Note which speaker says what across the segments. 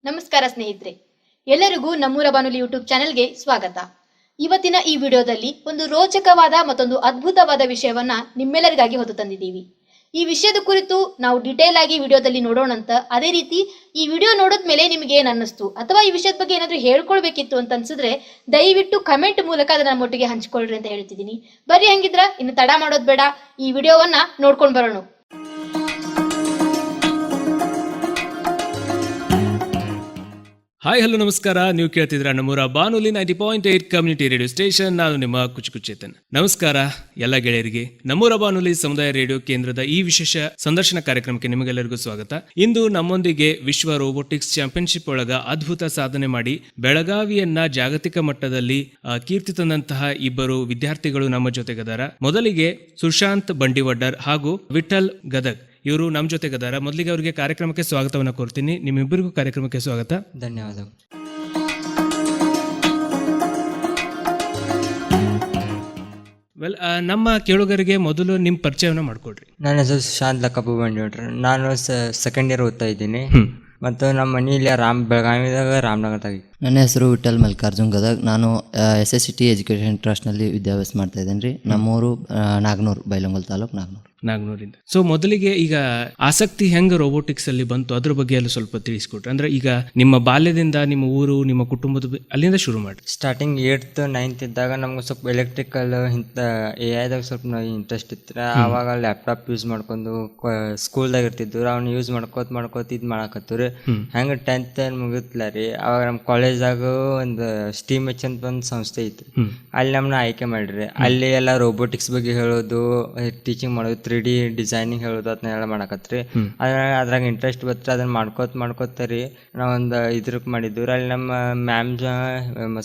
Speaker 1: ನಮಸ್ಕಾರ ಸ್ನೇಹಿತರೆ, ಎಲ್ಲರಿಗೂ ನಮ್ಮೂರ ಬಾನುಲಿ ಯೂಟ್ಯೂಬ್ ಚಾನೆಲ್ಗೆ ಸ್ವಾಗತ. ಇವತ್ತಿನ ಈ ವಿಡಿಯೋದಲ್ಲಿ ಒಂದು ರೋಚಕವಾದ ಮತ್ತೊಂದು ಅದ್ಭುತವಾದ ವಿಷಯವನ್ನ ನಿಮ್ಮೆಲ್ಲರಿಗಾಗಿ ಹೊತ್ತು ತಂದಿದ್ದೀವಿ. ಈ ವಿಷಯದ ಕುರಿತು ನಾವು ಡಿಟೇಲ್ ಆಗಿ ವಿಡಿಯೋದಲ್ಲಿ ನೋಡೋಣಂತ. ಅದೇ ರೀತಿ ಈ ವಿಡಿಯೋ ನೋಡಿದ್ಮೇಲೆ ನಿಮಗೆ ಏನ್ ಅನ್ನಿಸ್ತು ಅಥವಾ ಈ ವಿಷಯದ ಬಗ್ಗೆ ಏನಾದ್ರೂ ಹೇಳ್ಕೊಳ್ಬೇಕಿತ್ತು ಅಂತ ಅನ್ಸಿದ್ರೆ ದಯವಿಟ್ಟು ಕಮೆಂಟ್ ಮೂಲಕ ಅದನ್ನ ನಮ್ಮೊಟ್ಟಿಗೆ ಹಂಚ್ಕೊಳ್ರಿ ಅಂತ ಹೇಳ್ತಿದ್ದೀನಿ. ಬರ್ರಿ, ಹಂಗಿದ್ರ ಇನ್ನು ತಡ ಮಾಡೋದ್ ಬೇಡ, ಈ ವಿಡಿಯೋವನ್ನ ನೋಡ್ಕೊಂಡ್ ಬರೋಣ.
Speaker 2: ಹಾಯ್ ಹಲೋ ನಮಸ್ಕಾರ. ನೀವು ಕೇಳ್ತಿದ್ರ ನಮ್ಮೂರ ಬಾನುಲಿ 90.8 ಕಮ್ಯುನಿಟಿ ರೇಡಿಯೋ ಸ್ಟೇಷನ್. ನಾನು ನಿಮ್ಮ ಕುಚೇತನ್. ನಮಸ್ಕಾರ ಎಲ್ಲ ಗೆಳೆಯರಿಗೆ. ನಮ್ಮೂರ ಬಾನುಲಿ ಸಮುದಾಯ ರೇಡಿಯೋ ಕೇಂದ್ರದ ಈ ವಿಶೇಷ ಸಂದರ್ಶನ ಕಾರ್ಯಕ್ರಮಕ್ಕೆ ನಿಮಗೆಲ್ಲರಿಗೂ ಸ್ವಾಗತ. ಇಂದು ನಮ್ಮೊಂದಿಗೆ ವಿಶ್ವ ರೋಬೋಟಿಕ್ಸ್ ಚಾಂಪಿಯನ್ಶಿಪ್ ಒಳಗ ಅದ್ಭುತ ಸಾಧನೆ ಮಾಡಿ ಬೆಳಗಾವಿಯನ್ನ ಜಾಗತಿಕ ಮಟ್ಟದಲ್ಲಿ ಕೀರ್ತಿ ತಂದಂತಹ ಇಬ್ಬರು ವಿದ್ಯಾರ್ಥಿಗಳು ನಮ್ಮ ಜೊತೆಗದಾರ. ಮೊದಲಿಗೆ ಸುಶಾಂತ್ ಬಂಡಿವಡ್ಡರ್ ಹಾಗೂ ವಿಠಲ್ ಗದಗ್ ಇವರು ನಮ್ಮ ಜೊತೆಗದಾರ. ಮೊದಲಿಗೆ ಅವರಿಗೆ ಕಾರ್ಯಕ್ರಮಕ್ಕೆ ಸ್ವಾಗತವನ್ನು ಕೋರ್ತೀನಿ. ನಿಮ್ಮಿಬ್ಬರಿಗೂ ಕಾರ್ಯಕ್ರಮಕ್ಕೆ ಸ್ವಾಗತ.
Speaker 3: ಧನ್ಯವಾದಗಳು.
Speaker 2: ನಮ್ಮ ಕೇಳುಗರಿಗೆ ಮೊದಲು ನಿಮ್ಮ ಪರಿಚಯವನ್ನು ಮಾಡ್ಕೊಡ್ರಿ.
Speaker 3: ನನ್ನ ಹೆಸರು ಸುಶಾಂತ್ ಲಕ್ಕಪ್ಪ ಬಂಡಿವಡ್ರು. ನಾನು ಸೆಕೆಂಡ್ ಇಯರ್ ಓದ್ತಾ ಇದ್ದೀನಿ ಮತ್ತು ನಮ್ಮ ಮನೆ ಇಲ್ಲಿ ಬೆಳಗಾವಿದಾಗ ರಾಮನಗರದಾಗ.
Speaker 4: ನನ್ನ ಹೆಸರು ವಿಠಲ್ ಮಲ್ಲಿಕಾರ್ಜುನ್ ಗದಗ್. ನಾನು SSCT ಎಜುಕೇಷನ್ ಟ್ರಸ್ಟ್ನಲ್ಲಿ ವಿದ್ಯಾಭ್ಯಾಸ ಮಾಡ್ತಾ ಇದ್ದೇನೆ ರೀ. ನಮ್ಮೂರು ನಾಗನೂರು, ಬೈಲಹೊಂಗಲ ತಾಲೂಕು
Speaker 2: ನಾಗನೂರಿಂದ. ಸೊ ಮೊದಲಿಗೆ ಈಗ ಆಸಕ್ತಿ ಹೆಂಗ ರೋಬೋಟಿಕ್ಸ್ ಅಲ್ಲಿ ಬಂತು ಅದ್ರ ಬಗ್ಗೆ ಎಲ್ಲ ಸ್ವಲ್ಪ ತಿಳಿಸ್ಕೊಟ್ರಿ. ಅಂದ್ರೆ ಈಗ ನಿಮ್ಮ ಬಾಲ್ಯದಿಂದ ನಿಮ್ಮ ಊರು ನಿಮ್ಮ ಕುಟುಂಬದ ಅಲ್ಲಿಂದ ಶುರು ಮಾಡಿ.
Speaker 3: ಸ್ಟಾರ್ಟಿಂಗ್ 8th 9th ಇದ್ದಾಗ ನಮ್ಗೆ ಸ್ವಲ್ಪ ಎಲೆಕ್ಟ್ರಿಕಲ್ ಇಂಥ AI ಸ್ವಲ್ಪ ಇಂಟ್ರೆಸ್ಟ್ ಇತ್ತು. ಆವಾಗ ಲ್ಯಾಪ್ಟಾಪ್ ಯೂಸ್ ಮಾಡ್ಕೊಂಡು ಸ್ಕೂಲ್ದಾಗ ಇರ್ತಿದ್ರು, ಅವ್ನ ಯೂಸ್ ಮಾಡ್ಕೋತ ಇದು ಮಾಡಕತ್ತವ್ರಿ. ಹೆಂಗೆ 10th ಮುಗಿತ್ಲ ರೀ, ಅವಾಗ ನಮ್ಮ ಕಾಲೇಜಾಗ ಒಂದು ಸ್ಟೀಮ್ ಎಚ್ ಅಂತ ಒಂದು ಸಂಸ್ಥೆ ಇತ್ತು. ಅಲ್ಲಿ ನಮ್ಮನ್ನ ಆಯ್ಕೆ ಮಾಡಿರಿ. ಅಲ್ಲಿ ಎಲ್ಲ ರೋಬೋಟಿಕ್ಸ್ ಬಗ್ಗೆ ಹೇಳೋದು, ಟೀಚಿಂಗ್ ಮಾಡೋದು, 3D ಡಿಸೈನಿಂಗ್ ಹೇಳೋದು, ಅದನ್ನೆಲ್ಲ ಮಾಡಕತ್ರಿ. ಅದ್ರಾಗ ಇಂಟ್ರೆಸ್ಟ್ ಬರ್ತರಿ. ಅದನ್ನ ಮಾಡ್ಕೋತರಿ ನಾವೊಂದು ಇದ್ರಕ್ಕೆ ಮಾಡಿದ್ವಿ. ಅಲ್ಲಿ ನಮ್ಮ ಮ್ಯಾಮ್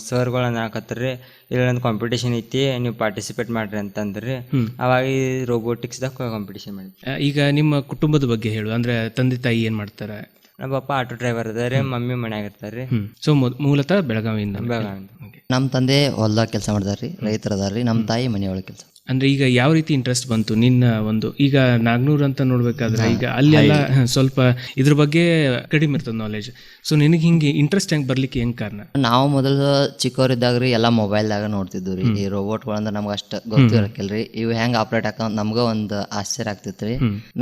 Speaker 3: ಸರ್ಗಳು ಹಾಕತ್ರಿ, ಇಲ್ಲೊಂದು ಕಾಂಪಿಟೇಷನ್ ಐತಿ, ನೀವು ಪಾರ್ಟಿಸಿಪೇಟ್ ಮಾಡ್ರಿ ಅಂತಂದ್ರಿ. ಅವಾಗ ಈ ರೋಬೋಟಿಕ್ಸ್ದಾಗ ಕಾಂಪಿಟೇಷನ್ ಮಾಡಿದ್ವಿ.
Speaker 2: ಈಗ ನಿಮ್ಮ ಕುಟುಂಬದ ಬಗ್ಗೆ ಹೇಳು. ಅಂದ್ರೆ ತಂದೆ ತಾಯಿ ಏನ್ ಮಾಡ್ತಾರೆ?
Speaker 3: ನಮ್ಮ ಪಪ್ಪ ಆಟೋ ಡ್ರೈವರ್ ಅದಾರೆ, ಮಮ್ಮಿ ಮನ್ಯಾಗ ಇರ್ತಾರ್ರಿ.
Speaker 2: ಸೊ ಮೂಲತಃ ಬೆಳಗಾವಿಯಿಂದ.
Speaker 4: ನಮ್ಮ ತಂದೆ ಹೊಲ್ದಾಗ ಕೆಲಸ ಮಾಡ್ತಾರ್ರಿ, ರೈತರ ಅದಾರ್ರಿ. ನಮ್ಮ ತಾಯಿ ಮನೆಯೊಳಗೆ ಕೆಲಸ.
Speaker 2: ಅಂದ್ರೆ ಈಗ ಯಾವ ರೀತಿ ಇಂಟ್ರೆಸ್ಟ್ ಬಂತು ನಿನ್ನ ಒಂದು, ಈಗ ನಾಗ್ನೂರ್ ಅಂತ ನೋಡ್ಬೇಕಾದ್ರೆ ಈಗ ಅಲ್ಲೆಲ್ಲ ಸ್ವಲ್ಪ ಇದ್ರ ಬಗ್ಗೆ ಕಡಿಮೆ ಇರ್ತದ ನಾಲೆಜ್. ಸೊ ನಿನಗೆ ಹಿಂಗೆ ಇಂಟ್ರೆಸ್ಟ್ ಹೆಂಗ್ ಬರ್ಲಿಕ್ಕೆ ಹೆಂಗ್ ಕಾರಣ?
Speaker 4: ನಾವು ಮೊದಲು ಚಿಕ್ಕವರಿದ್ದಾಗ್ರಿ ಎಲ್ಲ ಮೊಬೈಲ್ದಾಗ ನೋಡ್ತಿದ್ವಿ ರೀ. ಈ ರೋಬೋಟ್ಗಳಂದ್ರೆ ನಮ್ಗೆ ಅಷ್ಟು ಗೊತ್ತಿರಕಿಲ್ರಿ, ಇವು ಹೆಂಗ್ ಆಪ್ರೇಟ್ ಹಾಕ ನಮ್ಗ ಒಂದು ಆಶ್ಚರ್ಯ ಆಗ್ತಿತ್ರಿ.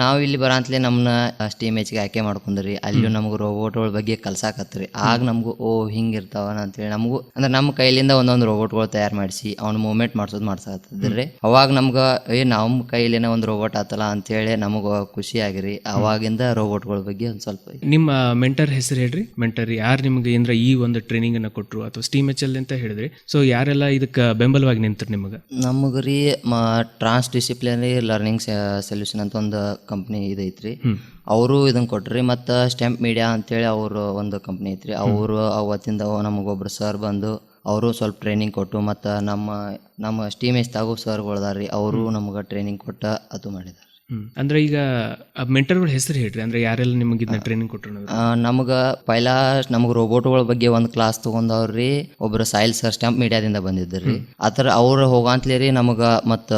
Speaker 4: ನಾವು ಇಲ್ಲಿ ಬರಂತಲೇ ನಮ್ನ ಸ್ಟೀಮ್ ಎಚ್ಗೆ ಆಯ್ಕೆ ಮಾಡ್ಕೊಂಡ್ರಿ. ಅಲ್ಲಿ ನಮ್ಗೆ ರೋಬೋಟ್ಗಳ ಬಗ್ಗೆ ಕಲ್ಸಾಕತ್ರಿ. ಆಗ ನಮಗೂ ಹಿಂಗಿರ್ತಾವ ಅಂತೇಳಿ ನಮಗೂ ಅಂದ್ರೆ ನಮ್ಮ ಕೈಲಿಂದ ಒಂದೊಂದು ರೋಬೋಟ್ಗಳು ತಯಾರು ಮಾಡಿಸಿ ಅವ್ನ ಮೂವ್ಮೆಂಟ್ ಮಾಡ್ಸಾಕತ್ತಿದ್ರಿ. ಅವಾಗ ನಮ್ಗೆ ನಮ್ಮ ಕೈಲೇನೆ ಒಂದು ರೋಬೋಟ್ ಆತಲ್ಲ ಅಂತೇಳಿ ನಮಗೆ ಖುಷಿ ಆಗಿರಿ. ಅವಾಗಿಂದ ರೋಬೋಟ್ಗಳ ಬಗ್ಗೆ ಒಂದು ಸ್ವಲ್ಪ.
Speaker 2: ನಿಮ್ಮ ಮೆಂಟರ್ ಹೆಸರು ಹೇಳ್ರಿ. ಮೆಂಟರ್ ಯಾರು ನಿಮ್ಗೆ ಏನ್ರ ಈ ಒಂದು ಟ್ರೈನಿಂಗ್ ಅನ್ನ ಕೊಟ್ಟರು ಅಥವಾ ಸ್ಟೀಮ್ ಎಚ್ ಅಲ್ಲಿ ಅಂತ ಹೇಳಿದ್ರಿ. ಸೊ ಯಾರೆಲ್ಲ ಇದಕ್ಕೆ ಬೆಂಬಲವಾಗಿ ನಿಂತರು ನಿಮಗೆ?
Speaker 4: ನಮಗೆ ರೀ ಟ್ರಾನ್ಸ್ ಡಿಸಿಪ್ಲಿನರಿ ಲರ್ನಿಂಗ್ ಸೊಲ್ಯೂಷನ್ ಅಂತ ಒಂದು ಕಂಪ್ನಿ ಇದೈತ್ರಿ, ಅವರು ಇದನ್ನ ಕೊಟ್ರಿ. ಮತ್ತು ಸ್ಟೆಂಪ್ ಮೀಡಿಯಾ ಅಂತೇಳಿ ಅವರು ಒಂದು ಕಂಪ್ನಿ ಐತ್ರಿ. ಅವರು ಅವತ್ತಿಂದ ನಮಗೊಬ್ರು ಸರ್ ಬಂದು ಅವರು ಸ್ವಲ್ಪ ಟ್ರೈನಿಂಗ್ ಕೊಟ್ಟು, ಮತ್ತು ನಮ್ಮ ಸ್ಟೀಮ್ ಎಚ್ದಾಗೂ ಸರ್ಗಳದಾರ್ರಿ, ಅವರು ನಮ್ಗೆ ಟ್ರೈನಿಂಗ್ ಕೊಟ್ಟ ಅದು ಮಾಡಿದಾರೆ.
Speaker 2: ಅಂದ್ರೆ ಈಗ ಮೆಂಟರ್ಗಳ ಹೆಸರು ಹೇಳ್ರಿ. ಅಂದ್ರೆ ಯಾರೆಲ್ಲ ನಿಮಗೆ ಇದನ್ನ ಟ್ರೈನಿಂಗ್ ಕೊಟ್ಟರು?
Speaker 4: ನಮ್ಗೆ ಪೈಲಾ ನಮ್ಗೆ ರೋಬೋಟ್ಗಳ ಬಗ್ಗೆ ಒಂದು ಕ್ಲಾಸ್ ತಗೊಂಡವ್ರಿ. ಒಬ್ರು ಸಾಯಿಲ್ ಸರ್ ಸ್ಟೆಂಪ್ ಮೀಡಿಯಾದಿಂದ ಬಂದಿದ್ರಿ. ಆ ಥರ ಅವ್ರು ಹೋಗಂತಲೇ ರೀ ನಮಗೆ. ಮತ್ತು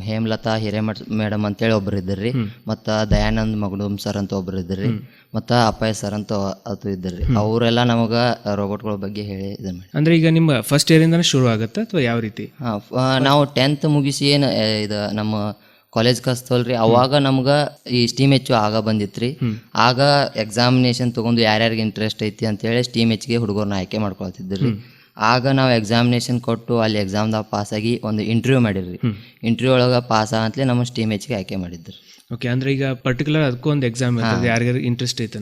Speaker 4: ಹೇಮಲತಾ ಹಿರೇಮಠ್ ಮೇಡಮ್ ಅಂತೇಳಿ ಒಬ್ರು ಇದ್ರಿ. ಮತ್ತು ದಯಾನಂದ್ ಮಗಡೂಮ್ ಸರ್ ಅಂತ ಒಬ್ರು ಇದ್ರಿ. ಮತ್ತು ಅಪ್ಪಯ್ಯ ಸರ್ ಅಂತ ಅದು ಇದ್ರಿ. ಅವರೆಲ್ಲ ನಮಗೆ ರೋಬೋಟ್ಗಳ ಬಗ್ಗೆ ಹೇಳಿ ಇದನ್ನ ಮಾಡಿ.
Speaker 2: ಅಂದ್ರೆ ಈಗ ನಿಮ್ಮ ಫಸ್ಟ್ ಇಯರ್ ಇಂದ ಶುರು ಆಗುತ್ತೆ ಅಥವಾ ಯಾವ ರೀತಿ?
Speaker 4: ನಾವು 10th ಮುಗಿಸಿ ಏನು ಇದು ನಮ್ಮ ಕಾಲೇಜ್ ಕಸ್ತವಲ್ರಿ, ಅವಾಗ ನಮ್ಗೆ ಈ ಸ್ಟೀಮ್ ಎಚ್ ಆಗ ಬಂದಿತ್ರಿ. ಆಗ ಎಕ್ಸಾಮಿನೇಷನ್ ತೊಗೊಂಡು ಯಾರ್ಯಾರಿಗೆ ಇಂಟ್ರೆಸ್ಟ್ ಐತಿ ಅಂತೇಳಿ ಸ್ಟೀಮ್ ಎಚ್ಗೆ ಹುಡುಗರನ್ನ ಆಯ್ಕೆ ಮಾಡ್ಕೊಳ್ತಿದ್ರಿ. ಆಗ ನಾವು ಎಕ್ಸಾಮಿನೇಷನ್ ಕೊಟ್ಟು ಅಲ್ಲಿ ಎಕ್ಸಾಮ್ದಾಗ ಪಾಸಾಗಿ ಒಂದು ಇಂಟರ್ವ್ಯೂ ಮಾಡಿದ್ರಿ. ಇಂಟರ್ವ್ಯೂ ಒಳಗೆ ಪಾಸ್ ಆಗಂತಲೇ ನಮ್ಮ ಸ್ಟೀಮ್ ಎಚ್ಗೆ ಆಯ್ಕೆ ಮಾಡಿದ್ರಿ.
Speaker 2: ಓಕೆ. ಅಂದ್ರೆ ಈಗ ಪರ್ಟಿಕ್ಯುಲರ್ ಅದಕ್ಕೂ ಒಂದು ಎಕ್ಸಾಮ್ ಇರ್ತದೆ, ಯಾರ್ಯಾರು ಇಂಟ್ರೆಸ್ಟ್ ಐತೆ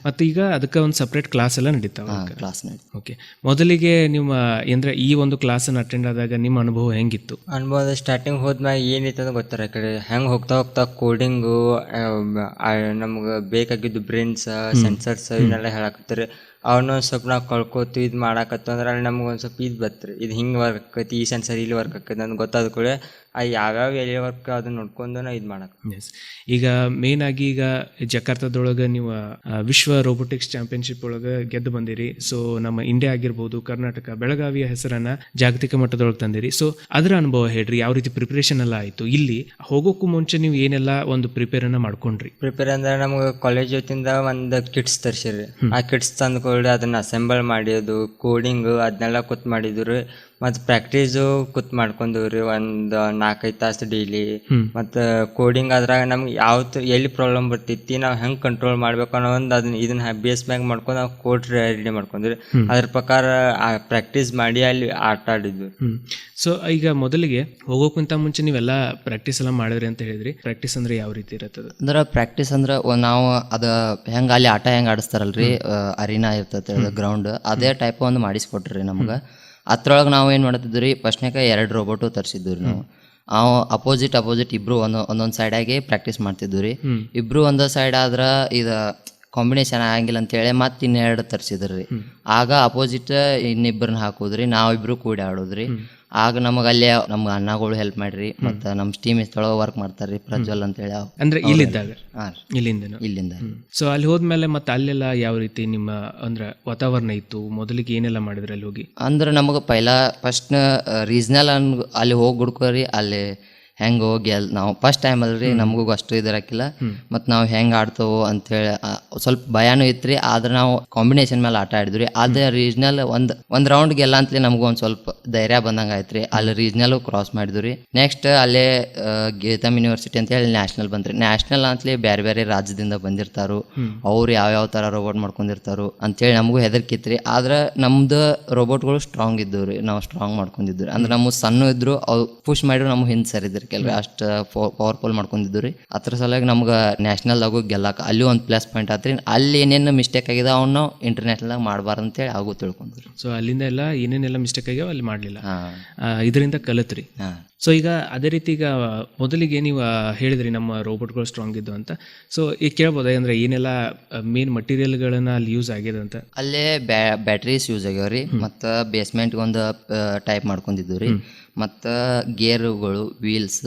Speaker 2: ಮತ್ತೆ ಈಗ ಅದಕ್ಕೆ ಒಂದು ಸಪ್ರೇಟ್ ಕ್ಲಾಸ್ ಎಲ್ಲ ನಡೀತಾವ?
Speaker 4: ಕ್ಲಾಸ್.
Speaker 2: ಓಕೆ. ಮೊದಲಿಗೆ ನಿಮ್ಮ ಅಂದ್ರೆ ಈ ಒಂದು ಕ್ಲಾಸನ್ನು ಅಟೆಂಡ್ ಆದಾಗ ನಿಮ್ಮ ಅನುಭವ ಹೆಂಗಿತ್ತು?
Speaker 3: ಅನುಭವ ಸ್ಟಾರ್ಟಿಂಗ್ ಹೋದ್ಮ್ಯಾಗ ಏನಿತ್ತು ಅಂತ ಗೊತ್ತಾರ. ಕಡೆ ಹೆಂಗೆ ಹೋಗ್ತಾ ಕೋಡಿಂಗು, ನಮ್ಗೆ ಬೇಕಾಗಿದ್ದು ಬ್ರೇನ್ಸ್, ಸೆನ್ಸರ್ಸ್ ಇವನ್ನೆಲ್ಲ ಹೇಳಕತ್ತಾರೆ. ಅವನ್ನ ಸ್ವಲ್ಪ ನಾವು ಕಳ್ಕೊತು ಇದು ಮಾಡಾಕತ್ತು ಅಂದ್ರೆ ಅಲ್ಲಿ ನಮ್ಗೆ ಒಂದು ಸ್ವಲ್ಪ ಇದು ಬರ್ತರಿ. ಇದು ಹಿಂಗೆ ವರ್ಕ್ ಆಕೈತಿ, ಈ ಸೆನ್ಸರ್ ಇಲ್ಲಿ ವರ್ಕ್ ಆಕೈತಿ ನನ್ಗೆ ಗೊತ್ತಾದ ಕೂಡ ಯಾವ್ಯಾವ ಎಲ್ಲಿ ವರ್ಕ್ ಅದನ್ನ ನೋಡ್ಕೊಂಡು ನಾವು ಇದು ಮಾಡಕ್ಕೆ.
Speaker 2: ಎಸ್. ಈಗ ಮೇನ್ ಆಗಿ ಈಗ ಜಕಾರ್ತದೊಳಗೆ ನೀವು ವಿಶ್ವ ರೋಬೋಟಿಕ್ಸ್ ಚಾಂಪಿಯನ್ಶಿಪ್ ಒಳಗೆ ಗೆದ್ದು ಬಂದಿರಿ. ಸೊ ನಮ್ಮ ಇಂಡಿಯಾ ಆಗಿರ್ಬೋದು, ಕರ್ನಾಟಕ, ಬೆಳಗಾವಿಯ ಹೆಸರನ್ನ ಜಾಗತಿಕ ಮಟ್ಟದೊಳಗೆ ತಂದಿರಿ. ಸೊ ಅದರ ಅನುಭವ ಹೇಳ್ರಿ, ಯಾವ ರೀತಿ ಪ್ರಿಪರೇಷನ್ ಎಲ್ಲ ಆಯಿತು? ಇಲ್ಲಿ ಹೋಗೋಕ್ಕೂ ಮುಂಚೆ ನೀವು ಏನೆಲ್ಲ ಒಂದು ಪ್ರಿಪೇರ್ ಅನ್ನ ಮಾಡ್ಕೊಂಡ್ರಿ?
Speaker 3: ಪ್ರಿಪೇರ್ ಅಂದ್ರೆ ನಮ್ಗೆ ಕಾಲೇಜ್ ಹೊತ್ತಿಂದ ಒಂದು ಕಿಟ್ಸ್ ತರಿಸಿರಿ. ಆ ಕಿಟ್ಸ್ ತಂದು ತೆಗೆದುಕೊಂಡು ಅದನ್ನು ಅಸೆಂಬಲ್ ಮಾಡೋದು, ಕೋಡಿಂಗು ಅದನ್ನೆಲ್ಲ ಕೂತ್ ಮಾಡಿದ್ರು ರೀ. ಮತ್ತು ಪ್ರಾಕ್ಟೀಸು ಕೂತ್ ಮಾಡ್ಕೊಂಡೀವಿ ರೀ ಒಂದು 4-5 ತಾಸು ಡೈಲಿ. ಮತ್ತು ಕೋಡಿಂಗ್ ಅದ್ರಾಗ ನಮ್ಗೆ ಯಾವ್ದು ಎಲ್ಲಿ ಪ್ರಾಬ್ಲಮ್ ಬರ್ತೈತಿ, ನಾವು ಹೆಂಗೆ ಕಂಟ್ರೋಲ್ ಮಾಡ್ಬೇಕು ಅನ್ನೋ ಒಂದು ಇದನ್ನ ಬೇಸ್ ಮ್ಯಾಗ ಮಾಡ್ಕೊಂಡು ನಾವು ಕೋಡ್ ರೆಡಿ ಮಾಡ್ಕೊಂಡ್ರಿ. ಅದ್ರ ಪ್ರಕಾರ ಪ್ರಾಕ್ಟೀಸ್ ಮಾಡಿ ಅಲ್ಲಿ ಆಟ ಆಡಿದ್ವಿ.
Speaker 2: ಸೊ ಈಗ ಮೊದಲಿಗೆ ಹೋಗೋಕ್ಕಿಂತ ಮುಂಚೆ ನೀವೆಲ್ಲ ಪ್ರಾಕ್ಟೀಸ್ ಎಲ್ಲ ಮಾಡಿದ್ರಿ ಅಂತ ಹೇಳಿದ್ರಿ. ಪ್ರಾಕ್ಟೀಸ್ ಅಂದ್ರೆ ಯಾವ ರೀತಿ ಇರತ್ತದ?
Speaker 4: ಅಂದ್ರೆ ಪ್ರಾಕ್ಟೀಸ್ ಅಂದ್ರೆ ನಾವು ಅದು ಹೆಂಗೆ ಅಲ್ಲಿ ಆಟ ಹೆಂಗೆ ಆಡಿಸ್ತಾರಲ್ರಿ, ಅರಿನಾ ಇರ್ತೈತೆ ಗ್ರೌಂಡ್, ಅದೇ ಟೈಪ್ ಒಂದು ಮಾಡಿಸ್ಕೊಟ್ರಿ ನಮ್ಗೆ. ಅದ್ರೊಳಗೆ ನಾವು ಏನು ಮಾಡ್ತಿದ್ವಿ ರೀ, ಫಸ್ಟ್ನಾಗ 2 ರೋಬೋಟು ತರಿಸಿದ್ವಿ ರೀ ನಾವು. ಅಪೋಸಿಟ್ ಇಬ್ರು ಒಂದೊಂದು ಸೈಡಾಗಿ ಪ್ರಾಕ್ಟೀಸ್ ಮಾಡ್ತಿದ್ವಿ ರೀ. ಇಬ್ರು ಒಂದೊಂದು ಸೈಡ್ ಆದ್ರೆ ಇದು ಕಾಂಬಿನೇಷನ್ ಆಗಂಗಿಲ್ಲ ಅಂತೇಳಿ ಮತ್ತೆ ಇನ್ನೆರಡು ತರಿಸಿದ್ರಿ. ಆಗ ಅಪೋಸಿಟ್ ಇನ್ನಿಬ್ಬರನ್ನ ಹಾಕೋದ್ರಿ, ನಾವಿಬ್ರು ಕೂಡಿ ಆಡೋದ್ರಿ. ಆಗ ನಮಗೆ ಅಲ್ಲೇ ನಮ್ಮ ಅಣ್ಣಗಳು ಹೆಲ್ಪ್ ಮಾಡ್ರಿ, ಮತ್ತು ನಮ್ಮ ಟೀಮ್ ಇಷ್ಟೊಳಗೆ ವರ್ಕ್ ಮಾಡ್ತಾರ್ರಿ, ಪ್ರಜ್ವಲ್ ಅಂತೇಳಿ.
Speaker 2: ಅಂದ್ರೆ ಇಲ್ಲಿದ್ದಾಗ?
Speaker 4: ಹಾಂ, ಇಲ್ಲಿಂದ.
Speaker 2: ಸೊ ಅಲ್ಲಿ ಹೋದ್ಮೇಲೆ ಮತ್ತೆ ಅಲ್ಲೆಲ್ಲ ಯಾವ ರೀತಿ ನಿಮ್ಮ ಅಂದ್ರೆ ವಾತಾವರಣ ಇತ್ತು? ಮೊದಲಿಗೆ ಏನೆಲ್ಲ ಮಾಡಿದ್ರಿ ಅಲ್ಲಿ ಹೋಗಿ? ಅಂದ್ರೆ
Speaker 4: ನಮಗೆ ಫಸ್ಟ್ ರೀಜ್ನಲ್ ಅಲ್ಲಿ ಹೋಗಿ ಹುಡ್ಕೋರಿ, ಅಲ್ಲಿ ಹೆಂಗೆ ಹೋಗಿ ನಾವು ಫಸ್ಟ್ ಟೈಮ್ ಅಲ್ರಿ, ನಮಗೂ ಅಷ್ಟು ಇದಿರಕ್ಕಿಲ್ಲ. ಮತ್ತು ನಾವು ಹೆಂಗೆ ಆಡ್ತೇವೋ ಅಂಥೇಳಿ ಸ್ವಲ್ಪ ಭಯನೂ ಇತ್ತು ರೀ. ಆದ್ರೆ ನಾವು ಕಾಂಬಿನೇಷನ್ ಮೇಲೆ ಆಟ ಆಡಿದ್ವಿ. ಅದೇ ರೀಜ್ನಲ್ ಒಂದು ರೌಂಡ್ ಗೆಲ್ಲ ಅಂತಲೇ ನಮಗೂ ಒಂದು ಸ್ವಲ್ಪ ಧೈರ್ಯ ಬಂದಂಗೆ ಆಯ್ತು ರೀ. ಅಲ್ಲಿ ರೀಜ್ನಲ್ಲು ಕ್ರಾಸ್ ಮಾಡಿದ್ವಿ ರೀ. ನೆಕ್ಸ್ಟ್ ಅಲ್ಲೇ ಗೀತಮ್ ಯೂನಿವರ್ಸಿಟಿ ಅಂತೇಳಿ ನ್ಯಾಷನಲ್ ಬಂತ್ರಿ. ನ್ಯಾಷನಲ್ ಅಂತಲೇ ಬೇರೆ ಬೇರೆ ರಾಜ್ಯದಿಂದ ಬಂದಿರ್ತಾರು, ಅವ್ರು ಯಾವ್ಯಾವ ಥರ ರೋಬೋಟ್ ಮಾಡ್ಕೊಂಡಿರ್ತಾರು ಅಂತೇಳಿ ನಮಗೂ ಹೆದರ್ಕಿತ್ತು ರೀ. ಆದ್ರೆ ನಮ್ದು ರೋಬೋಟ್ಗಳು ಸ್ಟ್ರಾಂಗ್ ಇದ್ದವು ರೀ, ನಾವು ಸ್ಟ್ರಾಂಗ್ ಮಾಡ್ಕೊಂಡಿದ್ವಿ. ಅಂದ್ರೆ ನಮ್ಮ ಸಣ್ಣ ಇದ್ರು ಅವು ಪುಷ್ ಮಾಡಿದ್ರು ನಮ್ಗೆ ಹಿಂದೆ ಸರಿದ್ರಿ ಕೆಲವ್ರಿ, ಅಷ್ಟು ಪವರ್ಫುಲ್ ಮಾಡ್ಕೊಂಡಿದ್ದು ರೀ. ಅದ್ರ ಸಲುವಾಗಿ ನಮ್ಗೆ ನ್ಯಾಷನಲ್ದಾಗೂ ಗೆಲ್ಲಕ್ಕೆ ಅಲ್ಲಿ ಒಂದು ಪ್ಲಸ್ ಪಾಯಿಂಟ್ ಆತ್ರಿ. ಅಲ್ಲಿ ಏನೇನು ಮಿಸ್ಟೇಕ್ ಆಗಿದೆ ಅವನ್ನ ನಾವು ಇಂಟರ್ನ್ಯಾಷನಲ್ದಾಗ ಮಾಡಬಾರ್ದು ಅಂತೇಳಿ ಹಾಗೂ ತಿಳ್ಕೊಂಡ್ರಿ.
Speaker 2: ಸೊ ಅಲ್ಲಿಂದ ಎಲ್ಲ ಏನೇನೆಲ್ಲ ಮಿಸ್ಟೇಕ್ ಆಗ್ಯಾವ ಅಲ್ಲಿ ಮಾಡಲಿಲ್ಲ, ಇದರಿಂದ ಕಲಿತ್ರಿ. ಸೊ ಈಗ ಅದೇ ರೀತಿ ಈಗ ಮೊದಲಿಗೆ ನೀವು ಹೇಳಿದ್ರಿ ನಮ್ಮ ರೋಬೋಟ್ಗಳು ಸ್ಟ್ರಾಂಗ್ ಇದ್ದು ಅಂತ. ಸೊ ಈಗ ಕೇಳ್ಬೋದ ಅಂದ್ರೆ ಏನೆಲ್ಲ ಮೇನ್ ಮಟೀರಿಯಲ್ಗಳನ್ನ ಅಲ್ಲಿ ಯೂಸ್ ಆಗಿದೆ ಅಂತ?
Speaker 4: ಅಲ್ಲೇ ಬ್ಯಾಟ್ರೀಸ್ ಯೂಸ್ ಆಗ್ಯಾವ ರೀ, ಮತ್ತು ಬೇಸ್ಮೆಂಟ್ಗೆ ಒಂದು ಟೈಪ್ ಮಾಡ್ಕೊಂಡಿದ್ದು ರೀ, ಮತ್ತು ಗೇರುಗಳು, ವೀಲ್ಸ್,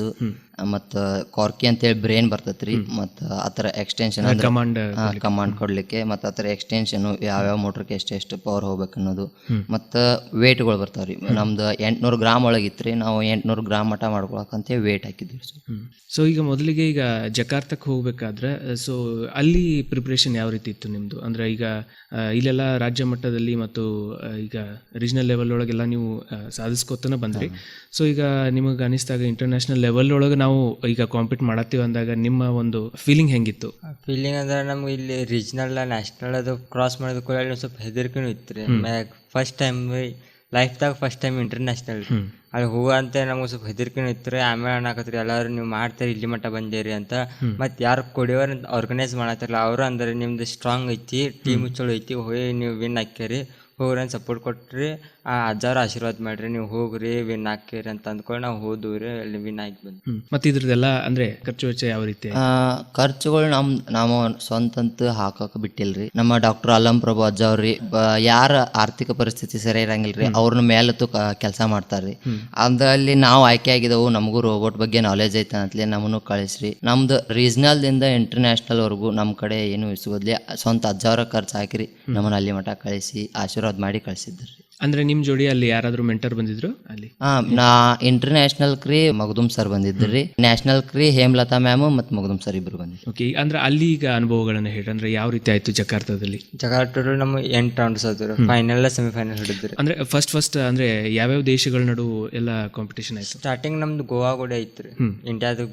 Speaker 4: ಮತ್ತು ಕಾರ್ಕಿ ಅಂತೇಳಿ ಬ್ರೇನ್ ಬರ್ತೈತೆ ರೀ. ಮತ್ತು ಆ ಥರ ಎಕ್ಸ್ಟೆನ್ಷನ್ ಕಮಾಂಡ್ ಕೊಡಲಿಕ್ಕೆ, ಮತ್ತು ಆ ಥರ ಎಕ್ಸ್ಟೆನ್ಷನು ಯಾವ್ಯಾವ ಮೋಟ್ರಿಗೆ ಎಷ್ಟು ಪವರ್ ಹೋಗ್ಬೇಕು ಅನ್ನೋದು. ಮತ್ತು ವೇಟ್ಗಳು ಬರ್ತಾವೆ ರೀ. ನಮ್ದು 800 ಗ್ರಾಮ್ ಒಳಗಿತ್ತು ರೀ, ನಾವು 800 ಗ್ರಾಮ್ ಮಟ ಮಾಡ್ಕೊಳಕಂತ ವೇಟ್ ಹಾಕಿದ್ವಿ.
Speaker 2: ಸೊ ಈಗ ಮೊದಲಿಗೆ ಈಗ ಜಕಾರ್ತಕ್ಕೆ ಹೋಗ್ಬೇಕಾದ್ರೆ ಸೊ ಅಲ್ಲಿ ಪ್ರಿಪ್ರೇಷನ್ ಯಾವ ರೀತಿ ಇತ್ತು ನಿಮ್ಮದು? ಅಂದರೆ ಈಗ ಇಲ್ಲೆಲ್ಲ ರಾಜ್ಯ ಮಟ್ಟದಲ್ಲಿ ಮತ್ತು ಈಗ ರೀಜ್ನಲ್ ಲೆವೆಲ್ ಒಳಗೆಲ್ಲ ನೀವು ಸಾಧಿಸ್ಕೊತಾನೆ ಬಂದ್ರಿ. ಸೊ ಈಗ ನಿಮಗೆ ಅನಿಸ್ದಾಗ ಇಂಟರ್ನ್ಯಾಷನಲ್ ಲೆವೆಲ್ ಒಳಗೆ ನಾವು ಈಗ ಕಾಂಪೀಟ್ ಮಾಡತ್ತೀವಿ ಅಂದಾಗ ನಿಮ್ಮ ಒಂದು ಫೀಲಿಂಗ್ ಹೆಂಗಿತ್ತು?
Speaker 3: ಫೀಲಿಂಗ್ ಅಂದ್ರೆ ನಮ್ಗೆ ಇಲ್ಲಿ ರೀಜ್ನಲ್ ನ್ಯಾಷನಲ್ ಅದು ಕ್ರಾಸ್ ಮಾಡೋದು ಕೂಡ ಸ್ವಲ್ಪ ಹೆದರಿಕೆನೂ ಇತ್ತು ರೀ. ಫಸ್ಟ್ ಟೈಮ್ ಲೈಫ್ದಾಗ ಫಸ್ಟ್ ಟೈಮ್ ಇಂಟರ್ನ್ಯಾಷನಲ್ ಅಲ್ಲಿ ಹೋಗಂತ ನಮ್ಗೆ ಸ್ವಲ್ಪ ಹೆದರಿಕೆನೂ ಇತ್ತು ರೀ. ಆಮೇಲೆ ಅನ್ನಕತ್ರಿ ಎಲ್ಲರೂ ನೀವು ಮಾಡ್ತೀರಿ, ಇಲ್ಲಿ ಮಟ್ಟ ಬಂದಿರಿ ಅಂತ. ಮತ್ತು ಯಾರು ಕೊಡಿಯೋರು ಆರ್ಗನೈಸ್ ಮಾಡತ್ತಿರಲ್ಲ ಅವರು ಅಂದ್ರೆ ನಿಮ್ದು ಸ್ಟ್ರಾಂಗ್ ಐತಿ, ಟೀಮ್ ಚಲೋ ಐತಿ, ಹೋಗಿ ನೀವು ವಿನ್ ಹಾಕ್ಯಾರಿ, ಹೋಗ್ರಿ ಅಂತ ಸಪೋರ್ಟ್ ಕೊಟ್ರಿ. ಅಜ್ಜಾರು ಆಶೀರ್ವಾದ ಮಾಡ್ರಿ, ನೀವು ಹೋಗ್ರಿ ವಿನ್ ಹಾಕಿರಿ ಅಂತ ಅಂದ್ಕೊಂಡು ನಾವು ಹೋದ್ವಿ, ಅಲ್ಲಿ ವಿನ್ ಆಗಿ ಬಂದ್ವಿ.
Speaker 2: ಮತ್ತೆ ಇದ್ರದ್ದೆಲ್ಲ ಅಂದ್ರೆ ಖರ್ಚು ವೆಚ್ಚ ಯಾವ ರೀತಿ?
Speaker 4: ಖರ್ಚುಗಳು ನಾವು ಸ್ವಂತಂತೂ ಹಾಕಕ್ಕೆ ಬಿಟ್ಟಿಲ್ರಿ. ನಮ್ಮ ಡಾಕ್ಟರ್ ಅಲ್ಲಂ ಪ್ರಭು ಅಜ್ಜ ಅವ್ರಿ, ಯಾರ ಆರ್ಥಿಕ ಪರಿಸ್ಥಿತಿ ಸರಿ ಇರಂಗಿಲ್ರಿ ಅವ್ರನ್ನ ಮೇಲತ್ತು ಕೆಲಸ ಮಾಡ್ತಾರ್ರಿ. ಅದ್ರಲ್ಲಿ ನಾವು ಆಯ್ಕೆ ಆಗಿದವು, ನಮಗೂ ರೋಬೋಟ್ ಬಗ್ಗೆ ನಾಲೆಜ್ ಐತೆ ಅಂತಲೇ ನಮ್ಮನ್ನು ಕಳಿಸ್ರಿ. ನಮ್ದು ರೀಜ್ನಲ್ ದಿಂದ ಇಂಟರ್ನ್ಯಾಷನಲ್ ವರ್ಗು ನಮ್ಮ ಕಡೆ ಏನು ಇಸ್ಕೋದ್ಲಿ ಸ್ವಂತ ಅಜ್ಜಾವ್ರ ಖರ್ಚು ಹಾಕಿರಿ ನಮ್ಮನ್ನ ಅಲ್ಲಿ ಮಠ ಕಳಿಸಿ ಆಶೀರ್ವಾದ ಮಾಡಿ ಕಳಿಸಿದ್ರಿ.
Speaker 2: ಅಂದ್ರೆ ನಿಮ್ ಜೋಡಿ ಅಲ್ಲಿ ಯಾರಾದ್ರೂ ಮೆಂಟರ್ ಬಂದಿದ್ರು ಅಲ್ಲಿ?
Speaker 4: ನಾ ಇಂಟರ್ನ್ಯಾಷನಲ್ ಕ್ರೀ ಮಗದುಮ್ ಸರ್ ಬಂದಿದ್ರಿ, ನ್ಯಾಷನಲ್ ಕ್ರೀ ಹೇಮಲತಾ ಮ್ಯಾಮ್ ಮತ್ತು ಮಗದುಮ್ ಸರ್ ಇಬ್ರು ಬಂದಿದ್ರು.
Speaker 2: ಓಕೆ, ಅಂದ್ರೆ ಅಲ್ಲಿ ಈಗ ಅನುಭವಗಳನ್ನ ಹೇಳಿ, ಅಂದ್ರೆ ಯಾವ ರೀತಿ ಆಯ್ತು ಜಕಾರ್ತದಲ್ಲಿ?
Speaker 3: ಜಕಾರ್ತ ನಮ್ಮ 8 ರೌಂಡ್ಸ್ ಆದ್ರು, ಫೈನಲ್ ಸೆಮಿಫೈನಲ್ ಹಿಡಿದ್ರಿ.
Speaker 2: ಅಂದ್ರೆ ಫಸ್ಟ್ ಅಂದ್ರೆ ಯಾವ್ಯಾವ ದೇಶಗಳ ನಡು ಎಲ್ಲ ಕಾಂಪಿಟೇಷನ್ ಆಯ್ತು?
Speaker 3: ಸ್ಟಾರ್ಟಿಂಗ್ ನಮ್ದು ಗೋವಾ ಕೂಡ ಐತ್ರಿ, ಇಂಡಿಯಾದ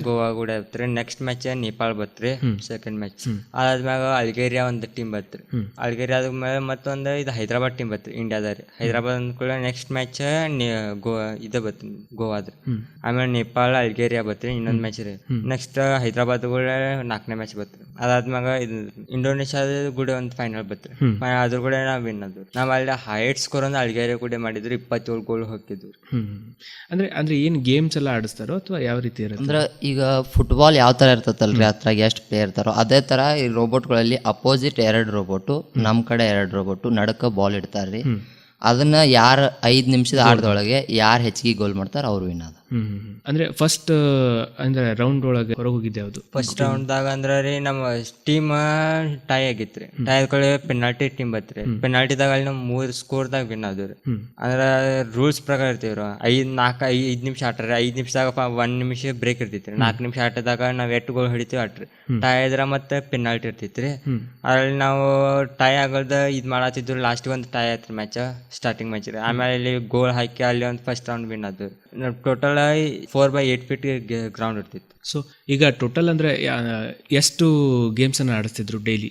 Speaker 3: ಗೋವಾ ಕೂಡ ಐತ್ರಿ. ನೆಕ್ಸ್ಟ್ ಮ್ಯಾಚ್ ನೇಪಾಳ ಬತ್ರಿ, ಸೆಕೆಂಡ್ ಮ್ಯಾಚ್. ಅದಾದ್ಮ್ಯಾಗ ಅಲ್ಗೇರಿಯಾ ಒಂದು ಟೀಮ್ ಬತ್ರಿ. ಅಲ್ಗೇರಿಯಾದ ಮೇಲೆ ಮತ್ತೊಂದು ಇದು ಹೈದರಾಬಾದ್ ಟೀಮ್ ಬತ್ರಿ ಇಂಡಿಯಾದ. ಹೈದರಾಬಾದ್ ಅಂದ್ಕೂಡ ನೆಕ್ಸ್ಟ್ ಮ್ಯಾಚ್ ಇದು ಬತ್ರಿ ಗೋವಾದ್ರಿ. ಆಮೇಲೆ ನೇಪಾಳ ಅಲ್ಗೇರಿಯಾ ಬತ್ರಿ ಇನ್ನೊಂದು ಮ್ಯಾಚ್ ರೀ. ನೆಕ್ಸ್ಟ್ ಹೈದರಾಬಾದ್ ಕೂಡ 4ನೇ ಮ್ಯಾಚ್ ಬತ್ರಿ. ಅದಾದ್ಮ್ಯಾಗ ಇದು ಇಂಡೋನೇಷ್ಯಾದ ಕೂಡ ಒಂದು ಫೈನಲ್ ಬತ್ರಿ. ಅದ್ರ ಕೂಡ ನಾವು ವಿನ್ ಆದ್ವಿ. ನಾವ್ ಅಲ್ಲಿ ಹೈಯೆಸ್ಟ್ ಸ್ಕೋರ್ ಅಂದ್ರೆ ಅಲ್ಗೇರಿಯಾ ಕೂಡ ಮಾಡಿದ್ರು, 27 ಗೋಲ್ ಹಾಕಿದ್ವಿ.
Speaker 2: ಅಂದ್ರೆ ಏನ್ ಗೇಮ್ಸ್ ಎಲ್ಲ ಆಡಿಸ್ತಾರೋ ಅಥವಾ ಯಾವ ರೀತಿ ಇರುತ್ತೆ?
Speaker 4: ಅಂದ್ರೆ ಈಗ ಫುಟ್ಬಾಲ್ ಯಾವ ತರ ಇರ್ತೈತಲ್ರಿ, ಅದ್ರಾಗ ಎಷ್ಟು ಪ್ಲೇಯರ್ ಇರ್ತಾರೋ ಅದೇ ತರ ಈ ರೋಬೋಟ್ಗಳಲ್ಲಿ ಅಪೋಸಿಟ್ 2 ರೋಬೋಟು, ನಮ್ ಕಡೆ 2 ರೋಬೋಟು ನಡಕ ಬಾಲ್ ಇಡ್ತಾರ್ರಿ. ಅದನ್ನ ಯಾರು 5 ನಿಮಿಷದ ಆಟದೊಳಗೆ ಯಾರು ಹೆಚ್ಚಿಗೆ ಗೋಲ್ ಮಾಡ್ತಾರ ಅವ್ರು ವಿನ್ ಆದ.
Speaker 2: ಅಂದ್ರೆ ಫಸ್ಟ್ ಅಂದ್ರೆ ರೌಂಡ್ ಒಳಗೆ ಹೊರಗೆ ಹೋಗಿದ್ದೆ ಯಾವುದು?
Speaker 3: ಫಸ್ಟ್ ರೌಂಡ್ದಾಗ ಅಂದ್ರೆ ರೀ ನಮ್ಮ ಟೀಮ್ ಟೈ ಆಗಿತ್ತು ರೀ. ಟೈ ಆದ್ಕೊಳ್ಳಿ ಪೆನಾಲ್ಟಿ ಟೀಮ್ ಬತ್ರಿ. ಪೆನಾಲ್ಟಿದಾಗ ಅಲ್ಲಿ ನಾವು 3 ಸ್ಕೋರ್ದಾಗ ವಿನ್ ಆದ್ರಿ. ಅಂದ್ರೆ ರೂಲ್ಸ್ ಪ್ರಕಾರ ಇರ್ತೀವ್ರಿ. 5 ನಿಮಿಷ ಆಟ್ರಿ. 5 ನಿಮಿಷದಾಗ 1 ನಿಮಿಷ ಬ್ರೇಕ್ ಇರ್ತೈತ್ರಿ. 4 ನಿಮಿಷ ಆಟದಾಗ ನಾವ್ ಎಷ್ಟು ಗೋಲ್ ಹಿಡಿತೀವಿ ಆಟ್ರಿ. ಟೈ ಆದ್ರ ಮತ್ತೆ ಪೆನಾಲ್ಟಿ ಇರ್ತೈತ್ರಿ. ಅದ್ರಲ್ಲಿ ನಾವು ಟೈ ಆಗಲ್ದ ಇದ್ ಮಾಡತ್ತಿದ್ರು. ಲಾಸ್ಟ್ ಒಂದು ಟೈ ಆಯ್ತ್ರಿ ಮ್ಯಾಚ್, ಸ್ಟಾರ್ಟಿಂಗ್ ಮ್ಯಾಚ್ ರೀ. ಆಮೇಲೆ ಇಲ್ಲಿ ಗೋಲ್ ಹಾಕಿ ಅಲ್ಲಿ ಒಂದು ಫಸ್ಟ್ ರೌಂಡ್ ವಿನ್ ಆದ್ವಿ. ಟೋಟಲ್ 4/8 ಫೀಟ್ ಗ್ರೌಂಡ್ ಇರ್ತಿತ್ತು.
Speaker 2: ಸೊ ಈಗ ಟೋಟಲ್ ಅಂದ್ರೆ ಎಷ್ಟು ಗೇಮ್ಸ್ ಅನ್ನ ಆಡಿಸ್ತಿದ್ರು ಡೈಲಿ?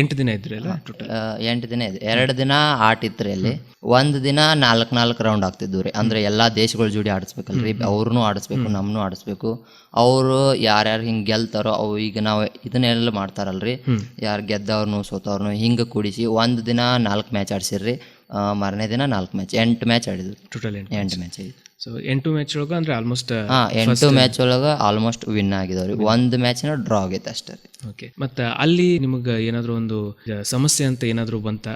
Speaker 2: 8 ದಿನ ಇದ್ರಿ ಅಲ್ಲ ಟೋಟಲ್?
Speaker 4: 8 ದಿನ ಇದೆ. 2 ದಿನ ಆಟ ಇತ್ರಿ ಅಲ್ಲಿ. 1 ದಿನ 4 ರೌಂಡ್ ಆಗ್ತಿದ್ವು ರೀ. ಅಂದ್ರೆ ಎಲ್ಲಾ ದೇಶಗಳ ಜೋಡಿ ಆಡಿಸ್ಬೇಕಲ್ರಿ, ಅವ್ರನ್ನೂ ಆಡಿಸ್ಬೇಕು, ನಮ್ಮನ್ನೂ ಆಡಿಸ್ಬೇಕು. ಅವರು ಯಾರ್ಯಾರು ಹಿಂಗೆ ಗೆಲ್ತಾರೋ ಅವು, ಈಗ ನಾವು ಇದನ್ನೆಲ್ಲ ಮಾಡ್ತಾರಲ್ರಿ, ಯಾರು ಗೆದ್ದವ್ರನ್ನು ಸೋತವ್ರನ್ನು ಹಿಂಗೆ ಕೂಡಿಸಿ 1 ದಿನ 4 ಮ್ಯಾಚ್ ಆಡ್ಸಿರ್ರಿ. ಮಾರನೇ ದಿನ 4 ಮ್ಯಾಚ್, 8 ಮ್ಯಾಚ್ ಆಡಿದ್ವಿ.
Speaker 2: ಟೋಟಲ್
Speaker 4: 8 ಮ್ಯಾಚ್ ಆಗಿತ್ತು.
Speaker 2: ಸೊ 8 ಮ್ಯಾಚ್ ಒಳಗೆ ಅಂದ್ರೆ ಆಲ್ಮೋಸ್ಟ್
Speaker 4: 8 ಮ್ಯಾಚ್ ಒಳಗೆ ಆಲ್ಮೋಸ್ಟ್ ವಿನ್ ಆಗಿದಾವ್ರಿ. 1 ಮ್ಯಾಚ್ನ ಡ್ರಾ ಆಗೈತೆ ಅಷ್ಟೇ ರೀ.
Speaker 2: ಓಕೆ. ಮತ್ತೆ ಅಲ್ಲಿ ನಿಮಗೆ ಏನಾದರೂ ಒಂದು ಸಮಸ್ಯೆ ಅಂತ ಏನಾದರೂ ಬಂತ?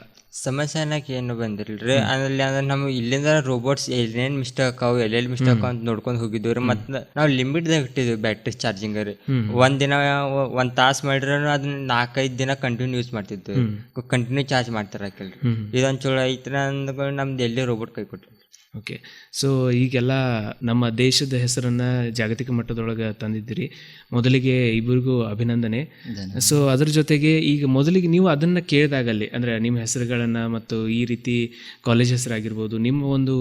Speaker 3: ಸಮಸ್ಯೆ ಅನ್ನಕ್ಕೆ ಏನು ಬಂದಿಲ್ರಿ. ಅಲ್ಲಿ ಅಂದ್ರೆ ನಮ್ಗೆ ಇಲ್ಲಿಂದ ರೋಬೋಟ್ಸ್ ಏನೇನು ಮಿಸ್ಟೇಕ್ ಆಕಾವು, ಎಲ್ಲೆಲ್ಲಿ ಮಿಸ್ಟೇಕ್ ಅಂತ ನೋಡ್ಕೊಂಡು ಹೋಗಿದ್ವಿ ರೀ. ಮತ್ತು ನಾವು ಲಿಮಿಟ್ದಾಗ ಇಟ್ಟಿದ್ವಿ ಬ್ಯಾಟ್ರಿ ಚಾರ್ಜಿಂಗ್ ರೀ. ಒಂದಿನ 1 ತಾಸು ಮಾಡಿದ್ರೆ ಅದನ್ನ 4-5 ದಿನ ಕಂಟಿನ್ಯೂ ಯೂಸ್ ಮಾಡ್ತಿದ್ವಿ. ಕಂಟಿನ್ಯೂ ಚಾರ್ಜ್ ಮಾಡ್ತಾರಲ್ರಿ. ಇದೊಂದು ಚಲೋ ಐತ್ರ ಅಂದ್ಕೊಂಡು ನಮ್ದು ಎಲ್ಲಿ ರೋಬೋಟ್ ಕೈ ಕೊಟ್ರಿ.
Speaker 2: ಓಕೆ. ಸೊ ಈಗೆಲ್ಲ ನಮ್ಮ ದೇಶದ ಹೆಸರನ್ನು ಜಾಗತಿಕ ಮಟ್ಟದೊಳಗೆ ತಂದಿದ್ದೀರಿ. ಮೊದಲಿಗೆ ಇಬ್ಬರಿಗೂ ಅಭಿನಂದನೆ. ಸೊ ಅದ್ರ ಜೊತೆಗೆ ಈಗ ಮೊದಲಿಗೆ ನೀವು ಅದನ್ನು ಕೇಳಿದಾಗಲ್ಲಿ ಅಂದರೆ ನಿಮ್ಮ ಹೆಸರುಗಳನ್ನು ಮತ್ತು ಈ ರೀತಿ ಕಾಲೇಜ್ ಹೆಸರಾಗಿರ್ಬೋದು, ನಿಮ್ಮ ಒಂದು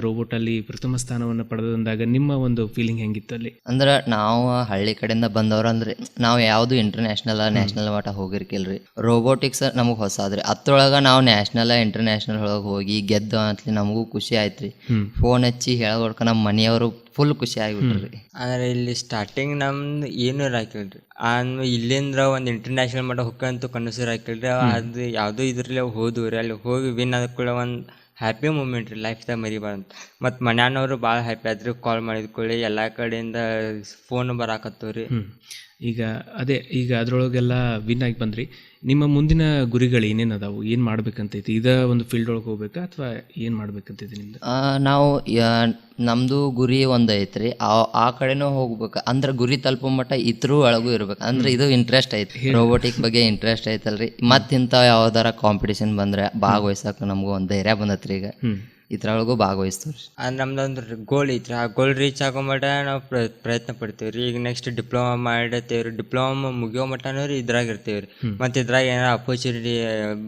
Speaker 2: ರೋಬೋಟಲ್ಲಿ ಪ್ರಥಮ ಸ್ಥಾನವನ್ನು ಪಡೆದಂದಾಗ ನಿಮ್ಮ ಒಂದು ಫೀಲಿಂಗ್ ಹೆಂಗಿತ್ತು ಅಲ್ಲಿ?
Speaker 4: ಅಂದ್ರೆ ನಾವು ಹಳ್ಳಿ ಕಡೆಯಿಂದ ಬಂದವ್ರು, ಅಂದ್ರೆ ನಾವು ಯಾವುದು ಇಂಟರ್ನ್ಯಾಷನಲ್ ನ್ಯಾಷನಲ್ ಮಟ್ಟ ಹೋಗಿರ್ಕಿಲ್ರಿ. ರೋಬೋಟಿಕ್ಸ್ ನಮಗೆ ಹೊಸ ಆದ್ರಿ. ಅದ್ರೊಳಗೆ ನಾವು ನ್ಯಾಷನಲ್ ಇಂಟರ್ನ್ಯಾಷನಲ್ ಒಳಗೆ ಹೋಗಿ ಗೆದ್ದು ಅಂತಲಿ ನಮಗೂ ಖುಷಿ ಆಯ್ತು ರೀ. ಫೋನ್ ಹಚ್ಚಿ ಹೇಳೋಡ್ಕ ನಮ್ಮ ಮನೆಯವರು ಫುಲ್ ಖುಷಿ ಆಗಿಬಿಟ್ರಿ.
Speaker 3: ಅಂದ್ರೆ ಇಲ್ಲಿ ಸ್ಟಾರ್ಟಿಂಗ್ ನಮ್ದು ಏನು ಹಾಕಿಲ್ರಿ. ಇಲ್ಲಿಂದ ಒಂದು ಇಂಟರ್ನ್ಯಾಷನಲ್ ಮಟ್ಟ ಹೋಗಂತೂ ಕನಸು ಹಾಕಿಲ್ರಿ. ಅದು ಯಾವುದೋ ಇದ್ರಲ್ಲಿ ಹೋದ್ವಿ. ಅಲ್ಲಿ ಹೋಗಿ ವಿನ್ ಆದ ಕೂಡ ಒಂದು ಹ್ಯಾಪಿ ಮೂಮೆಂಟ್ ರೀ, ಲೈಫ್ದಾಗ ಮರಿಬಾರ್ದು. ಮತ್ತು ಮನ್ಯಾನವರು ಭಾಳ ಹ್ಯಾಪಿ ಆದ್ರಿ. ಕಾಲ್ ಮಾಡಿದ್ಕೊಳ್ಳಿ ಎಲ್ಲ ಕಡೆಯಿಂದ ಫೋನ್ ಬರಾಕತ್ತವ ರೀ.
Speaker 2: ಈಗ ಅದೇ ಈಗ ಅದರೊಳಗೆಲ್ಲ ವಿನ್ ಆಗಿ ಬಂದ್ರಿ. ನಿಮ್ಮ ಮುಂದಿನ ಗುರಿಗಳು ಏನೇನು ಅದಾವು? ಏನು ಮಾಡ್ಬೇಕಂತೈತಿ? ಇದ ಒಂದು ಫೀಲ್ಡ್ ಒಳಗೆ ಹೋಗ್ಬೇಕಾ ಅಥವಾ ಏನು ಮಾಡ್ಬೇಕಂತೈತಿ ನಿಮ್ದು?
Speaker 4: ನಾವು ನಮ್ಮದು ಗುರಿ ಒಂದು ಐತ್ರಿ. ಆ ಕಡೆನೂ ಹೋಗ್ಬೇಕು. ಅಂದ್ರೆ ಗುರಿ ತಲುಪೋ ಮಟ್ಟ ಇದ್ರ ಒಳಗೂ ಇರ್ಬೇಕು. ಅಂದ್ರೆ ಇದು ಇಂಟ್ರೆಸ್ಟ್ ಐತಿ, ರೋಬೋಟಿಕ್ ಬಗ್ಗೆ ಇಂಟ್ರೆಸ್ಟ್ ಐತಲ್ರಿ. ಮತ್ತು ಇಂಥ ಯಾವ್ದಾರ ಕಾಂಪಿಟೇಷನ್ ಬಂದ್ರೆ ಭಾಗವಹಿಸಕ್ಕೆ ನಮಗೂ ಒಂದು ಧೈರ್ಯ ಬಂದತ್ರಿ. ಈಗ ಇದ್ರೊಳಗೂ ಭಾಗವಹಿಸ್ತೀವಿ.
Speaker 3: ನಮ್ದೊಂದು ಗೋಲ್ ಐತ್ರಿ. ಆ ಗೋಲ್ ರೀಚ್ ಆಗೋ ಮಟ್ಟ ನಾವು ಪ್ರಯತ್ನ ಪಡ್ತೀವಿ ರೀ. ಈಗ ನೆಕ್ಸ್ಟ್ ಡಿಪ್ಲೊಮಾ ಮಾಡತ್ತೇವ್ರಿ. ಡಿಪ್ಲೊಮಾ ಮುಗಿಯೋ ಮಟ್ಟನೂ ರೀ ಇದ್ರಾಗ ಇರ್ತೀವಿ ರೀ. ಮತ್ತು ಇದ್ರಾಗ ಏನಾರ ಅಪರ್ಚುನಿಟಿ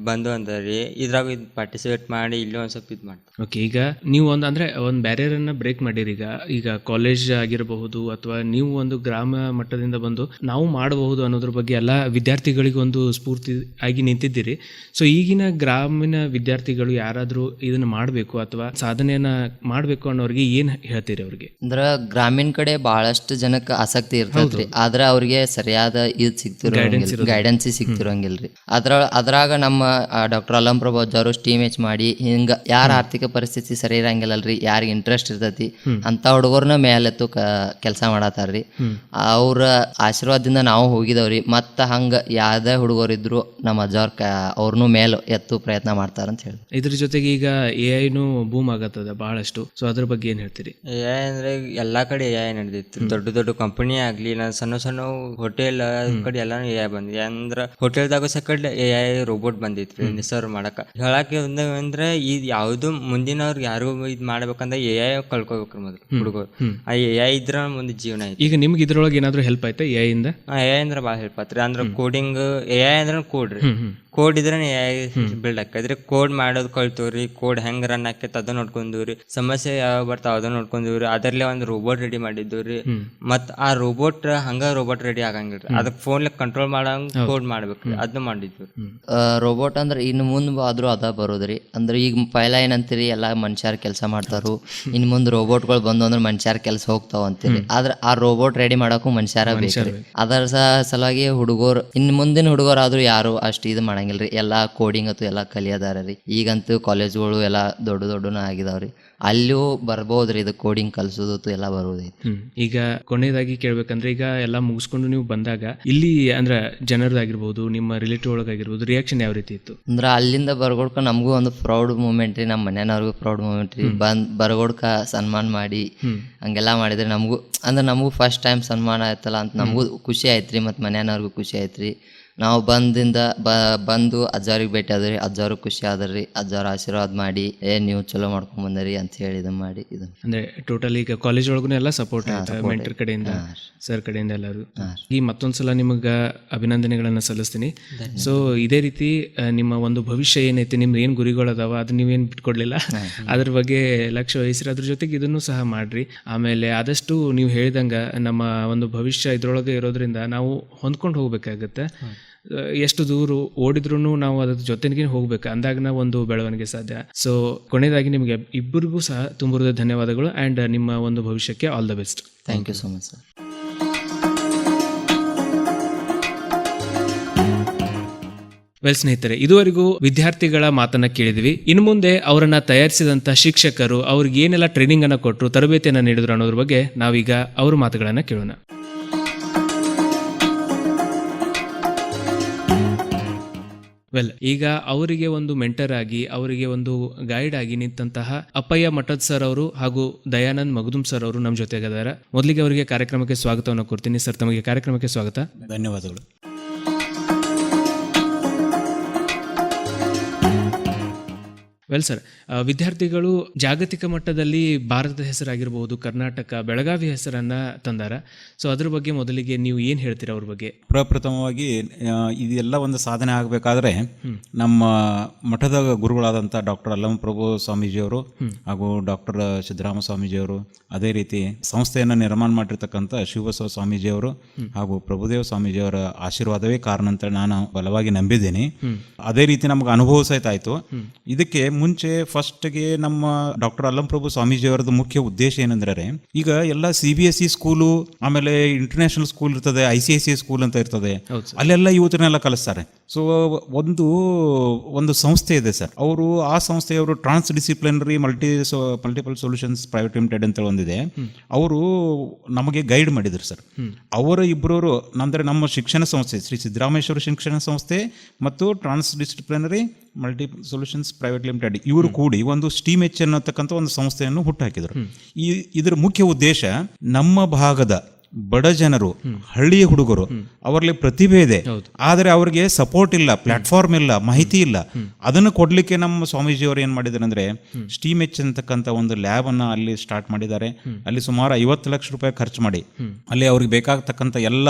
Speaker 3: ಬಂದು ಅಂದ್ರಿ ಇದ್ರಾಗ ಇದು ಪಾರ್ಟಿಸಿಪೇಟ್ ಮಾಡಿ ಇಲ್ಲಿ ಒಂದು ಸ್ವಲ್ಪ ಇದು ಮಾಡ್ತೀವಿ.
Speaker 2: ಓಕೆ. ಈಗ ನೀವು ಅಂದರೆ ಒಂದು ಬ್ಯಾರಿಯರನ್ನು ಬ್ರೇಕ್ ಮಾಡಿರಿ. ಈಗ ಕಾಲೇಜ್ ಆಗಿರಬಹುದು ಅಥವಾ ನೀವು ಒಂದು ಗ್ರಾಮ ಮಟ್ಟದಿಂದ ಬಂದು ನಾವು ಮಾಡಬಹುದು ಅನ್ನೋದ್ರ ಬಗ್ಗೆ ಎಲ್ಲ ವಿದ್ಯಾರ್ಥಿಗಳಿಗೆ ಒಂದು ಸ್ಫೂರ್ತಿ ಆಗಿ ನಿಂತಿದ್ದೀರಿ. ಸೊ ಈಗಿನ ಗ್ರಾಮೀಣ ವಿದ್ಯಾರ್ಥಿಗಳು ಯಾರಾದರೂ ಇದನ್ನು ಮಾಡಬೇಕು ಅಥವಾ ಸಾಧನೆಯನ್ನ ಮಾಡಬೇಕು ಅನ್ನೋರಿಗೆ ಏನ್ ಹೇಳ್ತೀರಿ ಅವ್ರಿಗೆ?
Speaker 4: ಅಂದ್ರ ಗ್ರಾಮೀಣ ಕಡೆ ಬಹಳಷ್ಟು ಜನಕ್ಕೆ ಆಸಕ್ತಿ ಇರ್ತೈತ್ರಿ. ಆದ್ರೆ ಅವ್ರಿಗೆ ಸರಿಯಾದ ಇದು ಗೈಡೆನ್ಸ್ ಸಿಗ್ತಿರೋಂಗಿಲ್ರಿ. ಅದ್ರಾಗ ನಮ್ಮ ಡಾಕ್ಟರ್ ಅಲ್ಲಂ ಪ್ರಭು ಅವರು ಟೀಮ್ ಹೆಚ್ ಮಾಡಿ ಹಿಂಗ ಯಾರ ಆರ್ಥಿಕ ಪರಿಸ್ಥಿತಿ ಸರಿ ಇರಂಗಿಲ್ಲಲ್ರಿ, ಯಾರಿಗೆ ಇಂಟ್ರೆಸ್ಟ್ ಇರ್ತೈತಿ ಅಂತ ಹುಡುಗರ್ನ ಮೇಲೆತ್ತು ಕೆಲಸ ಮಾಡತ್ತಾರ್ರಿ. ಅವ್ರ ಆಶೀರ್ವಾದದಿಂದ ನಾವು ಹೋಗಿದವ್ರಿ. ಮತ್ತ ಹಂಗ ಯಾವ್ದೇ ಹುಡುಗರು ಇದ್ರು ನಮ್ಮ ಅಜ್ಜವ್ರ ಅವ್ರನ್ನೂ ಮೇಲೆ ಎತ್ತು ಪ್ರಯತ್ನ ಮಾಡ್ತಾರಂತ ಹೇಳಿ.
Speaker 2: ಇದ್ರ ಜೊತೆಗೆ ಈಗ AI ಬೂಮ್ ಆಗತ್ತದ ಬಹಳಷ್ಟು. ಸೊ ಅದ್ರ ಬಗ್ಗೆ ಏನ್ ಹೇಳ್ತೀರಿ?
Speaker 3: AI ಅಂದ್ರೆ ಎಲ್ಲಾ ಕಡೆ AI ನಡೆದಿತ್ತು. ದೊಡ್ಡ ದೊಡ್ಡ ಕಂಪನಿ ಆಗ್ಲಿ, ಸಣ್ಣ ಸಣ್ಣ ಹೋಟೆಲ್ ಕಡೆ ಎಲ್ಲಾನು AI ಬಂದಿದೆ. ಅಂದ್ರ ಹೋಟೆಲ್ದಾಗ ಸಕಡ್ AI ರೋಬೋಟ್ ಬಂದಿತ್ರಿ ಸರ್ವ್ ಮಾಡಕ. ಹೇಳಕ್ಕೆ ಅಂದ್ರೆ ಇದು ಯಾವ್ದು ಮುಂದಿನವ್ರಿಗೆ ಯಾರು ಇದ್ ಮಾಡ್ಬೇಕಂದ್ರೆ AI ಕಳ್ಕೊಬೇಕ್ರಿ ಮೊದಲು ಹುಡುಗರು. ಆ AI ಇದ್ರ ಮುಂದೆ ಜೀವನ ಐತಿ.
Speaker 2: ಈಗ ನಿಮ್ಗೆ ಇದ್ರೊಳಗೆ ಏನಾದ್ರು ಹೆಲ್ಪ್ ಆಯ್ತಾ AI ಇಂದ?
Speaker 3: AI ಅಂದ್ರೆ ಭಾಳ ಹೆಲ್ಪ್ ಆತ್ರಿ. ಅಂದ್ರೆ ಕೋಡಿಂಗ್ AI ಅಂದ್ರೆ ಕೋಡ್ ರೀ. ಕೋಡ್ ಇದ್ರೆ AI ಬಿಲ್ಡ್ ಆಕೈತ್ರಿ. ಕೋಡ್ ಮಾಡೋದು ಕಲ್ತವ್ರಿ. ಕೋಡ್ ಹೆಂಗ್ ರನ್ ಆಕೈತಿ ಅದನ್ನ ನೋಡ್ಕೊಂಡ್ರಿ. ಸಮಸ್ಯೆ ಯಾವ ಬರ್ತಾವ ಅದನ್ನ ನೋಡ್ಕೊಂಡ್ರಿ. ಅದರಲ್ಲೇ ಒಂದು ರೋಬೋಟ್ ರೆಡಿ ಮಾಡಿದ್ವಿ. ಮತ್ ಆ ರೋಬೋಟ್ ಹಂಗ ರೋಬೋಟ್ ರೆಡಿ ಆಗಂಗಿಲ್ರಿ. ಅದಕ್ಕೆ ಫೋನ್ ಕಂಟ್ರೋಲ್ ಮಾಡಂಗ್ ಕೋಡ್ ಮಾಡ್ಬೇಕ್ರಿ. ಅದನ್ನ ಮಾಡಿದ್ವಿ.
Speaker 4: ರೋಬೋಟ್ ಅಂದ್ರೆ ಇನ್ನು ಮುಂದೆ ಆದ್ರೂ ಅದ ಬರೋದ್ರಿ. ಅಂದ್ರೆ ಈಗ ಪೈಲ ಏನಂತೀರಿ ಎಲ್ಲಾ ಮನುಷ್ಯರ ಕೆಲಸ ಮಾಡ್ತಾರು, ಇನ್ ಮುಂದೆ ರೋಬೋಟ್ಗಳು ಬಂದು ಅಂದ್ರೆ ಮನುಷ್ಯರ ಕೆಲಸ ಹೋಗ್ತಾವ ಅಂತೀರಿ. ಆದ್ರೆ ಆ ರೋಬೋಟ್ ರೆಡಿ ಮಾಡಕ್ಕೂ ಮನುಷ್ಯರ ಬೇಕ್ರಿ. ಅದರ ಸಲುವಾಗಿ ಹುಡುಗರು ಇನ್ನು ಮುಂದಿನ ಹುಡುಗರು ಆದ್ರೂ ಯಾರು ಅಷ್ಟು ಇದು ಮಾಡಂಗಿಲ್ಲ. ಬರಂಗಿಲ್ಲ ರೀ, ಎಲ್ಲ ಕೋಡಿಂಗ್ ಅಥವಾ ಎಲ್ಲ ಕಲಿಯೋದಾರ ರೀ. ಈಗಂತೂ ಕಾಲೇಜ್ಗಳು ಎಲ್ಲ ದೊಡ್ಡನ ಆಗಿದಾವ್ರಿ, ಅಲ್ಲಿಯೂ ಬರ್ಬೋದ್ರಿ, ಇದು ಕೋಡಿಂಗ್ ಕಲ್ಸೋದು ಎಲ್ಲ ಬರ್ಬೋದೈತಿ.
Speaker 2: ಈಗ ಕೊನೆಯದಾಗಿ ಕೇಳ್ಬೇಕಂದ್ರೆ, ಈಗ ಎಲ್ಲ ಮುಗಿಸ್ಕೊಂಡು ನೀವು ಬಂದಾಗ ಇಲ್ಲಿ ಅಂದ್ರೆ ಜನರದಾಗಿರ್ಬೋದು, ನಿಮ್ಮ ರಿಲೇಟಿವ್ ಒಳಗಾಗಿರ್ಬೋದು, ರಿಯಾಕ್ಷನ್ ಯಾವ ರೀತಿ ಇತ್ತು?
Speaker 4: ಅಂದ್ರೆ ಅಲ್ಲಿಂದ ಬರ್ಗೋಡ್ಕ ನಮಗೂ ಒಂದು ಪ್ರೌಡ್ ಮೂಮೆಂಟ್ ರೀ, ನಮ್ಮ ಮನೆಯವ್ರಿಗೂ ಪ್ರೌಡ್ ಮೂಮೆಂಟ್ ರೀ. ಬರ್ಗೋಡ್ಕ ಸನ್ಮಾನ ಮಾಡಿ ಹಂಗೆಲ್ಲ ಮಾಡಿದ್ರೆ ನಮಗೂ ಫಸ್ಟ್ ಟೈಮ್ ಸನ್ಮಾನ ಆಯ್ತಲ್ಲ ಅಂತ ನಮಗೂ ಖುಷಿ ಆಯ್ತು ರೀ, ಮತ್ತು ಮನೆಯವ್ರಿಗೂ ಖುಷಿ ಆಯ್ತು ರೀ. ನಾವು ಬಂದು ಅಜ್ಜವ್ರಿಗೆ ಭೇಟಿ ಆದ್ರಿ, ಅಜ್ಜವ್ರು ಖುಷಿ ಆದ್ರಿ, ಅಜ್ಜವ್ರ ಆಶೀರ್ವಾದ ಮಾಡಿ ನೀವು ಚಲೋ ಮಾಡ್ಕೊಂಡ್ ಬಂದರಿ ಅಂತ ಹೇಳಿ ಇದು ಮಾಡಿ
Speaker 2: ಅಂದ್ರೆ ಟೋಟಲ್ ಈಗ ಕಾಲೇಜ್ ಒಳಗೂ ಎಲ್ಲ ಸಪೋರ್ಟ್ ಆಯ್ತು, ಮೆಂಟರ್ ಕಡೆಯಿಂದ, ಸರ್ ಕಡೆಯಿಂದ ಎಲ್ಲರೂ. ಈ ಮತ್ತೊಂದ್ಸಲ ನಿಮಗೆ ಅಭಿನಂದನೆಗಳನ್ನ ಸಲ್ಲಿಸ್ತೀನಿ. ಸೊ ಇದೇ ರೀತಿ ನಿಮ್ಮ ಒಂದು ಭವಿಷ್ಯ ಏನೈತಿ, ನಿಮ್ದು ಏನು ಗುರಿಗಳದಾವ ಅದು ನೀವೇನು ಬಿಟ್ಕೊಡ್ಲಿಲ್ಲ, ಅದ್ರ ಬಗ್ಗೆ ಲಕ್ಷ್ಯ ವಹಿಸ್ರಿ, ಅದ್ರ ಜೊತೆಗೆ ಇದನ್ನು ಸಹ ಮಾಡ್ರಿ. ಆಮೇಲೆ ಆದಷ್ಟು ನೀವು ಹೇಳಿದಂಗ ನಮ್ಮ ಒಂದು ಭವಿಷ್ಯ ಇದ್ರೊಳಗೆ ಇರೋದ್ರಿಂದ ನಾವು ಹೊಂದ್ಕೊಂಡು ಹೋಗ್ಬೇಕಾಗತ್ತೆ. ಎಷ್ಟು ದೂರ ಓಡಿದ್ರು ನಾವು ಅದ್ರ ಜೊತೆಗೆ ಹೋಗ್ಬೇಕು, ಅಂದಾಗ ನಾವು ಒಂದು ಬೆಳವಣಿಗೆ ಸಾಧ್ಯ. ಸೊ ಕೊನೆಯದಾಗಿ ನಿಮಗೆ ಇಬ್ಬರಿಗೂ ಸಹ ತುಂಬ ಧನ್ಯವಾದಗಳು ಆ್ಯಂಡ್ ನಿಮ್ಮ ಒಂದು ಭವಿಷ್ಯಕ್ಕೆ all the best.
Speaker 4: Thank you so much sir.
Speaker 2: Well ಸ್ನೇಹಿತರೆ, ಇದುವರೆಗೂ ವಿದ್ಯಾರ್ಥಿಗಳ ಮಾತನ್ನ ಕೇಳಿದ್ವಿ. ಇನ್ನು ಮುಂದೆ ಅವರನ್ನ ತಯಾರಿಸಿದಂತ ಶಿಕ್ಷಕರು ಅವ್ರಿಗೆ ಏನೆಲ್ಲ ಟ್ರೈನಿಂಗ್ ಅನ್ನ ಕೊಟ್ಟರು, ತರಬೇತಿಯನ್ನ ನೀಡಿದ್ರು ಅನ್ನೋದ್ರ ಬಗ್ಗೆ ನಾವೀಗ ಅವ್ರ ಮಾತುಗಳನ್ನ ಕೇಳೋಣ. ವೆಲ್, ಈಗ ಅವರಿಗೆ ಒಂದು ಮೆಂಟರ್ ಆಗಿ, ಅವರಿಗೆ ಒಂದು ಗೈಡ್ ಆಗಿ ನಿಂತಹ ಅಪ್ಪಯ್ಯ ಮಠದ್ ಸರ್ ಅವರು ಹಾಗೂ ದಯಾನಂದ್ ಮಗದುಂ ಸರ್ ಅವರು ನಮ್ಮ ಜೊತೆಗಿದ್ದಾರೆ. ಮೊದಲಿಗೆ ಅವರಿಗೆ ಕಾರ್ಯಕ್ರಮಕ್ಕೆ ಸ್ವಾಗತವನ್ನು ಕೊಡ್ತೀನಿ. ಸರ್, ತಮಗೆ ಕಾರ್ಯಕ್ರಮಕ್ಕೆ ಸ್ವಾಗತ.
Speaker 5: ಧನ್ಯವಾದಗಳು.
Speaker 2: ವೆಲ್ ಸರ್, ವಿದ್ಯಾರ್ಥಿಗಳು ಜಾಗತಿಕ ಮಟ್ಟದಲ್ಲಿ ಭಾರತದ ಹೆಸರಾಗಿರ್ಬೋದು, ಕರ್ನಾಟಕ, ಬೆಳಗಾವಿ ಹೆಸರನ್ನ ತಂದಾರ. ಸೊ ಅದ್ರ ಬಗ್ಗೆ ಮೊದಲಿಗೆ ನೀವು ಏನು ಹೇಳ್ತೀರಾ ಅವ್ರ ಬಗ್ಗೆ?
Speaker 5: ಪ್ರಪ್ರಥಮವಾಗಿ ಇದೆಲ್ಲ ಒಂದು ಸಾಧನೆ ಆಗಬೇಕಾದ್ರೆ ನಮ್ಮ ಮಠದ ಗುರುಗಳಾದಂಥ ಡಾಕ್ಟರ್ ಅಲ್ಲಮಪ್ರಭು ಸ್ವಾಮೀಜಿಯವರು ಹಾಗೂ ಡಾಕ್ಟರ್ ಸಿದ್ದರಾಮ ಸ್ವಾಮೀಜಿಯವರು, ಅದೇ ರೀತಿ ಸಂಸ್ಥೆಯನ್ನು ನಿರ್ಮಾಣ ಮಾಡಿರ್ತಕ್ಕಂಥ ಶಿವಬಸವ ಸ್ವಾಮೀಜಿಯವರು ಹಾಗೂ ಪ್ರಭುದೇವ ಸ್ವಾಮೀಜಿಯವರ ಆಶೀರ್ವಾದವೇ ಕಾರಣ ಅಂತ ನಾನು ಬಲವಾಗಿ ನಂಬಿದ್ದೀನಿ. ಅದೇ ರೀತಿ ನಮ್ಗೆ ಅನುಭವ ಸಹಿತ ಆಯಿತು. ಇದಕ್ಕೆ ಮುಂಚೆ ಫಸ್ಟ್ಗೆ ನಮ್ಮ ಡಾಕ್ಟರ್ ಅಲ್ಲಮಪ್ರಭು ಸ್ವಾಮೀಜಿಯವರದ್ದು ಮುಖ್ಯ ಉದ್ದೇಶ ಏನಂದ್ರೆ, ಈಗ ಎಲ್ಲ CBSE ಸ್ಕೂಲು, ಆಮೇಲೆ ಇಂಟರ್ನ್ಯಾಷನಲ್ ಸ್ಕೂಲ್ ಇರ್ತದೆ, ICICI ಸ್ಕೂಲ್ ಅಂತ ಇರ್ತದೆ, ಅಲ್ಲೆಲ್ಲ ಯುವತರನ್ನೆಲ್ಲ ಕಲಿಸ್ತಾರೆ. ಸೊ ಒಂದು ಸಂಸ್ಥೆ ಇದೆ ಸರ್, ಅವರು ಆ ಸಂಸ್ಥೆಯವರು transdisciplinary multiple solutions private limited ಅಂತ ಒಂದಿದೆ, ಅವರು ನಮಗೆ ಗೈಡ್ ಮಾಡಿದ್ರು ಸರ್. ಅವರ ಇಬ್ಬರು ಅಂದರೆ ನಮ್ಮ ಶಿಕ್ಷಣ ಸಂಸ್ಥೆ ಶ್ರೀ ಸಿದ್ದರಾಮೇಶ್ವರ ಶಿಕ್ಷಣ ಸಂಸ್ಥೆ ಮತ್ತು transdisciplinary multiple solutions private limited ಇವರು ಕೂಡಿ ಒಂದು STEAM-H ಅನ್ನತಕ್ಕಂಥ ಒಂದು ಸಂಸ್ಥೆಯನ್ನು ಹುಟ್ಟುಹಾಕಿದರು. ಇದರ ಮುಖ್ಯ ಉದ್ದೇಶ ನಮ್ಮ ಭಾಗದ ಬಡ ಜನರು, ಹಳ್ಳಿಯ ಹುಡುಗರು, ಅವರಲ್ಲಿ ಪ್ರತಿಭೆ ಇದೆ, ಆದರೆ ಅವ್ರಿಗೆ ಸಪೋರ್ಟ್ ಇಲ್ಲ, ಪ್ಲಾಟ್ಫಾರ್ಮ್ ಇಲ್ಲ, ಮಾಹಿತಿ ಇಲ್ಲ. ಅದನ್ನು ಕೊಡ್ಲಿಕ್ಕೆ ನಮ್ಮ ಸ್ವಾಮೀಜಿಯವರು ಏನ್ ಮಾಡಿದ್ದಾರೆ ಅಂದ್ರೆ STEAM-H ಅಂತಕ್ಕಂಥ ಒಂದು ಲ್ಯಾಬ್ ಅನ್ನ ಅಲ್ಲಿ ಸ್ಟಾರ್ಟ್ ಮಾಡಿದ್ದಾರೆ. ಅಲ್ಲಿ ಸುಮಾರು 50 ಲಕ್ಷ ರೂಪಾಯಿ ಖರ್ಚು ಮಾಡಿ ಅಲ್ಲಿ ಅವ್ರಿಗೆ ಬೇಕಾಗತಕ್ಕಂಥ ಎಲ್ಲ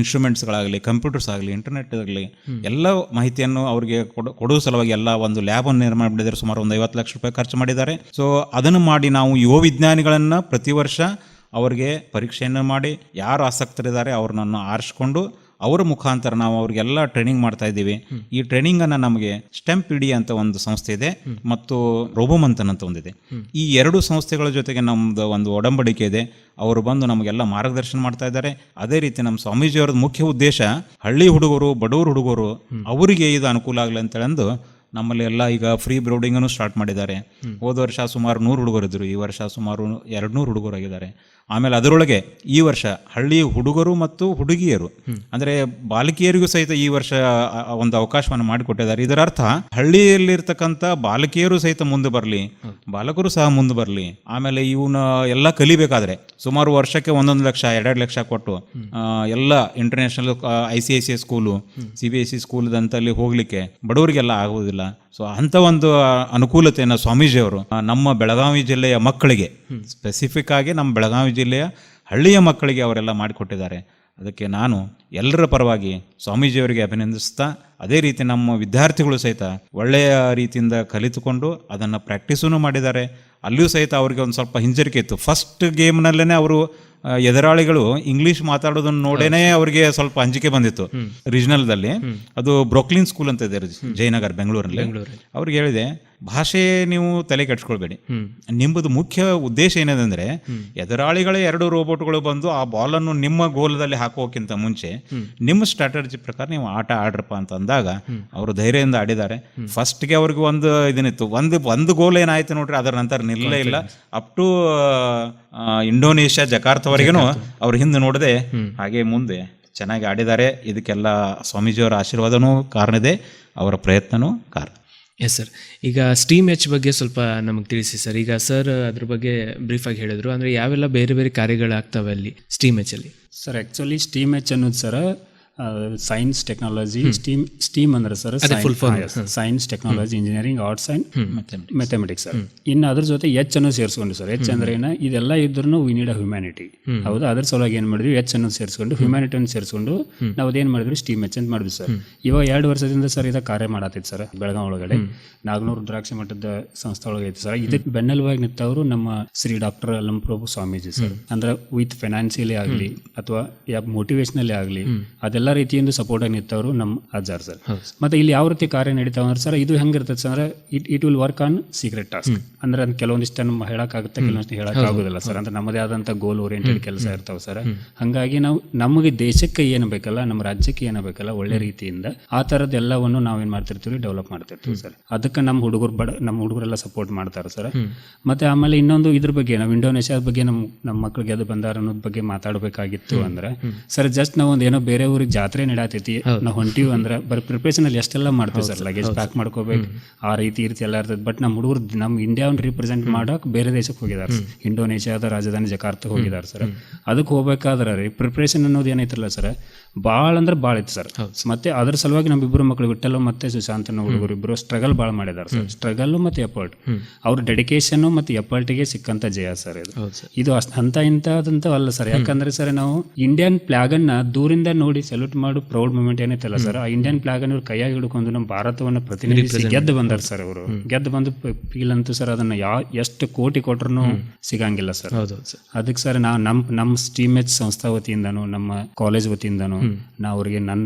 Speaker 5: ಇನ್ಸ್ಟ್ರೂಮೆಂಟ್ಸ್ಗಳಾಗಲಿ, ಕಂಪ್ಯೂಟರ್ಸ್ ಆಗಲಿ, ಇಂಟರ್ನೆಟ್ ಆಗಲಿ, ಎಲ್ಲ ಮಾಹಿತಿಯನ್ನು ಅವ್ರಿಗೆ ಕೊಡುವ ಸಲುವಾಗಿ ಎಲ್ಲ ಒಂದು ಲ್ಯಾಬ್ ಅನ್ನು ನಿರ್ಮಾಣ ಮಾಡಿದ್ದಾರೆ. ಸುಮಾರು ಒಂದು 50 ಲಕ್ಷ ರೂಪಾಯಿ ಖರ್ಚು ಮಾಡಿದ್ದಾರೆ. ಸೊ ಅದನ್ನು ಮಾಡಿ ನಾವು ಯುವ ವಿಜ್ಞಾನಿಗಳನ್ನ ಪ್ರತಿ ವರ್ಷ ಅವರಿಗೆ ಪರೀಕ್ಷೆಯನ್ನು ಮಾಡಿ ಯಾರು ಆಸಕ್ತರಿದ್ದಾರೆ ಅವ್ರನ್ನ ಆರಿಸ್ಕೊಂಡು ಅವರ ಮುಖಾಂತರ ನಾವು ಅವ್ರಿಗೆಲ್ಲ ಟ್ರೈನಿಂಗ್ ಮಾಡ್ತಾ ಇದ್ದೀವಿ. ಈ ಟ್ರೈನಿಂಗನ್ನು ನಮಗೆ STEM-PD ಅಂತ ಒಂದು ಸಂಸ್ಥೆ ಇದೆ ಮತ್ತು ರೋಬೋಮಂಥನ್ ಅಂತ ಒಂದಿದೆ. ಈ ಎರಡು ಸಂಸ್ಥೆಗಳ ಜೊತೆಗೆ ನಮ್ಮದು ಒಂದು ಒಡಂಬಡಿಕೆ ಇದೆ. ಅವರು ಬಂದು ನಮಗೆಲ್ಲ ಮಾರ್ಗದರ್ಶನ ಮಾಡ್ತಾ ಇದ್ದಾರೆ. ಅದೇ ರೀತಿ ನಮ್ಮ ಸ್ವಾಮೀಜಿಯವರದ್ದು ಮುಖ್ಯ ಉದ್ದೇಶ ಹಳ್ಳಿ ಹುಡುಗರು, ಬಡವರು ಹುಡುಗರು, ಅವರಿಗೆ ಇದು ಅನುಕೂಲ ಆಗಲಿ ಅಂತೇಳಂದು ನಮ್ಮಲ್ಲಿ ಎಲ್ಲ ಈಗ ಫ್ರೀ ಬ್ರೋಡಿಂಗನ್ನು ಸ್ಟಾರ್ಟ್ ಮಾಡಿದ್ದಾರೆ. ಹೋದ ವರ್ಷ ಸುಮಾರು 100 ಹುಡುಗರಿದ್ದರು, ಈ ವರ್ಷ ಸುಮಾರು 200 ಹುಡುಗರಾಗಿದ್ದಾರೆ. ಆಮೇಲೆ ಅದರೊಳಗೆ ಈ ವರ್ಷ ಹಳ್ಳಿ ಹುಡುಗರು ಮತ್ತು ಹುಡುಗಿಯರು ಅಂದರೆ ಬಾಲಕಿಯರಿಗೂ ಸಹಿತ ಈ ವರ್ಷ ಒಂದು ಅವಕಾಶವನ್ನು ಮಾಡಿಕೊಟ್ಟಿದ್ದಾರೆ. ಇದರ ಅರ್ಥ ಹಳ್ಳಿಯಲ್ಲಿರ್ತಕ್ಕಂಥ ಬಾಲಕಿಯರು ಸಹಿತ ಮುಂದೆ ಬರಲಿ, ಬಾಲಕರು ಸಹ ಮುಂದೆ ಬರಲಿ. ಆಮೇಲೆ ಇವನ್ನ ಎಲ್ಲ ಕಲಿಬೇಕಾದ್ರೆ ಸುಮಾರು ವರ್ಷಕ್ಕೆ 1 ಲಕ್ಷ 2 ಲಕ್ಷ ಕೊಟ್ಟು ಎಲ್ಲ ಇಂಟರ್ನ್ಯಾಷನಲ್ ICICI ಸ್ಕೂಲು, CBSE ಸ್ಕೂಲ್ದಂತಲ್ಲಿ ಹೋಗ್ಲಿಕ್ಕೆ ಬಡವರಿಗೆಲ್ಲ ಆಗುವುದಿಲ್ಲ. ಸೊ ಅಂಥ ಒಂದು ಅನುಕೂಲತೆಯನ್ನು ಸ್ವಾಮೀಜಿಯವರು ನಮ್ಮ ಬೆಳಗಾವಿ ಜಿಲ್ಲೆಯ ಮಕ್ಕಳಿಗೆ, ಸ್ಪೆಸಿಫಿಕ್ ಆಗಿ ನಮ್ಮ ಬೆಳಗಾವಿ ಜಿಲ್ಲೆಯ ಹಳ್ಳಿಯ ಮಕ್ಕಳಿಗೆ ಅವರೆಲ್ಲ ಮಾಡಿಕೊಟ್ಟಿದ್ದಾರೆ. ಅದಕ್ಕೆ ನಾನು ಎಲ್ಲರ ಪರವಾಗಿ ಸ್ವಾಮೀಜಿಯವರಿಗೆ ಅಭಿನಂದಿಸ್ತಾ, ಅದೇ ರೀತಿ ನಮ್ಮ ವಿದ್ಯಾರ್ಥಿಗಳು ಸಹಿತ ಒಳ್ಳೆಯ ರೀತಿಯಿಂದ ಕಲಿತುಕೊಂಡು ಅದನ್ನು ಪ್ರಾಕ್ಟೀಸೂ ಮಾಡಿದ್ದಾರೆ. ಅಲ್ಲಿಯೂ ಸಹಿತ ಅವ್ರಿಗೆ ಒಂದು ಸ್ವಲ್ಪ ಹಿಂಜರಿಕೆ ಇತ್ತು. ಫಸ್ಟ್ ಗೇಮ್ನಲ್ಲೇ ಅವರು ಎದುರಾಳಿಗಳು ಇಂಗ್ಲೀಷ್ ಮಾತಾಡೋದನ್ನು ನೋಡೇನೆ ಅವರಿಗೆ ಸ್ವಲ್ಪ ಅಂಜಿಕೆ ಬಂದಿತ್ತು. ರೀಜನಲ್ದಲ್ಲಿ ಅದು ಬ್ರೊಕ್ಲಿನ್ ಸ್ಕೂಲ್ ಅಂತ ಇದೆ ಜಯನಗರ್ ಬೆಂಗಳೂರಲ್ಲಿ. ಅವ್ರಿಗೆ ಹೇಳಿದೆ, ಭಾಷೆ ನೀವು ತಲೆ ಕೆಡ್ಸ್ಕೊಳ್ಬೇಡಿ. ನಿಮ್ಮದು ಮುಖ್ಯ ಉದ್ದೇಶ ಏನಿದೆ ಎದುರಾಳಿಗಳೇ 2 ರೋಬೋಟ್ಗಳು ಬಂದು ಆ ಬಾಲನ್ನು ನಿಮ್ಮ ಗೋಲದಲ್ಲಿ ಹಾಕೋಕ್ಕಿಂತ ಮುಂಚೆ ನಿಮ್ಮ ಸ್ಟ್ರಾಟಜಿ ಪ್ರಕಾರ ನೀವು ಆಟ ಆಡ್ರಪ್ಪ ಅಂತ ಅಂದಾಗ ಅವರು ಧೈರ್ಯದಿಂದ ಆಡಿದ್ದಾರೆ. ಫಸ್ಟ್ಗೆ ಅವ್ರಿಗೆ ಒಂದು ಇದನ್ನಿತ್ತು, ಒಂದು ಗೋಲ್ ಏನಾಯ್ತು ನೋಡ್ರಿ, ಅದರ ನಂತರ ನಿಲ್ಲೇ ಇಲ್ಲ. ಅಪ್ ಟು ಇಂಡೋನೇಷ್ಯಾ ಜಕಾರ್ತವರೆಗೂ ಅವ್ರ ಹಿಂದೆ ನೋಡದೆ ಹಾಗೆ ಮುಂದೆ ಚೆನ್ನಾಗಿ ಆಡಿದ್ದಾರೆ. ಇದಕ್ಕೆಲ್ಲ ಸ್ವಾಮೀಜಿಯವರ ಆಶೀರ್ವಾದನೂ ಕಾರಣ ಇದೆ, ಅವರ ಪ್ರಯತ್ನನೂ ಕಾರಣ.
Speaker 2: Yes sir. ಈಗ ಸ್ಟೀಮ್ ಎಚ್ ಬಗ್ಗೆ ಸ್ವಲ್ಪ ನಮಗೆ ತಿಳಿಸಿ ಸರ್. ಈಗ ಸರ್ ಅದ್ರ ಬಗ್ಗೆ ಬ್ರೀಫಾಗಿ ಹೇಳಿದ್ರು, ಅಂದರೆ ಯಾವೆಲ್ಲ ಬೇರೆ ಬೇರೆ ಕಾರ್ಯಗಳಾಗ್ತವೆ ಅಲ್ಲಿ ಸ್ಟೀಮ್ ಎಚ್ ಅಲ್ಲಿ?
Speaker 6: ಸರ್ ಆ್ಯಕ್ಚುಲಿ ಸ್ಟೀಮ್ ಎಚ್ ಅನ್ನೋದು ಸರ್ ಸೈನ್ಸ್ ಟೆಕ್ನಾಲಜಿ, ಸ್ಟೀಮ್ ಅಂದ್ರೆ sir science technology engineering arts and mathematics sir. ಇನ್ನು ಅದ್ರ ಜೊತೆ ಎಚ್ ಅನ್ನೋದು ಸೇರಿಸ್ಕೊಂಡು ಸರ್, ಎಚ್ ಅಂದ್ರೆ ಏನ ಇದೆಲ್ಲ ಇದ್ರೂ ವಿ ನೀಡ್ ಅ ಹ್ಯುಮ್ಯಾನಿಟಿ. ಹೌದಾ, ಅದ್ರ ಸಲುವಾಗಿ ಏನು ಮಾಡಿದ್ವಿ, ಎಚ್ ಅನ್ನೋದು ಸೇರಿಸ್ಕೊಂಡು ಹ್ಯುಮ್ಯಾನಿಟಿಯನ್ನು ಸೇರಿಸ್ಕೊಂಡು ನಾವು ಅದೇನು ಮಾಡಿದ್ವಿ, ಸ್ಟೀಮ್ ಎಚ್ ಅಂತ ಮಾಡಿದ್ವಿ ಸರ್. ಇವಾಗ 2 ವರ್ಷದಿಂದ ಸರ್ ಇದು ಕಾರ್ಯ ಮಾಡತ್ತೈತೆ ಸರ್ ಬೆಳಗಾವಿ ಒಳಗಡೆ. ನಾಗನೂರು ರುದ್ರಾಕ್ಷಿ ಮಠದ ಸಂಸ್ಥೆ ಒಳಗೆ ಐತೆ ಸರ್. ಇದಕ್ಕೆ ಬೆನ್ನೆಲುವಾಗಿ ನಿಂತವರು ನಮ್ಮ ಶ್ರೀ ಡಾಕ್ಟರ್ ಅಲ್ಲಂಪ್ರಭು ಸ್ವಾಮೀಜಿ ಸರ್. ಅಂದ್ರೆ ವಿತ್ ಫೈನಾನ್ಸಿಯಲಿ ಆಗಲಿ ಅಥವಾ ಮೋಟಿವೇಶನಲಿ ಆಗಲಿ ಅದೆಲ್ಲ ರೀತಿಯಿಂದ ಸಪೋರ್ಟ್ ಆಗಿ ನಿಂತವರು ನಮ್ಮ ಅಜ್ಜಾರ್ ಸರ್. ಮತ್ತೆ ಇಲ್ಲಿ ಯಾವ ರೀತಿ ಕಾರ್ಯ ನಡೀತಾವ ಅಂದ್ರೆ ಸರ್, ಇದು ಹೆಂಗಿರ್ತದೆ sir, it will work on secret task. ಅಂದ್ರೆ ಕೆಲವೊಂದಿಷ್ಟು ನಮ್ಮ ಹೇಳಕ್ಕಾಗುತ್ತೆ, ಕೆಲವೊಂದಿಷ್ಟು ಹೇಳಕ್ ಆಗೋದಿಲ್ಲ ಸರ್. ಅಂದ್ರೆ ನಮ್ಮದೇ ಆದಂತ ಗೋಲ್ ಓರಿಯೆಂಟೆಡ್ ಕೆಲಸ ಇರ್ತಾವೆ ಸರ್. ಹಂಗಾಗಿ ನಾವು ನಮಗೆ ದೇಶಕ್ಕೆ ಏನು ಬೇಕಲ್ಲ, ನಮ್ಮ ರಾಜ್ಯಕ್ಕೆ ಏನು ಬೇಕಲ್ಲ, ಒಳ್ಳೆ ರೀತಿಯಿಂದ ಆ ತರದ್ ಎಲ್ಲವನ್ನು ನಾವೇನ್ ಮಾಡ್ತಿರ್ತೀವಿ, ಡೆವಲಪ್ ಮಾಡ್ತಿರ್ತೀವಿ ಸರ್. ಅದಕ್ಕೆ ನಮ್ಮ ಹುಡುಗರೆಲ್ಲ ಸಪೋರ್ಟ್ ಮಾಡ್ತಾರೆ ಸರ್. ಮತ್ತೆ ಆಮೇಲೆ ಇನ್ನೊಂದು ಇದ್ರ ಬಗ್ಗೆ ನಾವು ಇಂಡೋನೇಷ್ಯಾದ ಬಗ್ಗೆ ನಮ್ಮ ಮಕ್ಳಿಗೆ ಅದು ಬಂದಾರ ಅನ್ನೋದ್ ಬಗ್ಗೆ ಮಾತಾಡಬೇಕಾಗಿತ್ತು ಅಂದ್ರೆ ಸರ್, ಜಸ್ಟ್ ನಾವು ಒಂದು ಏನೋ ಬೇರೆ ಊರಿಗೆ ಜಾತ್ರೆ ನಡಾತೈತಿ, ನಾವು ಹೊಂಟಿವಿ ಅಂದ್ರೆ ಬರೀ ಪ್ರಿಪ್ರೇಷನ್ ಅಲ್ಲಿ ಎಷ್ಟೆಲ್ಲ ಮಾಡ್ತೀವಿ ಸರ್. ಲಗೇಜ್ ಪ್ಯಾಕ್ ಮಾಡ್ಕೋಬೇಕು, ಆ ರೀತಿ ಎಲ್ಲ ಇರ್ತದೆ. ಬಟ್ ನಮ್ಮ ಹುಡುಗರು ನಮ್ಮ ಇಂಡಿಯಾವನ್ನು ರಿಪ್ರೆಸೆಂಟ್ ಮಾಡಕ್ ಬೇರೆ ದೇಶಕ್ಕೆ ಹೋಗಿದ್ದಾರೆ. ಇಂಡೋನೇಷ್ಯಾದ ರಾಜಧಾನಿ ಜಕಾರ್ತ ಹೋಗಿದ್ದಾರೆ ಸರ್. ಅದಕ್ಕೆ ಹೋಗ್ಬೇಕಾದ್ರೆ ರೀ ಪ್ರಿಪ್ರೇಷನ್ ಅನ್ನೋದು ಏನೈತ್ರಲ್ಲ ಸರ್, ಭಾಳ ಅಂದ್ರೆ ಭಾಳ ಇತ್ತು ಸರ್. ಮತ್ತೆ ಅದ್ರ ಸಲುವಾಗಿ ನಮ್ಮಿಬ್ಬರು ಮಕ್ಕಳು ವಿಠ್ಠಲ ಮತ್ತೆ ಸುಶಾಂತನ ಹುಡುಗರು ಇಬ್ಬರು ಸ್ಟ್ರಗಲ್ ಭಾಳ ಮಾಡಿದ್ದಾರೆ ಸರ್. ಸ್ಟ್ರಗಲ್ ಮತ್ತೆ ಎಫರ್ಟ್, ಅವ್ರ ಡೆಡಿಕೇಶನ್ ಮತ್ತೆ ಎಫರ್ಟ್ಗೆ ಸಿಕ್ಕಂತ ಜಯ ಸರ್ ಇದು. ಇದು ಅಂತ ಇಂಥದಂತ ಅಲ್ಲ ಸರ್. ಯಾಕಂದ್ರೆ ಸರ್, ನಾವು ಇಂಡಿಯನ್ ಫ್ಲಾಗ್ ಅನ್ನ ದೂರಿಂದ ನೋಡಿ ಸೆಲ್ಯೂಟ್ ಮಾಡು ಪ್ರೌಡ್ ಮೂಮೆಂಟ್ ಏನೈತಲ್ಲ ಸರ್, ಆ ಇಂಡಿಯನ್ ಫ್ಲಾಗ್ ಅನ್ನು ಕೈಯಾಗಿ ಹಿಡ್ಕೊಂಡು ನಮ್ಮ ಭಾರತವನ್ನು ಪ್ರತಿನಿಧಿಸಿ ಗೆದ್ದು ಬಂದಾರ ಸರ್. ಅವರು ಗೆದ್ದು ಬಂದು ಫೀಲ್ ಅಂತೂ ಸರ್, ಅದನ್ನ ಎಷ್ಟು ಕೋಟಿ ಕೊಟ್ರು ಸಿಗಂಗಿಲ್ಲ ಸರ್. ಅದಕ್ಕೆ ಸರ್ ನಮ್ಮ ಸ್ಟೀಮ್ ಎಚ್ ಸಂಸ್ಥಾ ವತಿಯಿಂದನೂ ನಮ್ಮ ಕಾಲೇಜ್ ವತಿಯಿಂದನೂ ನಾ ಅವ್ರಿಗೆ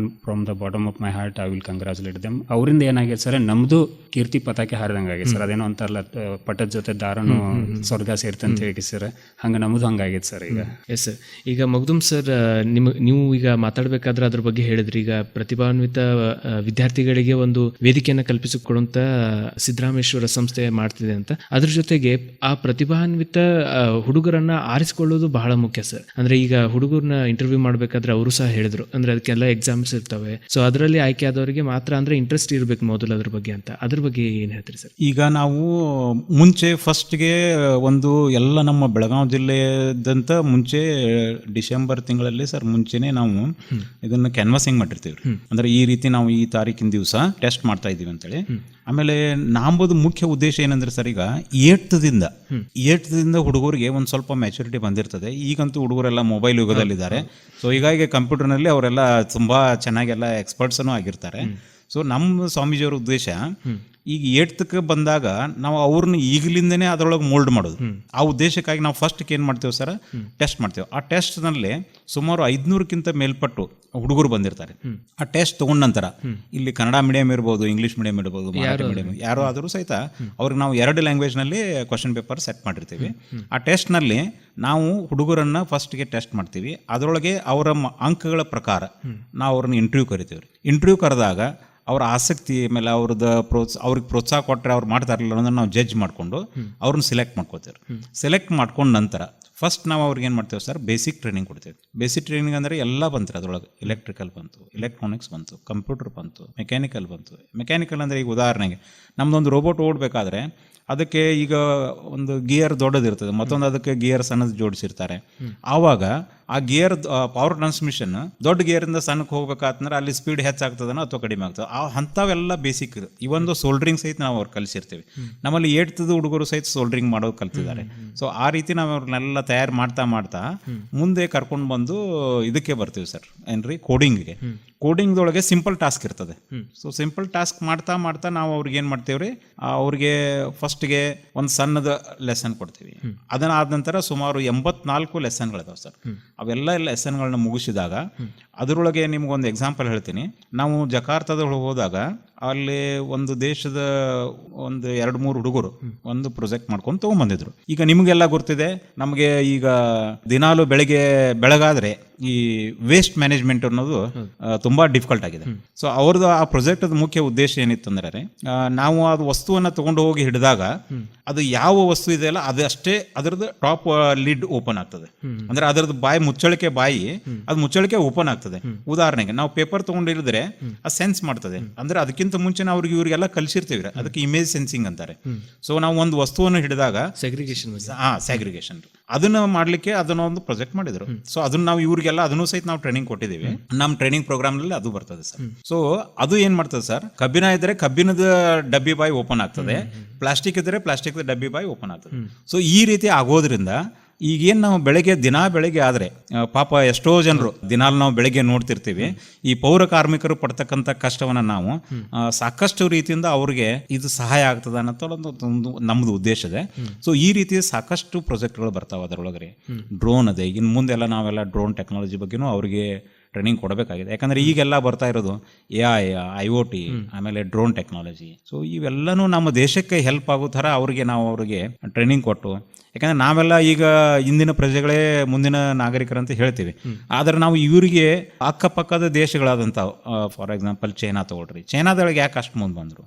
Speaker 6: from the bottom of my heart I will congratulate them. ಅವರಿಂದ ಏನಾಗಿದೆ ಸರ್, ನಮ್ದು ಕೀರ್ತಿ ಪತಾಕೆ ಹಾರಿದಂಗಾಗಿದೆ ಸರ್. ಅದೇನೋ ಅಂತಾರಲ್ಲ, ಪಟ್ಟದ ಜೊತೆ ದಾರನು ಸ್ವರ್ಗ ಸೇರ್ತಂತ ಹೇಳಿ ಸರ್, ಹಂಗ ನಮ್ದು ಹಂಗಾಗೈತೆ ಸರ್ ಈಗ.
Speaker 2: Yes sir. ಈಗ ಮಗ್ದುಮ್ ಸರ್, ನೀವು ಈಗ ಮಾತಾಡ್ಬೇಕಾದ್ರೆ ಅದ್ರ ಬಗ್ಗೆ ಹೇಳಿದ್ರಿ. ಈಗ ಪ್ರತಿಭಾನ್ವಿತ ವಿದ್ಯಾರ್ಥಿಗಳಿಗೆ ಒಂದು ವೇದಿಕೆಯನ್ನು ಕಲ್ಪಿಸಿಕೊಡುವಂತ ಸಿದ್ದರಾಮೇಶ್ವರ ಸಂಸ್ಥೆ ಮಾಡ್ತಿದೆ ಅಂತ. ಅದ್ರ ಜೊತೆಗೆ ಆ ಪ್ರತಿಭಾನ್ವಿತ ಹುಡುಗರನ್ನ ಆರಿಸಿಕೊಳ್ಳೋದು ಬಹಳ ಮುಖ್ಯ ಸರ್. ಅಂದ್ರೆ ಈಗ ಹುಡುಗರನ್ನ ಇಂಟರ್ವ್ಯೂ ಮಾಡ್ಬೇಕಾದ್ರೆ ಅವರು ಸಹ ಹೇಳಿದ್ರು, ಅಂದ್ರೆ ಅದಕ್ಕೆಲ್ಲ ಎಕ್ಸಾಮ್ಸ್ ಇರ್ತವೆ, ಸೊ ಅದರಲ್ಲಿ ಆಯ್ಕೆ ಆದವರಿಗೆ ಮಾತ್ರ ಅಂದ್ರೆ ಇಂಟ್ರೆಸ್ಟ್ ಇರಬೇಕು ಮೊದಲು ಅದ್ರ ಬಗ್ಗೆ ಅಂತ. ಅದ್ರ ಬಗ್ಗೆ ಏನ್ ಹೇಳ್ತೀರಿ ಸರ್?
Speaker 5: ಈಗ ನಾವು ಮುಂಚೆ ಫಸ್ಟ್ಗೆ ಒಂದು ಎಲ್ಲ ನಮ್ಮ ಬೆಳಗಾವಿ ಜಿಲ್ಲೆದಂತ ಮುಂಚೆ ಡಿಸೆಂಬರ್ ತಿಂಗಳಲ್ಲಿ ಸರ್ ಮುಂಚೆನೆ ನಾವು ಇದನ್ನ ಕ್ಯಾನ್ವಾಸಿಂಗ್ ಮಾಡಿರ್ತೀವಿ. ಅಂದ್ರೆ ಈ ರೀತಿ ನಾವು ಈ ತಾರೀಕಿನ ದಿವಸ ಟೆಸ್ಟ್ ಮಾಡ್ತಾ ಇದೀವಿ ಅಂತೇಳಿ. ಆಮೇಲೆ ನಮ್ಮದು ಮುಖ್ಯ ಉದ್ದೇಶ ಏನಂದ್ರೆ ಸರ್, ಈಗ 8th ದಿಂದ ಹುಡುಗರಿಗೆ ಒಂದು ಸ್ವಲ್ಪ ಮ್ಯಾಚುರಿಟಿ ಬಂದಿರ್ತದೆ. ಈಗಂತೂ ಹುಡುಗರೆಲ್ಲ ಮೊಬೈಲ್ ಯುಗದಲ್ಲಿದ್ದಾರೆ. ಸೊ ಹೀಗಾಗಿ ಕಂಪ್ಯೂಟರ್ನಲ್ಲಿ ಅವರೆಲ್ಲ ತುಂಬಾ ಚೆನ್ನಾಗೆಲ್ಲ ಎಕ್ಸ್ಪರ್ಟ್ಸನ್ನು ಆಗಿರ್ತಾರೆ. ಸೊ ನಮ್ಮ ಸ್ವಾಮೀಜಿಯವರ ಉದ್ದೇಶ ಈಗ 8th ಬಂದಾಗ ನಾವು ಅವ್ರನ್ನ ಈಗಲಿಂದನೇ ಅದರೊಳಗೆ ಮೋಲ್ಡ್ ಮಾಡೋದು. ಆ ಉದ್ದೇಶಕ್ಕಾಗಿ ನಾವು ಫಸ್ಟ್ಗೆ ಏನು ಮಾಡ್ತೇವೆ ಸರ್, ಟೆಸ್ಟ್ ಮಾಡ್ತೇವೆ. ಆ ಟೆಸ್ಟ್ನಲ್ಲಿ ಸುಮಾರು 500ಕ್ಕಿಂತ ಮೇಲ್ಪಟ್ಟು ಹುಡುಗರು ಬಂದಿರ್ತಾರೆ. ಆ ಟೆಸ್ಟ್ ತಗೊಂಡ ನಂತರ ಇಲ್ಲಿ ಕನ್ನಡ ಮೀಡಿಯಂ ಇರ್ಬೋದು, ಇಂಗ್ಲೀಷ್ ಮೀಡಿಯಂ ಇರ್ಬೋದು, ಮರಾಠಿ ಮೀಡಿಯಂ ಯಾರು ಆದರೂ ಸಹಿತ ಅವ್ರಿಗೆ ನಾವು 2 ಲ್ಯಾಂಗ್ವೇಜ್ನಲ್ಲಿ ಕ್ವಶನ್ ಪೇಪರ್ ಸೆಟ್ ಮಾಡಿರ್ತೀವಿ. ಆ ಟೆಸ್ಟ್ನಲ್ಲಿ ನಾವು ಹುಡುಗರನ್ನ ಫಸ್ಟ್ಗೆ ಟೆಸ್ಟ್ ಮಾಡ್ತೀವಿ. ಅದರೊಳಗೆ ಅವರ ಅಂಕಗಳ ಪ್ರಕಾರ ನಾವು ಅವ್ರನ್ನ ಇಂಟರ್ವ್ಯೂ ಕರಿತೀವಿ. ಇಂಟರ್ವ್ಯೂ ಕರೆದಾಗ ಅವ್ರ ಆಸಕ್ತಿ ಮೇಲೆ ಅವ್ರಿಗೆ ಪ್ರೋತ್ಸಾಹ ಕೊಟ್ಟರೆ ಅವ್ರು ಮಾಡ್ತಾ ಇರಲಿಲ್ಲ ಅನ್ನೋದನ್ನ ನಾವು ಜಡ್ಜ್ ಮಾಡಿಕೊಂಡು ಅವ್ರನ್ನ ಸೆಲೆಕ್ಟ್ ಮಾಡ್ಕೋತೀವಿ. ಸೆಲೆಕ್ಟ್ ಮಾಡ್ಕೊಂಡ ನಂತರ ಫಸ್ಟ್ ನಾವು ಅವ್ರಿಗೆ ಏನು ಮಾಡ್ತೇವೆ ಸರ್, ಬೇಸಿಕ್ ಟ್ರೈನಿಂಗ್ ಕೊಡ್ತೇವೆ. ಬೇಸಿಕ್ ಟ್ರೈನಿಂಗ್ ಅಂದರೆ ಎಲ್ಲ ಬಂತು ಅದರೊಳಗೆ. ಎಲೆಕ್ಟ್ರಿಕಲ್ ಬಂತು, ಎಲೆಕ್ಟ್ರಾನಿಕ್ಸ್ ಬಂತು, ಕಂಪ್ಯೂಟರ್ ಬಂತು, ಮೆಕ್ಯಾನಿಕಲ್ ಬಂತು. ಮೆಕ್ಯಾನಿಕಲ್ ಅಂದರೆ ಈಗ ಉದಾಹರಣೆಗೆ ನಮ್ಮದೊಂದು ರೋಬೋಟ್ ಓಡಬೇಕಾದ್ರೆ ಅದಕ್ಕೆ ಈಗ ಒಂದು ಗಿಯರ್ ದೊಡ್ಡದಿರ್ತದೆ, ಮತ್ತೊಂದು ಅದಕ್ಕೆ ಗಿಯರ್ ಸಣ್ಣದು ಜೋಡಿಸಿರ್ತಾರೆ. ಆವಾಗ ಆ ಗಿಯರ್ ಪವರ್ ಟ್ರಾನ್ಸ್ಮಿಷನ್ ದೊಡ್ಡ ಗಿಯರಿಂದ ಸಣ್ಣಕ್ಕೆ ಹೋಗ್ಬೇಕಾದ್ರೆ ಅಲ್ಲಿ ಸ್ಪೀಡ್ ಹೆಚ್ಚಾಗ್ತದನೋ ಅಥವಾ ಕಡಿಮೆ ಆಗ್ತದೆ. ಅಂಥವೆಲ್ಲ ಬೇಸಿಕ್. ಇವೊಂದು ಸೋಲ್ಡ್ರಿಂಗ್ ಸಹಿತ ನಾವು ಅವ್ರು ಕಲಿಸಿರ್ತೀವಿ. ನಮ್ಮಲ್ಲಿ 8th ಹುಡುಗರು ಸಹಿತ ಸೋಲ್ಡ್ರಿಂಗ್ ಮಾಡೋದು ಕಲ್ತಿದ್ದಾರೆ. ಸೊ ಆ ರೀತಿ ನಾವು ಅವ್ರನ್ನೆಲ್ಲ ತಯಾರು ಮಾಡ್ತಾ ಮುಂದೆ ಕರ್ಕೊಂಡು ಬಂದು ಇದಕ್ಕೆ ಬರ್ತೀವಿ ಸರ್, ಏನ್ರಿ, ಕೋಡಿಂಗ್ಗೆ. ಕೋಡಿಂಗ್ದೊಳಗೆ ಸಿಂಪಲ್ ಟಾಸ್ಕ್ ಇರ್ತದೆ. ಸೊ ಸಿಂಪಲ್ ಟಾಸ್ಕ್ ಮಾಡ್ತಾ ನಾವು ಅವ್ರಿಗೆ ಏನು ಮಾಡ್ತೇವ್ರಿ, ಅವ್ರಿಗೆ ಫಸ್ಟ್ಗೆ ಒಂದು ಸಣ್ಣದ ಲೆಸನ್ ಕೊಡ್ತೀವಿ. ಅದನ್ನ ಆದ ನಂತರ ಸುಮಾರು 84 ಲೆಸನ್ಗಳಿದಾವೆ ಸರ್. ಅವೆಲ್ಲ ಲೆಸನ್ಗಳನ್ನ ಮುಗಿಸಿದಾಗ ಅದರೊಳಗೆ ನಿಮ್ಗೊಂದು ಎಕ್ಸಾಂಪಲ್ ಹೇಳ್ತೀನಿ. ನಾವು ಜಕಾರ್ತದೊಳಗೆ ಹೋದಾಗ ಅಲ್ಲಿ ಒಂದು ದೇಶದ ಒಂದು 2-3 ಹುಡುಗರು ಒಂದು ಪ್ರಾಜೆಕ್ಟ್ ಮಾಡ್ಕೊಂಡು ತೊಗೊಂಬಂದಿದ್ರು. ಈಗ ನಿಮಗೆಲ್ಲ ಗೊತ್ತಿದೆ, ನಮಗೆ ಈಗ ದಿನಾಲು ಬೆಳಗಾದ್ರೆ ಈ ವೇಸ್ಟ್ ಮ್ಯಾನೇಜ್ಮೆಂಟ್ ಅನ್ನೋದು ತುಂಬಾ ಡಿಫಿಕಲ್ಟ್ ಆಗಿದೆ. ಸೊ ಅವ್ರದ್ದು ಆ ಪ್ರಾಜೆಕ್ಟ್ ಮುಖ್ಯ ಉದ್ದೇಶ ಏನಿತ್ತು ಅಂದ್ರೆ, ನಾವು ಅದು ವಸ್ತುವನ್ನ ತಗೊಂಡು ಹೋಗಿ ಹಿಡಿದಾಗ ಅದು ಯಾವ ವಸ್ತು ಇದೆಯಲ್ಲ ಅದಷ್ಟೇ ಅದರದ್ದು ಟಾಪ್ ಲಿಡ್ ಓಪನ್ ಆಗ್ತದೆ. ಅಂದ್ರೆ ಅದರದ್ದು ಮುಚ್ಚಳಿಕೆ ಅದು ಮುಚ್ಚಳಿಕೆ ಓಪನ್ ಆಗ್ತದೆ. ಉದಾಹರಣೆಗೆ ನಾವು ಪೇಪರ್ ತಗೊಂಡು ಹಿಡಿದ್ರೆ ಅದು ಸೆನ್ಸ್ ಮಾಡ್ತದೆ. ಅಂದ್ರೆ ಅದಕ್ಕಿಂತ ಮುಂಚೆ ನಾವು ಇವ್ರಿಗೆಲ್ಲ ಕಲಿಸಿರ್ತೀವಿ, ಅದಕ್ಕೆ ಇಮೇಜ್ ಸೆನ್ಸಿಂಗ್ ಅಂತಾರೆ. ಸೊ ನಾವು ಒಂದು ವಸ್ತುವನ್ನು ಹಿಡಿದಾಗ ಸ್ಯಾಗ್ರಿಗೇಷನ್ ಅದನ್ನ ಮಾಡ್ಲಿಕ್ಕೆ ಅದನ್ನ ಒಂದು ಪ್ರಾಜೆಕ್ಟ್ ಮಾಡಿದ್ರು. ಸೊ ಅದನ್ನ ನಾವು ಇವ್ರಿಗೆಲ್ಲ ಅದನ್ನು ಸಹಿತ ನಾವು ಟ್ರೈನಿಂಗ್ ಕೊಟ್ಟಿದ್ದೀವಿ. ನಮ್ಮ ಟ್ರೈನಿಂಗ್ ಪ್ರೋಗ್ರಾಮ್ ನಲ್ಲಿ ಅದು ಬರ್ತದೆ ಸರ್. ಸೊ ಅದು ಏನ್ ಮಾಡ್ತದೆ ಸರ್, ಕಬ್ಬಿನ ಇದ್ರೆ ಕಬ್ಬಿನದ ಡಬ್ಬಿ ಬಾಯಿ ಓಪನ್ ಆಗ್ತದೆ, ಪ್ಲಾಸ್ಟಿಕ್ ಇದ್ರೆ ಪ್ಲಾಸ್ಟಿಕ್ ಡಬ್ಬಿ ಬಾಯಿ ಓಪನ್ ಆಗ್ತದೆ. ಸೊ ಈ ರೀತಿ ಆಗೋದ್ರಿಂದ ಈಗೇನು ನಾವು ಬೆಳಗ್ಗೆ ಆದರೆ ಪಾಪ ಎಷ್ಟೋ ಜನರು ದಿನಾಲು ನಾವು ಬೆಳಗ್ಗೆ ನೋಡ್ತಿರ್ತೀವಿ, ಈ ಪೌರ ಕಾರ್ಮಿಕರು ಪಡ್ತಕ್ಕಂಥ ಕಷ್ಟವನ್ನು ನಾವು ಸಾಕಷ್ಟು ರೀತಿಯಿಂದ ಅವ್ರಿಗೆ ಇದು ಸಹಾಯ ಆಗ್ತದೆ ಅನ್ನೋದೊಂದು ನಮ್ಮದು ಉದ್ದೇಶ ಇದೆ. ಸೊ ಈ ರೀತಿ ಸಾಕಷ್ಟು ಪ್ರಾಜೆಕ್ಟ್ಗಳು ಬರ್ತಾವೆ. ಅದರೊಳಗಡೆ ಡ್ರೋನ್ ಅದೇ, ಇನ್ನು ಮುಂದೆಲ್ಲ ನಾವೆಲ್ಲ ಡ್ರೋನ್ ಟೆಕ್ನಾಲಜಿ ಬಗ್ಗೆನೂ ಅವರಿಗೆ ಟ್ರೈನಿಂಗ್ ಕೊಡಬೇಕಾಗಿದೆ. ಯಾಕಂದರೆ ಈಗೆಲ್ಲ ಬರ್ತಾ ಇರೋದು AI, IoT, ಆಮೇಲೆ ಡ್ರೋನ್ ಟೆಕ್ನಾಲಜಿ. ಸೊ ಇವೆಲ್ಲನೂ ನಮ್ಮ ದೇಶಕ್ಕೆ ಹೆಲ್ಪ್ ಆಗೋ ಥರ ಅವ್ರಿಗೆ ಟ್ರೈನಿಂಗ್ ಕೊಟ್ಟು, ಯಾಕಂದರೆ ನಾವೆಲ್ಲ ಈಗ ಇಂದಿನ ಪ್ರಜೆಗಳೇ ಮುಂದಿನ ನಾಗರಿಕರಂತ ಹೇಳ್ತೀವಿ. ಆದರೆ ನಾವು ಇವರಿಗೆ ಅಕ್ಕಪಕ್ಕದ ದೇಶಗಳಾದಂಥ ಫಾರ್ ಎಕ್ಸಾಂಪಲ್ ಚೈನಾ ತಗೊಳ್ರಿ, ಚೈನಾದೊಳಗೆ ಯಾಕೆ ಅಷ್ಟು ಮುಂದೆ ಬಂದರು?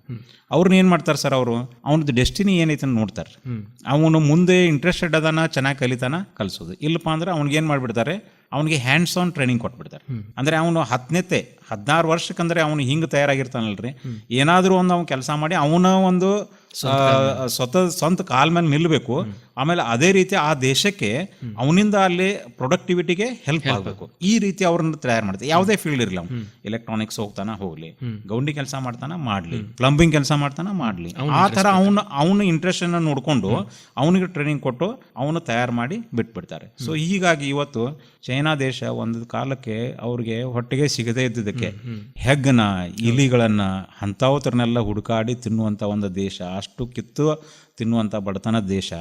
Speaker 5: ಅವ್ರನ್ನ ಏನು ಮಾಡ್ತಾರೆ ಸರ್, ಅವರು ಅವನದ್ದು ಡೆಸ್ಟಿನಿ ಏನೈತೆ ನೋಡ್ತಾರೆ. ಅವನು ಮುಂದೆ ಇಂಟ್ರೆಸ್ಟೆಡ್ ಅದಾನ, ಚೆನ್ನಾಗಿ ಕಲಿತಾನ, ಕಲಿಸೋದು. ಇಲ್ಲಪ್ಪ ಅಂದ್ರೆ ಅವ್ನಿಗೇನು ಮಾಡಿಬಿಡ್ತಾರೆ, ಅವನಿಗೆ ಹ್ಯಾಂಡ್ಸ್ ಆನ್ ಟ್ರೈನಿಂಗ್ ಕೊಟ್ಬಿಡ್ತಾರೆ. ಅಂದರೆ ಅವನು 16 ವರ್ಷಕ್ಕಂದ್ರೆ ಅವನು ಹಿಂಗೆ ತಯಾರಾಗಿರ್ತಾನಲ್ರಿ, ಏನಾದರೂ ಒಂದು ಅವ್ನು ಕೆಲಸ ಮಾಡಿ ಅವನ ಒಂದು ಸ್ವಂತ ಕಾಲ ಮೇಲೆ ನಿಲ್ಲಬೇಕು. ಆಮೇಲೆ ಅದೇ ರೀತಿ ಆ ದೇಶಕ್ಕೆ ಅವನಿಂದ ಅಲ್ಲಿ ಪ್ರೊಡಕ್ಟಿವಿಟಿಗೆ ಹೆಲ್ಪ್ ಆಗಬೇಕು. ಈ ರೀತಿ ಅವ್ರನ್ನ ತಯಾರು ಮಾಡ್ತಾರೆ. ಯಾವುದೇ ಫೀಲ್ಡ್ ಇರಲಿ, ಅವ್ನು ಎಲೆಕ್ಟ್ರಾನಿಕ್ಸ್ ಹೋಗ್ತಾನ ಹೋಗ್ಲಿ, ಗೌಂಡಿ ಕೆಲಸ ಮಾಡ್ತಾನ ಮಾಡಲಿ, ಪ್ಲಂಬಿಂಗ್ ಕೆಲಸ ಮಾಡ್ತಾನ ಮಾಡಲಿ, ಆ ಥರ ಅವನ ಇಂಟ್ರೆಸ್ಟ್ ಅನ್ನು ನೋಡಿಕೊಂಡು ಅವನಿಗೆ ಟ್ರೈನಿಂಗ್ ಕೊಟ್ಟು ಅವನು ತಯಾರು ಮಾಡಿ ಬಿಟ್ಬಿಡ್ತಾರೆ. ಸೊ ಹೀಗಾಗಿ ಇವತ್ತು ಚೈನಾ ದೇಶ ಒಂದು ಕಾಲಕ್ಕೆ ಅವ್ರಿಗೆ ಹೊಟ್ಟೆಗೆ ಸಿಗದೇ ಇದ್ದಿದ್ದಕ್ಕೆ ಹೆಗ್ಗನ, ಇಲಿಗಳನ್ನ, ಅಂಥವತ್ರನ್ನೆಲ್ಲ ಹುಡುಕಾಡಿ ತಿನ್ನುವಂಥ ಒಂದು ದೇಶ, ಅಷ್ಟು ಕಿತ್ತು ತಿನ್ನುವಂಥ ಬಡತನ ದೇಶ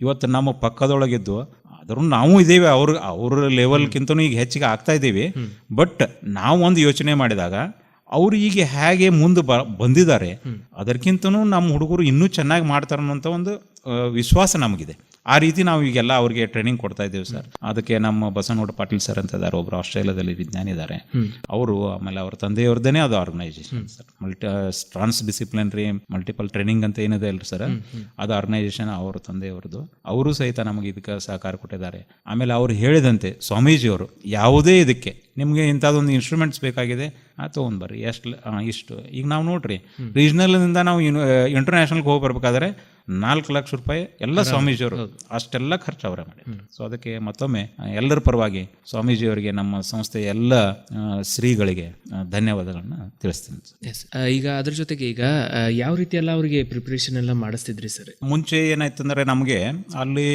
Speaker 5: ಇವತ್ತು ನಮ್ಮ ಪಕ್ಕದೊಳಗಿದ್ದು, ಆದರೂ ನಾವು ಇದ್ದೇವೆ ಅವ್ರ ಲೆವೆಲ್ಗಿಂತನೂ ಈಗ ಹೆಚ್ಚಿಗೆ ಆಗ್ತಾ ಇದ್ದೀವಿ. ಬಟ್ ನಾವು ಒಂದು ಯೋಚನೆ ಮಾಡಿದಾಗ ಅವರು ಈಗ ಹೇಗೆ ಮುಂದೆ ಬಂದಿದ್ದಾರೆ, ಅದಕ್ಕಿಂತನೂ ನಮ್ಮ ಹುಡುಗರು ಇನ್ನೂ ಚೆನ್ನಾಗಿ ಮಾಡ್ತಾರೆ ಅನ್ನೋಂಥ ಒಂದು ವಿಶ್ವಾಸ ನಮಗಿದೆ. ಆ ರೀತಿ ನಾವು ಈಗೆಲ್ಲ ಅವ್ರಿಗೆ ಟ್ರೈನಿಂಗ್ ಕೊಡ್ತಾ ಇದ್ದೇವೆ ಸರ್. ಅದಕ್ಕೆ ನಮ್ಮ ಬಸವನಗೌಡ ಪಾಟೀಲ್ ಸರ್ ಅಂತ ಇದ್ದಾರೆ, ಒಬ್ರು ಆಸ್ಟ್ರೇಲಿಯಾದಲ್ಲಿ ವಿಜ್ಞಾನಿ ಇದ್ದಾರೆ ಅವರು. ಆಮೇಲೆ ಅವ್ರ ತಂದೆಯವ್ರದ್ದೇನೆ ಅದು ಆರ್ಗನೈಸೇಷನ್ ಸರ್, ಟ್ರಾನ್ಸ್ ಡಿಸಿಪ್ಲಿನರಿ ಮಲ್ಟಿಪಲ್ ಟ್ರೈನಿಂಗ್ ಅಂತ ಏನಿದೆ ಅಲ್ರಿ ಸರ್, ಅದು ಆರ್ಗನೈಸೇಷನ್ ಅವ್ರ ತಂದೆಯವ್ರದ್ದು. ಅವರು ಸಹಿತ ನಮಗೆ ಇದಕ್ಕೆ ಸಹಕಾರ ಕೊಟ್ಟಿದ್ದಾರೆ. ಆಮೇಲೆ ಅವ್ರು ಹೇಳಿದಂತೆ ಸ್ವಾಮೀಜಿಯವರು ಯಾವುದೇ ಇದಕ್ಕೆ ನಿಮಗೆ ಇಂಥದ್ದೊಂದು ಇನ್ಸ್ಟ್ರೂಮೆಂಟ್ಸ್ ಬೇಕಾಗಿದೆ ತೊಗೊಂಡು ಬರ್ರಿ, ಇಷ್ಟು. ಈಗ ನಾವು ನೋಡ್ರಿ, ರೀಜ್ನಲ್ನಿಂದ ನಾವು ಇಂಟರ್ನ್ಯಾಷನಲ್ಗೆ ಹೋಗಿ ಬರ್ಬೇಕಾದ್ರೆ 4 ಲಕ್ಷ ರೂಪಾಯಿ ಎಲ್ಲ ಸ್ವಾಮೀಜಿಯವರು ಅಷ್ಟೆಲ್ಲ ಖರ್ಚು ಅವರೇ ಮಾಡಿದ್ರು. ಸೊ ಅದಕ್ಕೆ ಮತ್ತೊಮ್ಮೆ ಎಲ್ಲರ ಪರವಾಗಿ ಸ್ವಾಮೀಜಿಯವರಿಗೆ, ನಮ್ಮ ಸಂಸ್ಥೆಯ ಎಲ್ಲ ಶ್ರೀಗಳಿಗೆ ಧನ್ಯವಾದಗಳನ್ನ ತಿಳಿಸ್ತೀನಿ.
Speaker 2: ಈಗ ಅದ್ರ ಜೊತೆಗೆ ಈಗ ಯಾವ ರೀತಿ ಎಲ್ಲ ಅವರಿಗೆ ಪ್ರಿಪರೇಷನ್ ಎಲ್ಲ ಮಾಡಿಸ್ತಿದ್ರಿ ಸರ್?
Speaker 5: ಮುಂಚೆ ಏನಾಯ್ತಂದ್ರೆ ನಮಗೆ ಅಲ್ಲಿ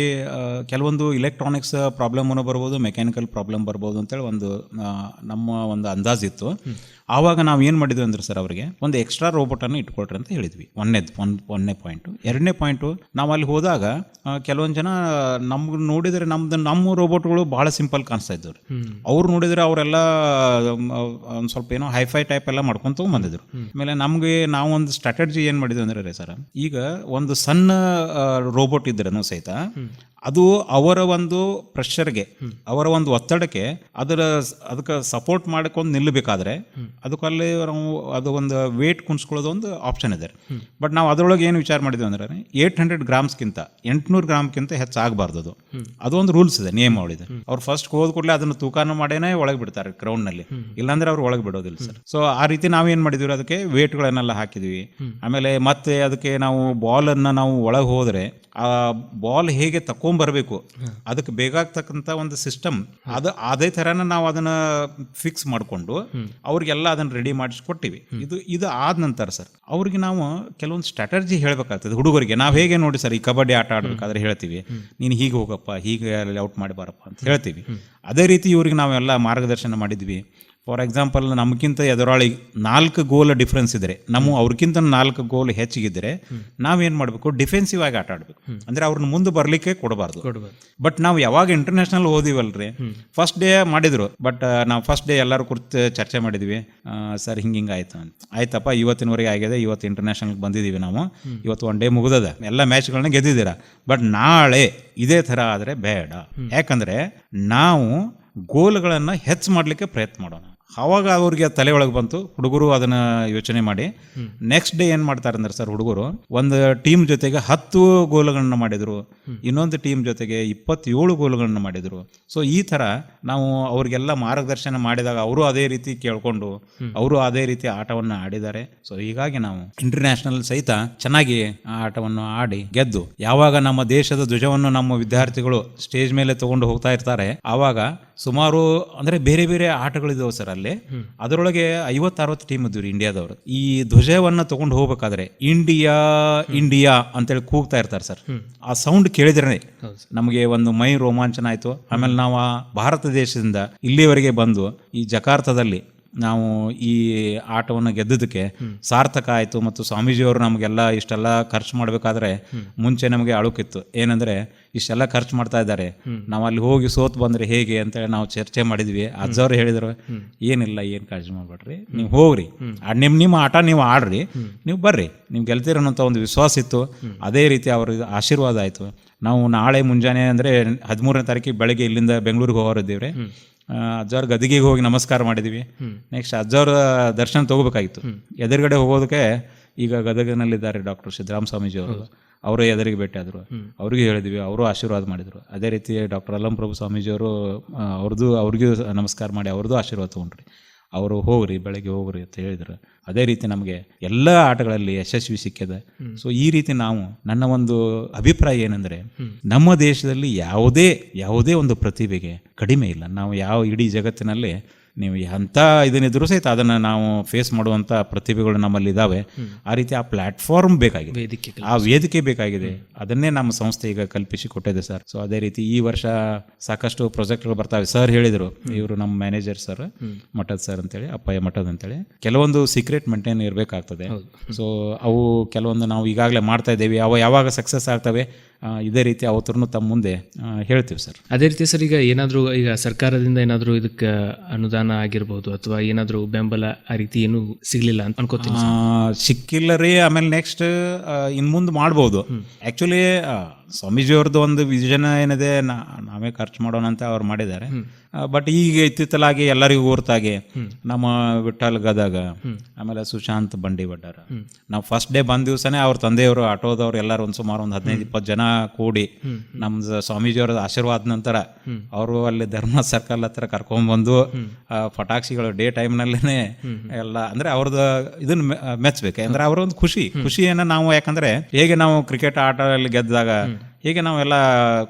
Speaker 5: ಕೆಲವೊಂದು ಇಲೆಕ್ಟ್ರಾನಿಕ್ಸ್ ಪ್ರಾಬ್ಲಮ್ ಬರ್ಬೋದು, ಮೆಕ್ಯಾನಿಕಲ್ ಪ್ರಾಬ್ಲಮ್ ಬರ್ಬೋದು ಅಂತೇಳಿ ನಮ್ಮ ಒಂದು ಅಂದಾಜಿತ್ತು. ಆವಾಗ ನಾವು ಏನು ಮಾಡಿದ್ವಿ ಅಂದ್ರೆ ಸರ್, ಅವರಿಗೆ ಒಂದು ಎಕ್ಸ್ಟ್ರಾ ರೋಬೋಟನ್ನು ಇಟ್ಕೊಳ್ರಿ ಅಂತ ಹೇಳಿದ್ವಿ. ಒಂದನೇ ಪಾಯಿಂಟು. ಎರಡನೇ ಪಾಯಿಂಟು, ನಾವು ಅಲ್ಲಿ ಹೋದಾಗ ಕೆಲವೊಂದು ಜನ ನಮ್ಗೆ ನೋಡಿದರೆ ನಮ್ಮ ರೋಬೋಟ್ಗಳು ಭಾಳ ಸಿಂಪಲ್ ಕಾಣಿಸ್ತಾ ಇದ್ದವ್ರು. ಅವ್ರು ನೋಡಿದರೆ ಅವರೆಲ್ಲ ಒಂದು ಸ್ವಲ್ಪ ಏನೋ ಹೈಫೈ ಟೈಪ್ ಎಲ್ಲ ಮಾಡ್ಕೊಂಡು ತೊಗೊಂಬಂದಿದ್ರು. ಆಮೇಲೆ ನಾವು ಒಂದು ಸ್ಟ್ರಾಟಜಿ ಏನು ಮಾಡಿದ್ವಿ ಅಂದರೆ ಸರ್, ಈಗ ಒಂದು ಸಣ್ಣ ರೋಬೋಟ್ ಇದ್ರೂ ಸಹಿತ ಅದು ಅವರ ಒಂದು ಪ್ರೆಷರ್ಗೆ, ಅವರ ಒಂದು ಒತ್ತಡಕ್ಕೆ ಅದಕ್ಕೆ ಸಪೋರ್ಟ್ ಮಾಡ್ಕೊಂಡು ನಿಲ್ಲಬೇಕಾದ್ರೆ ಅದಕ್ಕಲ್ಲಿ ನಾವು ಅದು ಒಂದು ವೇಟ್ ಕುಣಿಸ್ಕೊಳ್ಳೋದು ಒಂದು ಆಪ್ಷನ್ ಇದೆ. ಬಟ್ ನಾವು ಅದರೊಳಗೆ ಏನು ವಿಚಾರ ಮಾಡಿದ್ವಿ ಅಂದರೆ 800 ಗ್ರಾಮ್ಸ್ಗಿಂತ 800 ಗ್ರಾಮ್ಗಿಂತ ಹೆಚ್ಚಾಗಬಾರ್ದು. ಅದೊಂದು ರೂಲ್ಸ್ ಇದೆ, ನಿಯಮಾವಳಿದೆ. ಅವ್ರು ಫಸ್ಟ್ ಹೋದ ಕೂಡಲೇ ಅದನ್ನು ತೂಕನ ಮಾಡೇನೆ ಒಳಗೆ ಬಿಡ್ತಾರೆ ಗ್ರೌಂಡ್ನಲ್ಲಿ, ಇಲ್ಲಾಂದ್ರೆ ಅವ್ರು ಒಳಗೆ ಬಿಡೋದಿಲ್ಲ ಸರ್. ಸೊ ಆ ರೀತಿ ನಾವೇನು ಮಾಡಿದ್ವಿ, ಅದಕ್ಕೆ ವೇಟ್ಗಳನ್ನೆಲ್ಲ ಹಾಕಿದ್ವಿ. ಆಮೇಲೆ ಮತ್ತೆ ಅದಕ್ಕೆ ನಾವು ಬಾಲನ್ನು ನಾವು ಒಳಗೆ ಹೋದರೆ ಆ ಬಾಲ್ ಹೇಗೆ ತಕೊಂಡ್ಬರ್ಬೇಕು, ಅದಕ್ಕೆ ಬೇಕಾಗ್ತಕ್ಕಂಥ ಒಂದು ಸಿಸ್ಟಮ್ ಅದೇ ಥರನ ನಾವು ಅದನ್ನ ಫಿಕ್ಸ್ ಮಾಡಿಕೊಂಡು ಅವ್ರಿಗೆಲ್ಲ ಅದನ್ನ ರೆಡಿ ಮಾಡಿಸ್ಕೊಟ್ಟಿವಿ. ಇದು ಆದ ನಂತರ ಸರ್ ಅವ್ರಿಗೆ ನಾವು ಕೆಲವೊಂದು ಸ್ಟ್ರಾಟಜಿ ಹೇಳ್ಬೇಕಾಗ್ತದೆ. ಹುಡುಗರಿಗೆ ನಾವು ಹೇಗೆ ನೋಡಿ ಸರ್, ಈ ಕಬಡ್ಡಿ ಆಟ ಆಡ್ಬೇಕಾದ್ರೆ ಹೇಳ್ತೀವಿ, ನೀನು ಹೀಗೆ ಹೋಗಪ್ಪ, ಹೀಗೆ ಔಟ್ ಮಾಡಿ ಬಾರಪ್ಪ ಅಂತ ಹೇಳ್ತೀವಿ. ಅದೇ ರೀತಿ ಇವ್ರಿಗೆ ನಾವೆಲ್ಲ ಮಾರ್ಗದರ್ಶನ ಮಾಡಿದ್ವಿ. ಫಾರ್ ಎಕ್ಸಾಂಪಲ್ ನಮಗಿಂತ ಎದುರಾಳಿ 4 ಗೋಲ್ ಡಿಫ್ರೆನ್ಸ್ ಇದ್ರೆ ಅವ್ರಿಗಿಂತ 4 ಗೋಲ್ ಹೆಚ್ಚಿಗಿದ್ರೆ ನಾವೇನು ಮಾಡಬೇಕು, ಡಿಫೆನ್ಸಿವ್ ಆಗಿ ಆಟ ಆಡಬೇಕು. ಅಂದರೆ ಅವ್ರನ್ನ ಮುಂದೆ ಬರಲಿಕ್ಕೆ ಕೊಡಬಾರ್ದು. ಬಟ್ ನಾವು ಯಾವಾಗ ಇಂಟರ್ನ್ಯಾಷನಲ್ ಹೋದಿವಲ್ರಿ, ಫಸ್ಟ್ ಡೇ ಮಾಡಿದ್ರು. ಬಟ್ ನಾವು ಫಸ್ಟ್ ಡೇ ಎಲ್ಲರೂ ಕುರಿತು ಚರ್ಚೆ ಮಾಡಿದ್ವಿ, ಸರ್ ಹಿಂಗೆ ಆಯ್ತು ಅಂತ. ಆಯ್ತಪ್ಪ, ಇವತ್ತಿನವರೆಗೆ ಆಗಿದೆ, ಇವತ್ತು ಇಂಟರ್ನ್ಯಾಷನಲ್ಗೆ ಬಂದಿದ್ದೀವಿ ನಾವು, ಇವತ್ತು 1 ಡೇ ಮುಗಿದದ, ಎಲ್ಲ ಮ್ಯಾಚ್ಗಳನ್ನ ಗೆದ್ದಿದ್ದೀರಾ. ಬಟ್ ನಾಳೆ ಇದೇ ಥರ ಆದರೆ ಬೇಡ. ಯಾಕಂದರೆ ನಾವು ಗೋಲ್ಗಳನ್ನು ಹೆಚ್ಚು ಮಾಡಲಿಕ್ಕೆ ಪ್ರಯತ್ನ ಮಾಡೋಣ. ಆವಾಗ ಅವ್ರಿಗೆ ತಲೆ ಒಳಗೆ ಬಂತು. ಹುಡುಗರು ಅದನ್ನು ಯೋಚನೆ ಮಾಡಿ ನೆಕ್ಸ್ಟ್ ಡೇ ಏನು ಮಾಡ್ತಾರೆ ಅಂದ್ರೆ ಸರ್, ಹುಡುಗರು ಒಂದು ಟೀಮ್ ಜೊತೆಗೆ 10 ಗೋಲ್ಗಳನ್ನ ಮಾಡಿದರು, ಇನ್ನೊಂದು ಟೀಮ್ ಜೊತೆಗೆ 27 ಗೋಲ್ಗಳನ್ನ ಮಾಡಿದರು. ಸೊ ಈ ಥರ ನಾವು ಅವ್ರಿಗೆಲ್ಲ ಮಾರ್ಗದರ್ಶನ ಮಾಡಿದಾಗ ಅವರು ಅದೇ ರೀತಿ ಕೇಳ್ಕೊಂಡು ಅವರು ಅದೇ ರೀತಿ ಆಟವನ್ನು ಆಡಿದ್ದಾರೆ. ಸೊ ಹೀಗಾಗಿ ನಾವು ಇಂಟರ್ನ್ಯಾಷನಲ್ ಸಹಿತ ಚೆನ್ನಾಗಿ ಆ ಆಟವನ್ನು ಆಡಿ ಗೆದ್ದು, ಯಾವಾಗ ನಮ್ಮ ದೇಶದ ಧ್ವಜವನ್ನು ನಮ್ಮ ವಿದ್ಯಾರ್ಥಿಗಳು ಸ್ಟೇಜ್ ಮೇಲೆ ತಗೊಂಡು ಹೋಗ್ತಾ ಇರ್ತಾರೆ, ಆವಾಗ ಸುಮಾರು ಅಂದರೆ ಬೇರೆ ಬೇರೆ ಆಟಗಳಿದಾವೆ ಸರ್. ಅಲ್ಲಿ ಅದರೊಳಗೆ 50-60 ಟೀಮ್ ಇದ್ವಿ ಇಂಡಿಯಾದವರು. ಈ ಧ್ವಜವನ್ನು ತಗೊಂಡು ಹೋಗ್ಬೇಕಾದ್ರೆ ಇಂಡಿಯಾ ಇಂಡಿಯಾ ಅಂತೇಳಿ ಕೂಗ್ತಾ ಇರ್ತಾರೆ ಸರ್. ಆ ಸೌಂಡ್ ಕೇಳಿದ್ರೆ ನಮಗೆ ಒಂದು ಮೈ ರೋಮಾಂಚನ ಆಯಿತು. ಆಮೇಲೆ ನಾವು ಭಾರತ ದೇಶದಿಂದ ಇಲ್ಲಿವರೆಗೆ ಬಂದು ಈ ಜಕಾರ್ತದಲ್ಲಿ ನಾವು ಈ ಆಟವನ್ನು ಗೆದ್ದದಕ್ಕೆ ಸಾರ್ಥಕ ಆಯಿತು. ಮತ್ತು ಸ್ವಾಮೀಜಿಯವರು ನಮಗೆಲ್ಲ ಇಷ್ಟೆಲ್ಲ ಖರ್ಚು ಮಾಡಬೇಕಾದ್ರೆ ಮುಂಚೆ ನಮಗೆ ಅಳುಕಿತ್ತು, ಏನಂದರೆ ಇಷ್ಟೆಲ್ಲ ಖರ್ಚು ಮಾಡ್ತಾ ಇದ್ದಾರೆ, ನಾವು ಅಲ್ಲಿ ಹೋಗಿ ಸೋತ್ ಬಂದರೆ ಹೇಗೆ ಅಂತೇಳಿ ನಾವು ಚರ್ಚೆ ಮಾಡಿದ್ವಿ. ಅಜ್ಜವ್ರು ಹೇಳಿದ್ರು, ಏನಿಲ್ಲ, ಏನು ಕಾಳಜಿ ಮಾಡಬೇಡ್ರಿ, ನೀವು ಹೋಗ್ರಿ, ನಿಮ್ಮ ಆಟ ನೀವು ಆಡ್ರಿ, ನೀವು ಬರ್ರಿ, ನೀವು ಗೆಲ್ತೀರನ್ನೋಂಥ ಒಂದು ವಿಶ್ವಾಸ ಇತ್ತು. ಅದೇ ರೀತಿ ಅವ್ರಿಗೆ ಆಶೀರ್ವಾದ ಆಯಿತು. ನಾವು ನಾಳೆ ಮುಂಜಾನೆ ಅಂದರೆ 13ನೇ ತಾರೀಕಿಗೆ ಬೆಳಗ್ಗೆ ಇಲ್ಲಿಂದ ಬೆಂಗಳೂರಿಗೆ ಹೋಗೋರಿದ್ದೀವ್ರಿ. ಅಜ್ಜವ್ರ ಗದಿಗೆಗೆ ಹೋಗಿ ನಮಸ್ಕಾರ ಮಾಡಿದ್ವಿ. ನೆಕ್ಸ್ಟ್ ಅಜ್ಜವ್ರ ದರ್ಶನ ತಗೋಬೇಕಾಗಿತ್ತು. ಎದುರುಗಡೆ ಹೋಗೋದಕ್ಕೆ ಈಗ ಗದಗನಲ್ಲಿದ್ದಾರೆ ಡಾಕ್ಟರ್ ಸಿದ್ದರಾಮ ಸ್ವಾಮೀಜಿ ಅವರು ಎದುರಿಗೆ ಭೇಟಿ ಆದರು. ಅವ್ರಿಗೆ ಹೇಳಿದ್ವಿ, ಅವರು ಆಶೀರ್ವಾದ ಮಾಡಿದರು. ಅದೇ ರೀತಿ ಡಾಕ್ಟರ್ ಅಲ್ಲಂ ಪ್ರಭು ಸ್ವಾಮೀಜಿಯವರು ಅವ್ರಿಗೂ ನಮಸ್ಕಾರ ಮಾಡಿ ಅವ್ರದ್ದು ಆಶೀರ್ವಾದ ತೊಗೊಂಡ್ರಿ. ಅವರು ಹೋಗ್ರಿ, ಬೆಳಗ್ಗೆ ಹೋಗ್ರಿ ಅಂತ ಹೇಳಿದ್ರು. ಅದೇ ರೀತಿ ನಮಗೆ ಎಲ್ಲ ಆಟಗಳಲ್ಲಿ ಯಶಸ್ವಿ ಸಿಕ್ಕಿದೆ. ಸೊ ಈ ರೀತಿ ನಾವು, ನನ್ನ ಒಂದು ಅಭಿಪ್ರಾಯ ಏನಂದರೆ, ನಮ್ಮ ದೇಶದಲ್ಲಿ ಯಾವುದೇ ಒಂದು ಪ್ರತಿಭೆಗೆ ಕಡಿಮೆ ಇಲ್ಲ. ನಾವು ಇಡೀ ಜಗತ್ತಿನಲ್ಲಿ ನೀವು ಎಂಥ ಇದನ್ನಿದ್ರೂ ಸಹಿತ ಅದನ್ನು ನಾವು ಫೇಸ್ ಮಾಡುವಂಥ ಪ್ರತಿಭೆಗಳು ನಮ್ಮಲ್ಲಿ ಇದ್ದಾವೆ. ಆ ರೀತಿ ಆ ಪ್ಲ್ಯಾಟ್ಫಾರ್ಮ್ ಬೇಕಾಗಿದೆ, ಆ ವೇದಿಕೆ ಬೇಕಾಗಿದೆ. ಅದನ್ನೇ ನಮ್ಮ ಸಂಸ್ಥೆ ಈಗ ಕಲ್ಪಿಸಿ ಕೊಟ್ಟಿದೆ ಸರ್. ಸೊ ಅದೇ ರೀತಿ ಈ ವರ್ಷ ಸಾಕಷ್ಟು ಪ್ರಾಜೆಕ್ಟ್ಗಳು ಬರ್ತಾವೆ. ಸರ್ ಹೇಳಿದರು, ಇವರು ನಮ್ಮ ಮ್ಯಾನೇಜರ್ ಸರ್, ಮಠದ ಸರ್ ಅಂತೇಳಿ, ಅಪ್ಪಯ್ಯ ಮಠದ ಅಂತೇಳಿ, ಕೆಲವೊಂದು ಸೀಕ್ರೆಟ್ ಮೇಂಟೈನ್ ಇರಬೇಕಾಗ್ತದೆ. ಸೊ ಅವು ಕೆಲವೊಂದು ನಾವು ಈಗಾಗಲೇ ಮಾಡ್ತಾ ಇದ್ದೇವೆ. ಅವು ಯಾವಾಗ ಸಕ್ಸಸ್ ಆಗ್ತವೆ ಇದೇ ರೀತಿ ಅವತ್ತೂ ತಮ್ಮ ಮುಂದೆ ಹೇಳ್ತೀವಿ ಸರ್.
Speaker 2: ಅದೇ ರೀತಿ ಸರ್, ಈಗ ಸರ್ಕಾರದಿಂದ ಏನಾದರೂ ಇದಕ್ಕೆ ಅನುದಾನ ಆಗಿರ್ಬೋದು ಅಥವಾ ಏನಾದರೂ ಬೆಂಬಲ ಆ ರೀತಿ ಏನೂ ಸಿಗಲಿಲ್ಲ ಅಂತ ಅನ್ಕೋತೀನಿ.
Speaker 5: ಸಿಕ್ಕಿಲ್ಲ ರೀ. ಆಮೇಲೆ ನೆಕ್ಸ್ಟ್ ಇನ್ನು ಮುಂದೆ ಮಾಡ್ಬೋದು. ಆ್ಯಕ್ಚುಲಿ ಸ್ವಾಮೀಜಿಯವ್ರದ್ದು ಒಂದು ವಿಷನ್ ಏನಿದೆ, ನಾವೇ ಖರ್ಚು ಮಾಡೋಣ ಅಂತ ಅವ್ರು ಮಾಡಿದ್ದಾರೆ. ಬಟ್ ಈಗ ಇತ್ತಿತ್ತಲಾಗಿ ಎಲ್ಲರಿಗೂ ಹೊರತಾಗಿ ನಮ್ಮ ವಿಠಲ್ ಗದಗ, ಆಮೇಲೆ ಸುಶಾಂತ್ ಬಂಡಿವಡ್ಡಾರ, ನಾವು ಫಸ್ಟ್ ಡೇ ಬಂದ ದಿವಸನೇ ಅವ್ರ ತಂದೆಯವರು ಆಟೋದವ್ರು ಎಲ್ಲರೂ ಸುಮಾರು ಒಂದು 15-20 ಜನ ಕೂಡಿ ನಮ್ಮ ಸ್ವಾಮೀಜಿಯವರ ಆಶೀರ್ವಾದ ನಂತರ ಅವರು ಅಲ್ಲಿ ಧರ್ಮ ಸರ್ಕಲ್ ಹತ್ರ ಕರ್ಕೊಂಡ್ಬಂದು ಪಟಾಕ್ಷಿಗಳು ಡೇ ಟೈಮ್ನಲ್ಲೇ ಎಲ್ಲ, ಅಂದರೆ ಅವ್ರದ್ದು ಇದನ್ನ ಮೆಚ್ಚಬೇಕು. ಅಂದ್ರೆ ಅವರ ಒಂದು ಖುಷಿಯನ್ನು ನಾವು, ಯಾಕಂದ್ರೆ ಹೇಗೆ ನಾವು ಕ್ರಿಕೆಟ್ ಆಟದಲ್ಲಿ ಗೆದ್ದಾಗ ಹೀಗೆ ನಾವೆಲ್ಲ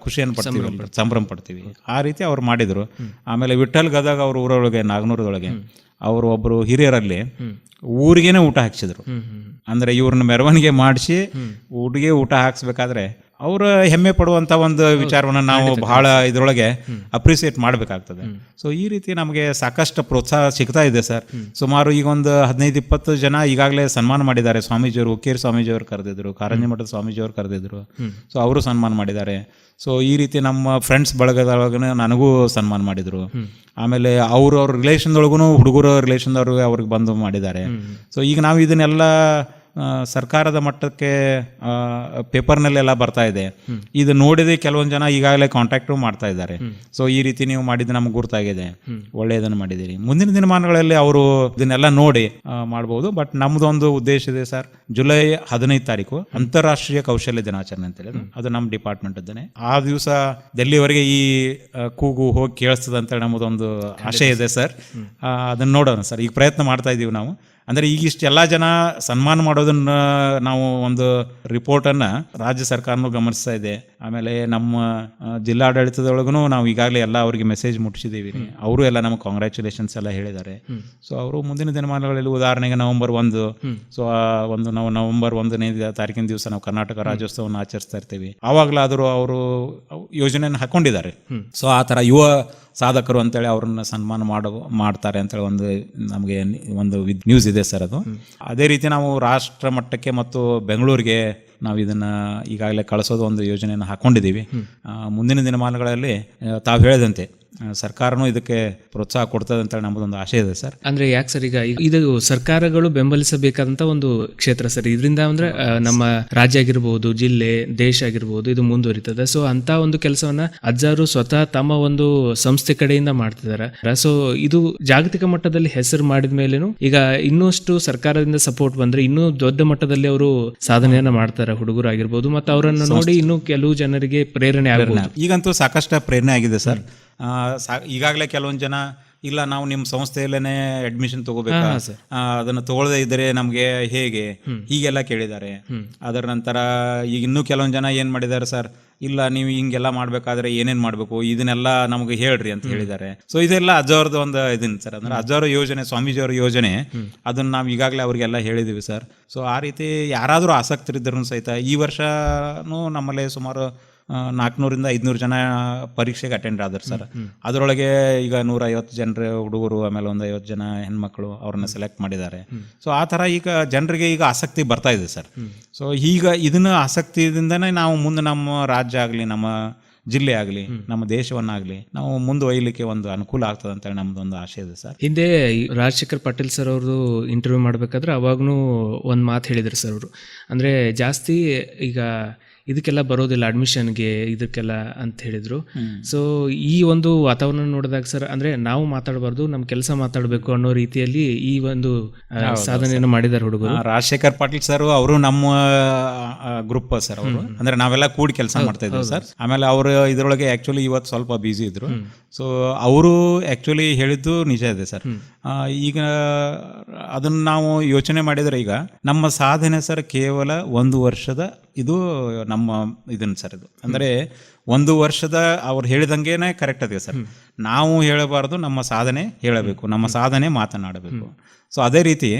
Speaker 5: ಖುಷಿಯನ್ನು ಪಡ್ತೀವಿ, ಸಂಭ್ರಮ ಪಡ್ತೀವಿ. ಆ ರೀತಿ ಅವ್ರು ಮಾಡಿದರು. ಆಮೇಲೆ ವಿಠಲ್ ಗದಗ ಅವ್ರ ಊರೊಳಗೆ, ನಾಗನೂರದೊಳಗೆ, ಅವರು ಒಬ್ಬರು ಹಿರಿಯರಲ್ಲಿ ಊರಿಗೇನೆ ಊಟ ಹಾಕ್ಸಿದ್ರು. ಅಂದರೆ ಇವ್ರನ್ನ ಮೆರವಣಿಗೆ ಮಾಡಿಸಿ ಊಟಿಗೆ ಊಟ ಹಾಕ್ಸ್ಬೇಕಾದ್ರೆ ಅವರು ಹೆಮ್ಮೆ ಪಡುವಂಥ ಒಂದು ವಿಚಾರವನ್ನು ನಾವು ಬಹಳ ಇದರೊಳಗೆ ಅಪ್ರಿಸಿಯೇಟ್ ಮಾಡಬೇಕಾಗ್ತದೆ. ಸೊ ಈ ರೀತಿ ನಮಗೆ ಸಾಕಷ್ಟು ಪ್ರೋತ್ಸಾಹ ಸಿಗ್ತಾ ಇದೆ ಸರ್. ಸುಮಾರು ಈಗ ಒಂದು 15-20 ಜನ ಈಗಾಗಲೇ ಸನ್ಮಾನ ಮಾಡಿದ್ದಾರೆ. ಸ್ವಾಮೀಜಿಯವರು, ಹುಕ್ಕೇರಿ ಸ್ವಾಮೀಜಿಯವರು ಕರೆದಿದ್ರು, ಕಾರಂಜಿ ಮಠದ ಸ್ವಾಮೀಜಿಯವರು ಕರೆದಿದ್ರು. ಸೊ ಅವರು ಸನ್ಮಾನ ಮಾಡಿದ್ದಾರೆ. ಸೊ ಈ ರೀತಿ ನಮ್ಮ ಫ್ರೆಂಡ್ಸ್ ಬಳಗದೊಳಗೂ ನನಗೂ ಸನ್ಮಾನ ಮಾಡಿದರು. ಆಮೇಲೆ ಅವ್ರ ರಿಲೇಷನ್ದೊಳಗೂ ಹುಡುಗರ ರಿಲೇಷನ್ದವ್ರಿಗೆ ಅವ್ರಿಗೆ ಬಂದು ಮಾಡಿದ್ದಾರೆ. ಸೊ ಈಗ ನಾವು ಇದನ್ನೆಲ್ಲ ಸರ್ಕಾರದ ಮಟ್ಟಕ್ಕೆ ಪೇಪರ್ನಲ್ಲೆಲ್ಲ ಬರ್ತಾ ಇದೆ. ಇದು ನೋಡಿದೆ ಕೆಲವೊಂದು ಜನ ಈಗಾಗಲೇ ಕಾಂಟ್ಯಾಕ್ಟು ಮಾಡ್ತಾ ಇದ್ದಾರೆ. ಸೊ ಈ ರೀತಿ ನೀವು ಮಾಡಿದ್ದು ನಮ್ಗೆ ಗುರ್ತಾಗಿದೆ, ಒಳ್ಳೆಯದನ್ನು ಮಾಡಿದ್ದೀರಿ. ಮುಂದಿನ ದಿನಮಾನಗಳಲ್ಲಿ ಅವರು ಇದನ್ನೆಲ್ಲ ನೋಡಿ ಮಾಡ್ಬೋದು. ಬಟ್ ನಮ್ಮದೊಂದು ಉದ್ದೇಶ ಇದೆ ಸರ್, ಜುಲೈ 15 ತಾರೀಕು ಅಂತಾರಾಷ್ಟ್ರೀಯ ಕೌಶಲ್ಯ ದಿನಾಚರಣೆ ಅಂತೇಳಿ, ಅದು ನಮ್ಮ ಡಿಪಾರ್ಟ್ಮೆಂಟ್ ಇದ್ದೇನೆ. ಆ ದಿವಸ ಡೆಲ್ಲಿವರೆಗೆ ಈ ಕೂಗು ಹೋಗಿ ಕೇಳಿಸ್ತದೆ ಅಂತೇಳಿ ನಮ್ಮದೊಂದು ಆಶಯ ಇದೆ ಸರ್. ಅದನ್ನು ನೋಡೋಣ ಸರ್, ಈಗ ಪ್ರಯತ್ನ ಮಾಡ್ತಾ ಇದ್ದೀವಿ ನಾವು. ಅಂದರೆ ಈಗ ಇಷ್ಟೆಲ್ಲ ಜನ ಸನ್ಮಾನ ಮಾಡೋದನ್ನು ನಾವು ಒಂದು ರಿಪೋರ್ಟನ್ನು ರಾಜ್ಯ ಸರ್ಕಾರನೂ ಗಮನಿಸ್ತಾ ಇದೆ. ಆಮೇಲೆ ನಮ್ಮ ಜಿಲ್ಲಾಡಳಿತದೊಳಗೂ ನಾವು ಈಗಾಗಲೇ ಎಲ್ಲ ಅವರಿಗೆ ಮೆಸೇಜ್ ಮುಟ್ಟಿಸಿದ್ದೀವಿ. ಅವರು ಎಲ್ಲ ನಮಗೆ ಕಾಂಗ್ರ್ಯಾಚುಲೇಷನ್ಸ್ ಎಲ್ಲ ಹೇಳಿದ್ದಾರೆ. ಸೊ ಅವರು ಮುಂದಿನ ದಿನಮಾನಗಳಲ್ಲಿ ಉದಾಹರಣೆಗೆ ನವೆಂಬರ್ 1, ಸೊ ನಾವು ನವೆಂಬರ್ 1ನೇ ತಾರೀಕಿನ ದಿವಸ ನಾವು ಕರ್ನಾಟಕ ರಾಜ್ಯೋತ್ಸವವನ್ನು ಆಚರಿಸ್ತಾ ಇರ್ತೀವಿ. ಆವಾಗಲಾದರೂ ಅವರು ಯೋಜನೆಯನ್ನು ಹಾಕೊಂಡಿದ್ದಾರೆ. ಸೊ ಆ ಥರ ಯುವ ಸಾಧಕರು ಅಂತೇಳಿ ಅವ್ರನ್ನ ಸನ್ಮಾನ ಮಾಡ್ತಾರೆ ಅಂತೇಳಿ ನಮಗೆ ಒಂದು ನ್ಯೂಸ್ ಇದೆ ಸರ್. ಅದು ಅದೇ ರೀತಿ ನಾವು ರಾಷ್ಟ್ರ ಮಟ್ಟಕ್ಕೆ ಮತ್ತು ಬೆಂಗಳೂರಿಗೆ ನಾವು ಇದನ್ನು ಈಗಾಗಲೇ ಕಳಿಸೋದು ಒಂದು ಯೋಜನೆಯನ್ನು ಹಾಕ್ಕೊಂಡಿದ್ದೀವಿ. ಮುಂದಿನ ದಿನಮಾನಗಳಲ್ಲಿ ತಾವು ಹೇಳಿದಂತೆ ಸರ್ಕಾರನೂ ಇದಕ್ಕೆ ಪ್ರೋತ್ಸಾಹ ಕೊಡ್ತದೆ ಅಂತೇಳಿ ನಮ್ಮದೊಂದು ಆಶೆ ಇದೆ ಸರ್.
Speaker 2: ಅಂದ್ರೆ ಯಾಕೆ ಸರ್, ಈಗ ಇದು ಸರ್ಕಾರಗಳು ಬೆಂಬಲಿಸಬೇಕಾದಂತ ಒಂದು ಕ್ಷೇತ್ರ ಸರ್. ಇದರಿಂದ ಅಂದ್ರೆ ನಮ್ಮ ರಾಜ್ಯ ಆಗಿರ್ಬೋದು, ಜಿಲ್ಲೆ, ದೇಶ ಆಗಿರ್ಬೋದು, ಇದು ಮುಂದುವರಿತದೆ. ಸೊ ಅಂತ ಒಂದು ಕೆಲಸವನ್ನ ಅಜ್ಜಾರು ಸ್ವತಃ ತಮ್ಮ ಒಂದು ಸಂಸ್ಥೆ ಕಡೆಯಿಂದ ಮಾಡ್ತಿದ್ದಾರೆ. ಸೊ ಇದು ಜಾಗತಿಕ ಮಟ್ಟದಲ್ಲಿ ಹೆಸರು ಮಾಡಿದ ಮೇಲೇನು ಈಗ ಇನ್ನಷ್ಟು ಸರ್ಕಾರದಿಂದ ಸಪೋರ್ಟ್ ಬಂದ್ರೆ ಇನ್ನೂ ದೊಡ್ಡ ಮಟ್ಟದಲ್ಲಿ ಅವರು ಸಾಧನೆಯನ್ನ ಮಾಡ್ತಾರೆ, ಹುಡುಗರು ಆಗಿರ್ಬೋದು. ಮತ್ತು ಅವರನ್ನು ನೋಡಿ ಇನ್ನೂ ಕೆಲವು ಜನರಿಗೆ ಪ್ರೇರಣೆ ಆಗಬಹುದು.
Speaker 5: ಈಗಂತೂ ಸಾಕಷ್ಟು ಪ್ರೇರಣೆ ಆಗಿದೆ ಸರ್. ಈಗಾಗಲೇ ಕೆಲವೊಂದು ಜನ ಇಲ್ಲ ನಾವು ನಿಮ್ಮ ಸಂಸ್ಥೆಯಲ್ಲೇ ಅಡ್ಮಿಷನ್ ತಗೋಬೇಕಾ, ಅದನ್ನು ತಗೊಳ್ಳದೇ ಇದ್ದರೆ ನಮಗೆ ಹೇಗೆ, ಹೀಗೆಲ್ಲ ಕೇಳಿದ್ದಾರೆ. ಅದರ ನಂತರ ಈಗ ಇನ್ನೂ ಕೆಲವೊಂದು ಜನ ಏನು ಮಾಡಿದ್ದಾರೆ ಸರ್, ಇಲ್ಲ ನೀವು ಹಿಂಗೆಲ್ಲ ಮಾಡಬೇಕಾದ್ರೆ ಏನೇನು ಮಾಡಬೇಕು ಇದನ್ನೆಲ್ಲ ನಮಗೆ ಹೇಳ್ರಿ ಅಂತ ಹೇಳಿದ್ದಾರೆ. ಸೊ ಇದೆಲ್ಲ ಅಜ್ಜವ್ರದ್ದು ಒಂದು ಇದನ್ನ ಸರ್, ಅಂದ್ರೆ ಅಜ್ಜವ್ರ ಯೋಜನೆ, ಸ್ವಾಮೀಜಿಯವರ ಯೋಜನೆ, ಅದನ್ನು ನಾವು ಈಗಾಗಲೇ ಅವರಿಗೆಲ್ಲ ಹೇಳಿದ್ದೀವಿ ಸರ್. ಸೊ ಆ ರೀತಿ ಯಾರಾದರೂ ಆಸಕ್ತರಿದ್ದರೂ ಸಹಿತ ಈ ವರ್ಷನೂ ನಮ್ಮಲ್ಲಿ ಸುಮಾರು 400ರಿಂದ 500 ಜನ ಪರೀಕ್ಷೆಗೆ ಅಟೆಂಡ್ ಆದರು ಸರ್. ಅದರೊಳಗೆ ಈಗ 150 ಜನರ ಹುಡುಗರು, ಆಮೇಲೆ ಒಂದು 50 ಜನ ಹೆಣ್ಮಕ್ಳು ಅವ್ರನ್ನ ಸೆಲೆಕ್ಟ್ ಮಾಡಿದ್ದಾರೆ. ಸೊ ಆ ಥರ ಈಗ ಜನರಿಗೆ ಈಗ ಆಸಕ್ತಿ ಬರ್ತಾ ಇದೆ ಸರ್. ಸೊ ಈಗ ಇದನ್ನ ಆಸಕ್ತಿಯಿಂದನೇ ನಾವು ಮುಂದೆ ನಮ್ಮ ರಾಜ್ಯ ಆಗಲಿ, ನಮ್ಮ ಜಿಲ್ಲೆ ಆಗಲಿ, ನಮ್ಮ ದೇಶವನ್ನಾಗಲಿ ನಾವು ಮುಂದುವರಿಲಿಕ್ಕೆ ಒಂದು ಅನುಕೂಲ ಆಗ್ತದೆ ಅಂತೇಳಿ ನಮ್ದೊಂದು ಆಶೆ ಇದೆ ಸರ್.
Speaker 2: ಹಿಂದೆ ರಾಜಶೇಖರ್ ಪಾಟೀಲ್ ಸರ್ ಅವ್ರದ್ದು ಇಂಟರ್ವ್ಯೂ ಮಾಡ್ಬೇಕಾದ್ರೆ ಅವಾಗೂ ಒಂದು ಮಾತು ಹೇಳಿದ್ರು ಸರ್ ಅವರು. ಅಂದರೆ ಜಾಸ್ತಿ ಈಗ ಇದಕ್ಕೆಲ್ಲ ಬರೋದಿಲ್ಲ ಅಡ್ಮಿಷನ್ಗೆ ಇದಕ್ಕೆಲ್ಲ ಅಂತ ಹೇಳಿದ್ರು. ಸೊ ಈ ಒಂದು ವಾತಾವರಣ ನೋಡಿದಾಗ ಸರ್, ಅಂದ್ರೆ ನಾವು ಮಾತಾಡಬಾರ್ದು, ನಮ್ಮ ಕೆಲಸ ಮಾತಾಡಬೇಕು ಅನ್ನೋ ರೀತಿಯಲ್ಲಿ ಈ ಒಂದು ಸಾಧನೆಯನ್ನು ಮಾಡಿದ್ದಾರೆ ಹುಡುಗರು.
Speaker 5: ರಾಜಶೇಖರ್ ಪಾಟೀಲ್ ಸರ್ ಅವರು ನಮ್ಮ ಗ್ರೂಪ್ ಸರ್. ಅವರು ಅಂದ್ರೆ ನಾವೆಲ್ಲ ಕೂಡಿ ಕೆಲಸ ಮಾಡ್ತಾ ಇದ್ದೀವಿ ಸರ್. ಆಮೇಲೆ ಅವರು ಇದರೊಳಗೆ ಆಕ್ಚುಲಿ ಇವತ್ತು ಸ್ವಲ್ಪ ಬ್ಯುಸಿ ಇದ್ರು. ಸೊ ಅವರು ಆಕ್ಚುಲಿ ಹೇಳಿದ್ದು ನಿಜ ಇದೆ ಸರ್. ಈಗ ಅದನ್ನು ನಾವು ಯೋಚನೆ ಮಾಡಿದರೆ ಈಗ ನಮ್ಮ ಸಾಧನೆ ಸರ್ ಕೇವಲ 1 ವರ್ಷದ ಇದು ನಮ್ಮ ಇದನ್ನು ಸರ್. ಇದು ಅಂದರೆ 1 ವರ್ಷದ ಅವ್ರು ಹೇಳಿದಂಗೆನೇ ಕರೆಕ್ಟ್ ಅದೇ ಸರ್. ನಾವು ಹೇಳಬಾರ್ದು, ನಮ್ಮ ಸಾಧನೆ ಹೇಳಬೇಕು, ನಮ್ಮ ಸಾಧನೆ ಮಾತನಾಡಬೇಕು. ಸೊ ಅದೇ ರೀತಿ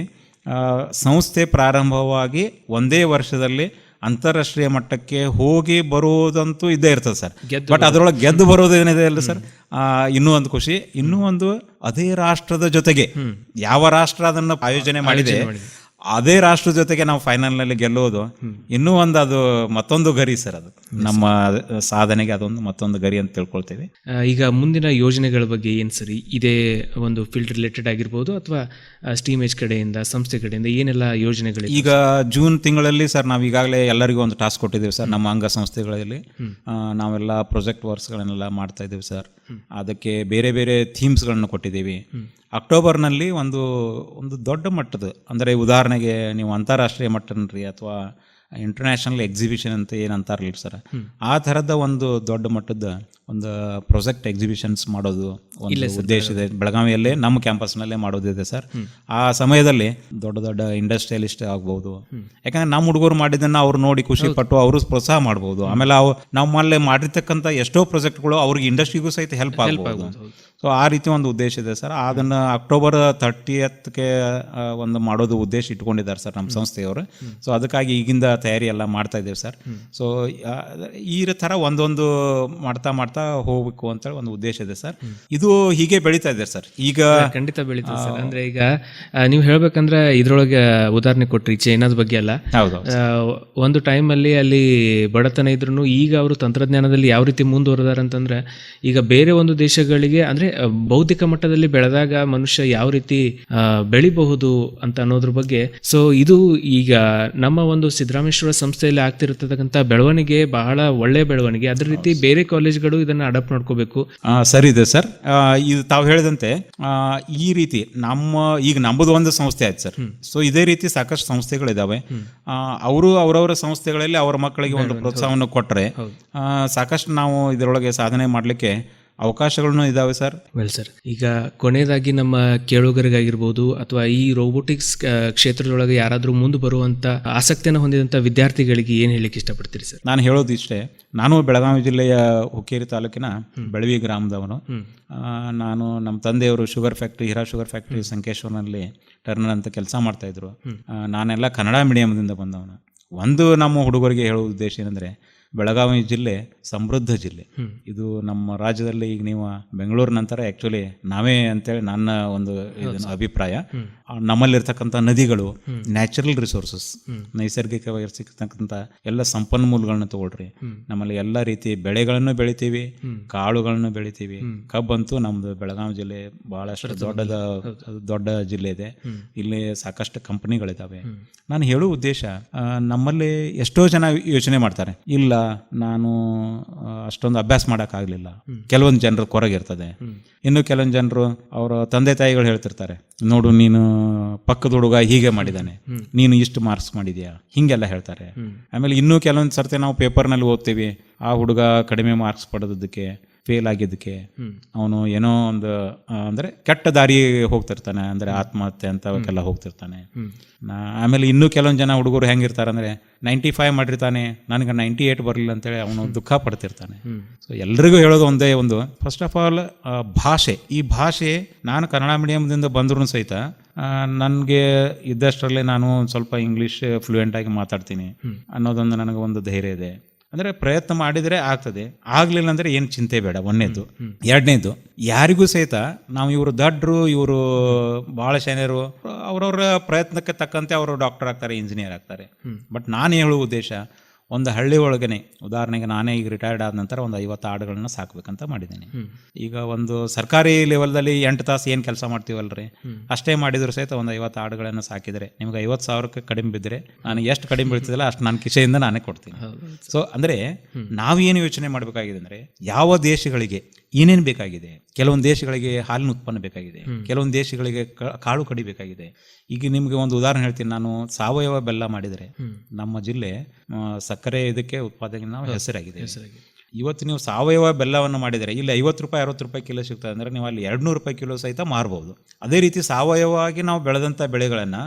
Speaker 5: ಸಂಸ್ಥೆ ಪ್ರಾರಂಭವಾಗಿ 1 ವರ್ಷದಲ್ಲಿ ಅಂತಾರಾಷ್ಟ್ರೀಯ ಮಟ್ಟಕ್ಕೆ ಹೋಗಿ ಬರೋದಂತೂ ಇದ್ದೇ ಇರ್ತದೆ ಸರ್. ಬಟ್ ಅದರೊಳಗೆ ಗೆದ್ದು ಬರೋದು ಏನಿದೆ ಅಲ್ಲ ಸರ್, ಇನ್ನೂ ಒಂದು ಖುಷಿ, ಇನ್ನೂ ಒಂದು ಅದೇ ರಾಷ್ಟ್ರದ ಜೊತೆಗೆ ಯಾವ ರಾಷ್ಟ್ರ ಅದನ್ನು ಆಯೋಜನೆ ಮಾಡಿದೆ ಅದೇ ರಾಷ್ಟ್ರ ಜೊತೆಗೆ ನಾವು ಫೈನಲ್ನಲ್ಲಿ ಗೆಲ್ಲೋದು ಇನ್ನೂ ಒಂದು ಅದು ಮತ್ತೊಂದು ಗರಿ ಸರ್. ಅದು ನಮ್ಮ ಸಾಧನೆಗೆ ಅದೊಂದು ಮತ್ತೊಂದು ಗರಿ ಅಂತ ತಿಳ್ಕೊಳ್ತೇವೆ.
Speaker 2: ಈಗ ಮುಂದಿನ ಯೋಜನೆಗಳ ಬಗ್ಗೆ ಏನು ಸರಿ, ಇದೇ ಒಂದು ಫೀಲ್ಡ್ ರಿಲೇಟೆಡ್ ಆಗಿರ್ಬೋದು ಅಥವಾ ಸ್ಟೀಮ್ ಏಜ್ ಕಡೆಯಿಂದ, ಸಂಸ್ಥೆ ಕಡೆಯಿಂದ ಏನೆಲ್ಲ ಯೋಜನೆಗಳು?
Speaker 5: ಈಗ ಜೂನ್ ತಿಂಗಳಲ್ಲಿ ಸರ್ ನಾವು ಈಗಾಗಲೇ ಎಲ್ಲರಿಗೂ ಒಂದು ಟಾಸ್ಕ್ ಕೊಟ್ಟಿದ್ದೀವಿ ಸರ್. ನಮ್ಮ ಅಂಗ ಸಂಸ್ಥೆಗಳಲ್ಲಿ ನಾವೆಲ್ಲ ಪ್ರಾಜೆಕ್ಟ್ ವರ್ಕ್ಸ್ಗಳನ್ನೆಲ್ಲ ಮಾಡ್ತಾ ಇದ್ದೀವಿ ಸರ್. ಅದಕ್ಕೆ ಬೇರೆ ಬೇರೆ ಥೀಮ್ಸ್ಗಳನ್ನು ಕೊಟ್ಟಿದ್ದೀವಿ. ಅಕ್ಟೋಬರ್ನಲ್ಲಿ ಒಂದು ದೊಡ್ಡ ಮಟ್ಟದ, ಅಂದರೆ ಉದಾಹರಣೆಗೆ ನೀವು ಅಂತಾರಾಷ್ಟ್ರೀಯ ಮಟ್ಟನ್ರಿ ಅಥವಾ ಇಂಟರ್ನ್ಯಾಷನಲ್ ಎಕ್ಸಿಬಿಷನ್ ಅಂತ ಏನು ಅಂತಾರಲ್ಲ ಸರ್, ಆ ಥರದ ಒಂದು ದೊಡ್ಡ ಮಟ್ಟದ ಒಂದು ಪ್ರಾಜೆಕ್ಟ್ ಎಕ್ಸಿಬಿಷನ್ಸ್ ಮಾಡೋದು ಒಂದು ಉದ್ದೇಶ ಇದೆ. ಬೆಳಗಾವಿಯಲ್ಲೇ ನಮ್ಮ ಕ್ಯಾಂಪಸ್ನಲ್ಲೇ ಮಾಡೋದಿದೆ ಸರ್. ಆ ಸಮಯದಲ್ಲಿ ದೊಡ್ಡ ದೊಡ್ಡ ಇಂಡಸ್ಟ್ರಿಯಲಿಸ್ಟ್ ಆಗ್ಬೋದು, ಯಾಕಂದ್ರೆ ನಮ್ಮ ಹುಡುಗರು ಮಾಡಿದ್ದನ್ನು ಅವ್ರು ನೋಡಿ ಖುಷಿ ಪಟ್ಟು ಅವರು ಪ್ರೋತ್ಸಾಹ ಮಾಡ್ಬೋದು. ಆಮೇಲೆ ನಮ್ಮಲ್ಲಿ ಮಾಡಿರ್ತಕ್ಕಂಥ ಎಷ್ಟೋ ಪ್ರಾಜೆಕ್ಟ್ಗಳು ಅವ್ರಿಗೆ ಇಂಡಸ್ಟ್ರಿಗೂ ಸಹಿತ ಹೆಲ್ಪ್ ಆಗ್ಬೋದು. ಸೊ ಆ ರೀತಿ ಒಂದು ಉದ್ದೇಶ ಇದೆ ಸರ್. ಅದನ್ನು ಅಕ್ಟೋಬರ್ 30ಕ್ಕೆ ಒಂದು ಮಾಡೋದು ಉದ್ದೇಶ ಇಟ್ಕೊಂಡಿದ್ದಾರೆ ಸರ್ ನಮ್ಮ ಸಂಸ್ಥೆಯವರು. ಸೊ ಅದಕ್ಕಾಗಿ ಈಗಿಂದ ತಯಾರಿ ಎಲ್ಲ ಮಾಡ್ತಾ ಇದ್ದೇವೆ ಸರ್. ಸೊ ಈ ಥರ ಒಂದೊಂದು ಮಾಡ್ತಾ ಹೋಗ್ಬೇಕು ಅಂತೇಳಿ ಒಂದು ಉದ್ದೇಶ ಇದೆ ಸರ್. ಇದು ಹೀಗೆ ಬೆಳೀತಾ ಇದೆ ಸರ್. ಈಗ
Speaker 2: ಖಂಡಿತ ಬೆಳೀತದೆ ಸರ್. ಅಂದ್ರೆ ಈಗ ನೀವು ಹೇಳ್ಬೇಕಂದ್ರೆ ಇದ್ರೊಳಗೆ ಉದಾಹರಣೆ ಕೊಟ್ರಿ ಚೈನಾದ ಬಗ್ಗೆ ಎಲ್ಲ. ಒಂದು ಟೈಮಲ್ಲಿ ಅಲ್ಲಿ ಬಡತನ ಇದ್ರು ಈಗ ಅವರು ತಂತ್ರಜ್ಞಾನದಲ್ಲಿ ಯಾವ ರೀತಿ ಮುಂದುವರೆದಾರೆ ಅಂತಂದ್ರೆ, ಈಗ ಬೇರೆ ಒಂದು ದೇಶಗಳಿಗೆ ಅಂದ್ರೆ ಬೌದ್ಧಿಕ ಮಟ್ಟದಲ್ಲಿ ಬೆಳೆದಾಗ ಮನುಷ್ಯ ಯಾವ ರೀತಿ ಬೆಳಿಬಹುದು ಅಂತ ಅನ್ನೋದ್ರ ಬಗ್ಗೆ. ಸೊ ಇದು ಈಗ ನಮ್ಮ ಒಂದು ಸಿದ್ದರಾಮೇಶ್ವರ ಸಂಸ್ಥೆಯಲ್ಲಿ ಆಗ್ತಿರತಕ್ಕಂಥ ಬೆಳವಣಿಗೆ ಬಹಳ ಒಳ್ಳೆ ಬೆಳವಣಿಗೆ. ಅದೇ ರೀತಿ ಬೇರೆ ಕಾಲೇಜ್ಗಳು ಇದನ್ನ ಅಡಾಪ್ಟ್ ಮಾಡ್ಕೋಬೇಕು.
Speaker 5: ಸರಿ ಇದೆ ಸರ್. ಇದು ತಾವು ಹೇಳಿದಂತೆ ಈ ರೀತಿ ಈಗ ನಮ್ಮದು ಒಂದು ಸಂಸ್ಥೆ ಆಯ್ತು ಸರ್. ಸೊ ಇದೇ ರೀತಿ ಸಾಕಷ್ಟು ಸಂಸ್ಥೆಗಳಿದಾವೆ. ಅವರು ಅವರವರ ಸಂಸ್ಥೆಗಳಲ್ಲಿ ಅವರ ಮಕ್ಕಳಿಗೆ ಒಂದು ಪ್ರೋತ್ಸಾಹವನ್ನು ಕೊಟ್ಟರೆ ಸಾಕಷ್ಟು ನಾವು ಇದರೊಳಗೆ ಸಾಧನೆ ಮಾಡಲಿಕ್ಕೆ ಅವಕಾಶಗಳನ್ನು ಇದ್ದಾವೆ ಸರ್.
Speaker 2: ವೆಲ್ ಸರ್, ಈಗ ಕೊನೆಯದಾಗಿ ನಮ್ಮ ಕೇಳುಗರಿಗಾಗಿರ್ಬೋದು ಅಥವಾ ಈ ರೋಬೋಟಿಕ್ಸ್ ಕ್ಷೇತ್ರದೊಳಗೆ ಯಾರಾದರೂ ಮುಂದೆ ಬರುವಂತ ಆಸಕ್ತಿಯನ್ನು ಹೊಂದಿದಂಥ ವಿದ್ಯಾರ್ಥಿಗಳಿಗೆ ಏನು ಹೇಳಲಿಕ್ಕೆ ಇಷ್ಟಪಡ್ತೀರಿ ಸರ್?
Speaker 5: ನಾನು ಹೇಳೋದು ಇಷ್ಟೇ, ನಾನು ಬೆಳಗಾವಿ ಜಿಲ್ಲೆಯ ಹುಕ್ಕೇರಿ ತಾಲೂಕಿನ ಬೆಳವಿ ಗ್ರಾಮದವನು. ನಾನು ನಮ್ಮ ತಂದೆಯವರು sugar factory, Hira sugar factory ಸಂಕೇಶ್ವರನಲ್ಲಿ ಟರ್ನರ್ ಅಂತ ಕೆಲಸ ಮಾಡ್ತಾಯಿದ್ರು. ನಾನೆಲ್ಲ ಕನ್ನಡ ಮೀಡಿಯಮ್ದಿಂದ ಬಂದವನು. ಒಂದು ನಮ್ಮ ಹುಡುಗರಿಗೆ ಹೇಳೋ ಉದ್ದೇಶ ಏನಂದರೆ, ಬೆಳಗಾವಿ ಜಿಲ್ಲೆ ಸಮೃದ್ಧ ಜಿಲ್ಲೆ. ಇದು ನಮ್ಮ ರಾಜ್ಯದಲ್ಲಿ ಈಗ ನೀವು ಬೆಂಗಳೂರು ನಂತರ ಆ್ಯಕ್ಚುಲಿ ನಾವೇ ಅಂತೇಳಿ ನನ್ನ ಒಂದು ಅಭಿಪ್ರಾಯ. ನಮ್ಮಲ್ಲಿರ್ತಕ್ಕಂಥ ನದಿಗಳು, ನ್ಯಾಚುರಲ್ ರಿಸೋರ್ಸಸ್, ನೈಸರ್ಗಿಕವಾಗಿ ಸಿಗ್ತಕ್ಕಂಥ ಎಲ್ಲ ಸಂಪನ್ಮೂಲಗಳನ್ನ ತಗೊಳ್ರಿ. ನಮ್ಮಲ್ಲಿ ಎಲ್ಲ ರೀತಿ ಬೆಳೆಗಳನ್ನು ಬೆಳಿತೀವಿ, ಕಾಳುಗಳನ್ನು ಬೆಳಿತೀವಿ. ಕಬ್ಬಂತೂ ನಮ್ಮದು ಬೆಳಗಾವಿ ಜಿಲ್ಲೆ ಭಾಳಷ್ಟು ದೊಡ್ಡ ಜಿಲ್ಲೆ ಇದೆ. ಇಲ್ಲಿ ಸಾಕಷ್ಟು ಕಂಪನಿಗಳಿದ್ದಾವೆ. ನಾನು ಹೇಳೋ ಉದ್ದೇಶ, ನಮ್ಮಲ್ಲಿ ಎಷ್ಟೋ ಜನ ಯೋಚನೆ ಮಾಡ್ತಾರೆ, ಇಲ್ಲ ನಾನು ಅಷ್ಟೊಂದು ಅಭ್ಯಾಸ ಮಾಡೋಕ್ಕಾಗಲಿಲ್ಲ. ಕೆಲವೊಂದು ಜನರು ಕೊರಗಿರ್ತದೆ. ಇನ್ನು ಕೆಲವೊಂದು ಜನರು ಅವರ ತಂದೆ ತಾಯಿಗಳು ಹೇಳ್ತಿರ್ತಾರೆ, ನೋಡು ನೀನು ಪಕ್ಕದ ಹುಡುಗ ಹೀಗೆ ಮಾಡಿದ್ದಾನೆ, ನೀನು ಇಷ್ಟು ಮಾರ್ಕ್ಸ್ ಮಾಡಿದ್ಯಾ, ಹೀಗೆಲ್ಲ ಹೇಳ್ತಾರೆ. ಆಮೇಲೆ ಇನ್ನೂ ಕೆಲವೊಂದು ಸರ್ತಿ ನಾವು ಪೇಪರ್ನಲ್ಲಿ ಓದ್ತೀವಿ, ಆ ಹುಡುಗ ಕಡಿಮೆ ಮಾರ್ಕ್ಸ್ ಪಡೆದದ್ದಕ್ಕೆ, ಫೇಲ್ ಆಗಿದ್ದಕ್ಕೆ ಅವನು ಏನೋ ಒಂದು ಅಂದರೆ ಕೆಟ್ಟ ದಾರಿ ಹೋಗ್ತಿರ್ತಾನೆ, ಅಂದರೆ ಆತ್ಮಹತ್ಯೆ ಅಂತವಕ್ಕೆಲ್ಲ ಹೋಗ್ತಿರ್ತಾನೆ. ಆಮೇಲೆ ಇನ್ನೂ ಕೆಲವೊಂದು ಜನ ಹುಡುಗರು ಹೆಂಗಿರ್ತಾರೆ ಅಂದರೆ 95 ಮಾಡಿರ್ತಾನೆ, ನನಗೆ 98 ಬರಲಿಲ್ಲ ಅಂತೇಳಿ ಅವನು ದುಃಖ ಪಡ್ತಿರ್ತಾನೆ. ಸೊ ಎಲ್ರಿಗೂ ಹೇಳೋದು ಒಂದೇ ಒಂದು, ಫಸ್ಟ್ ಆಫ್ ಆಲ್ ಭಾಷೆ. ಈ ಭಾಷೆ ನಾನು ಕನ್ನಡ ಮೀಡಿಯಮ್ದಿಂದ ಬಂದ್ರೂ ಸಹಿತ ನನಗೆ ಇದ್ದಷ್ಟರಲ್ಲೇ ನಾನು ಸ್ವಲ್ಪ ಇಂಗ್ಲೀಷ್ ಫ್ಲೂಯೆಂಟಾಗಿ ಮಾತಾಡ್ತೀನಿ ಅನ್ನೋದೊಂದು ನನಗೆ ಒಂದು ಧೈರ್ಯ ಇದೆ. ಅಂದರೆ ಪ್ರಯತ್ನ ಮಾಡಿದರೆ ಆಗ್ತದೆ, ಆಗಲಿಲ್ಲ ಅಂದರೆ ಏನು ಚಿಂತೆ ಬೇಡ. ಒಂದನೇದು. ಎರಡನೇದು, ಯಾರಿಗೂ ಸಹಿತ ನಾವು ಇವರು ದಡ್ರು, ಇವರು ಭಾಳ ಶಾನ್ಯರು, ಅವರವರ ಪ್ರಯತ್ನಕ್ಕೆ ತಕ್ಕಂತೆ ಅವರು ಡಾಕ್ಟರ್ ಆಗ್ತಾರೆ, ಇಂಜಿನಿಯರ್ ಆಗ್ತಾರೆ. ಬಟ್ ನಾನು ಹೇಳುವ ಉದ್ದೇಶ, ಒಂದು ಹಳ್ಳಿ ಒಳಗನೆ, ಉದಾಹರಣೆಗೆ ನಾನೇ ಈಗ ರಿಟೈರ್ಡ್ ಆದ ನಂತರ ಒಂದು 50 ಆಡುಗಳನ್ನ ಸಾಕಬೇಕಂತ ಮಾಡಿದ್ದೀನಿ. ಈಗ ಒಂದು ಸರ್ಕಾರಿ ಲೆವೆಲ್ದಲ್ಲಿ 8 ತಾಸು ಏನು ಕೆಲಸ ಮಾಡ್ತೀವಲ್ರಿ, ಅಷ್ಟೇ ಮಾಡಿದ್ರು ಸಹಿತ ಒಂದು 50 ಆಡುಗಳನ್ನು ಸಾಕಿದರೆ ನಿಮ್ಗೆ 50,000ಕ್ಕೆ ಕಡಿಮೆ ಬಿದ್ದರೆ ನಾನು ಎಷ್ಟು ಕಡಿಮೆ ಬೀಳ್ತಿದ್ದಲ್ಲ ಅಷ್ಟು ನನ್ನ ಕಿಸೆಯಿಂದ ನಾನೇ ಕೊಡ್ತೀನಿ. ಸೊ ಅಂದರೆ ನಾವೇನು ಯೋಚನೆ ಮಾಡಬೇಕಾಗಿದೆ ಅಂದರೆ, ಯಾವ ದೇಶಗಳಿಗೆ ಏನೇನು ಬೇಕಾಗಿದೆ. ಕೆಲವೊಂದು ದೇಶಗಳಿಗೆ ಹಾಲಿನ ಉತ್ಪನ್ನ ಬೇಕಾಗಿದೆ, ಕೆಲವೊಂದು ದೇಶಗಳಿಗೆ ಕಾಳು ಕಡಿ ಬೇಕಾಗಿದೆ. ಈಗ ನಿಮಗೆ ಒಂದು ಉದಾಹರಣೆ ಹೇಳ್ತೀನಿ. ನಾನು ಸಾವಯವ ಬೆಲ್ಲ ಮಾಡಿದರೆ ನಮ್ಮ ಜಿಲ್ಲೆ ಸಕ್ಕರೆ ಇದಕ್ಕೆ ಉತ್ಪಾದನೆ ನಾವು ಹೆಸರಾಗಿದೆ. ಇವತ್ತು ನೀವು ಸಾವಯವ ಬೆಲ್ಲವನ್ನು ಮಾಡಿದರೆ ಇಲ್ಲಿ 50 ರೂಪಾಯಿ 60 ರೂಪಾಯಿ ಕಿಲೋ ಸಿಗ್ತದೆ ಅಂದರೆ ನೀವು ಅಲ್ಲಿ 200 ರೂಪಾಯಿ ಕಿಲೋ ಸಹಿತ ಮಾರ್ಬೋದು. ಅದೇ ರೀತಿ ಸಾವಯವವಾಗಿ ನಾವು ಬೆಳೆದಂಥ ಬೆಳೆಗಳನ್ನು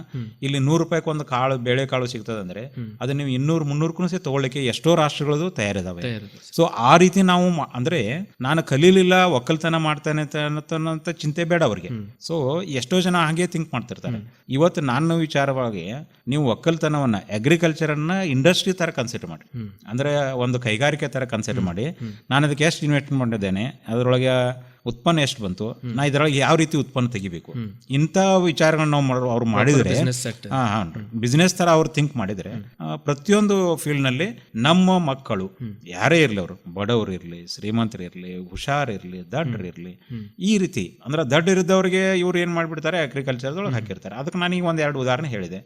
Speaker 5: ಇಲ್ಲಿ 100 ರೂಪಾಯಿಗೆ ಒಂದು ಬೇಳೆಕಾಳು ಸಿಗ್ತದೆ ಅಂದರೆ ಅದು ನೀವು 200-300 ಸಹ ತಗೊಳ್ಳಿಕ್ಕೆ ಎಷ್ಟೋ ರಾಷ್ಟ್ರಗಳದು ತಯಾರಿದಾವೆ. ಸೊ ಆ ರೀತಿ ನಾವು ಅಂದರೆ ನಾನು ಕಲೀಲಿಲ್ಲ, ಒಕ್ಕಲ್ತನ ಮಾಡ್ತಾನೆ ಅಂತ ಚಿಂತೆ ಬೇಡ ಅವ್ರಿಗೆ. ಸೊ ಎಷ್ಟೋ ಜನ ಹಾಗೆ ಥಿಂಕ್ ಮಾಡ್ತಿರ್ತಾರೆ. ಇವತ್ತು ನನ್ನ ವಿಚಾರವಾಗಿ ನೀವು ಒಕ್ಕಲ್ತನವನ್ನು, ಅಗ್ರಿಕಲ್ಚರನ್ನು ಇಂಡಸ್ಟ್ರಿ ಥರ ಕನ್ಸಿಡರ್ ಮಾಡಿ, ಅಂದರೆ ಒಂದು ಕೈಗಾರಿಕೆ ಥರ ಕನ್ಸಿಡರ್ ಮಾಡಿ, ನಾನು ಅದಕ್ಕೆ ಎಷ್ಟು ಇನ್ವೆಸ್ಟ್ ಮಾಡಿದ್ದೇನೆ, ಅದರೊಳಗೆ ಉತ್ಪನ್ನ ಎಷ್ಟು ಬಂತು, ನಾ ಇದರೊಳಗೆ ಯಾವ ರೀತಿ ಉತ್ಪನ್ನ ತೆಗಿಬೇಕು, ಇಂಥ ವಿಚಾರಗಳನ್ನ ನಾವು ಅವ್ರು ಮಾಡಿದರೆ, ಬಿಸ್ನೆಸ್ ಥರ ಅವ್ರು ಥಿಂಕ್ ಮಾಡಿದರೆ, ಪ್ರತಿಯೊಂದು ಫೀಲ್ಡ್ನಲ್ಲಿ ನಮ್ಮ ಮಕ್ಕಳು ಯಾರೇ ಇರಲಿ, ಅವರು ಬಡವರು ಇರಲಿ, ಶ್ರೀಮಂತರು ಇರಲಿ, ಹುಷಾರಿರಲಿ, ದಡ್ಡರು ಇರಲಿ, ಈ ರೀತಿ ಅಂದ್ರೆ ದಡ್ಡ ಇದ್ದವ್ರಿಗೆ ಇವ್ರು ಏನು ಮಾಡಿಬಿಡ್ತಾರೆ, ಅಗ್ರಿಕಲ್ಚರ್ದೊಳಗೆ ಹಾಕಿರ್ತಾರೆ. ಅದಕ್ಕೆ ನಾನೀಗ 1-2 ಉದಾಹರಣೆ ಹೇಳಿದೆ.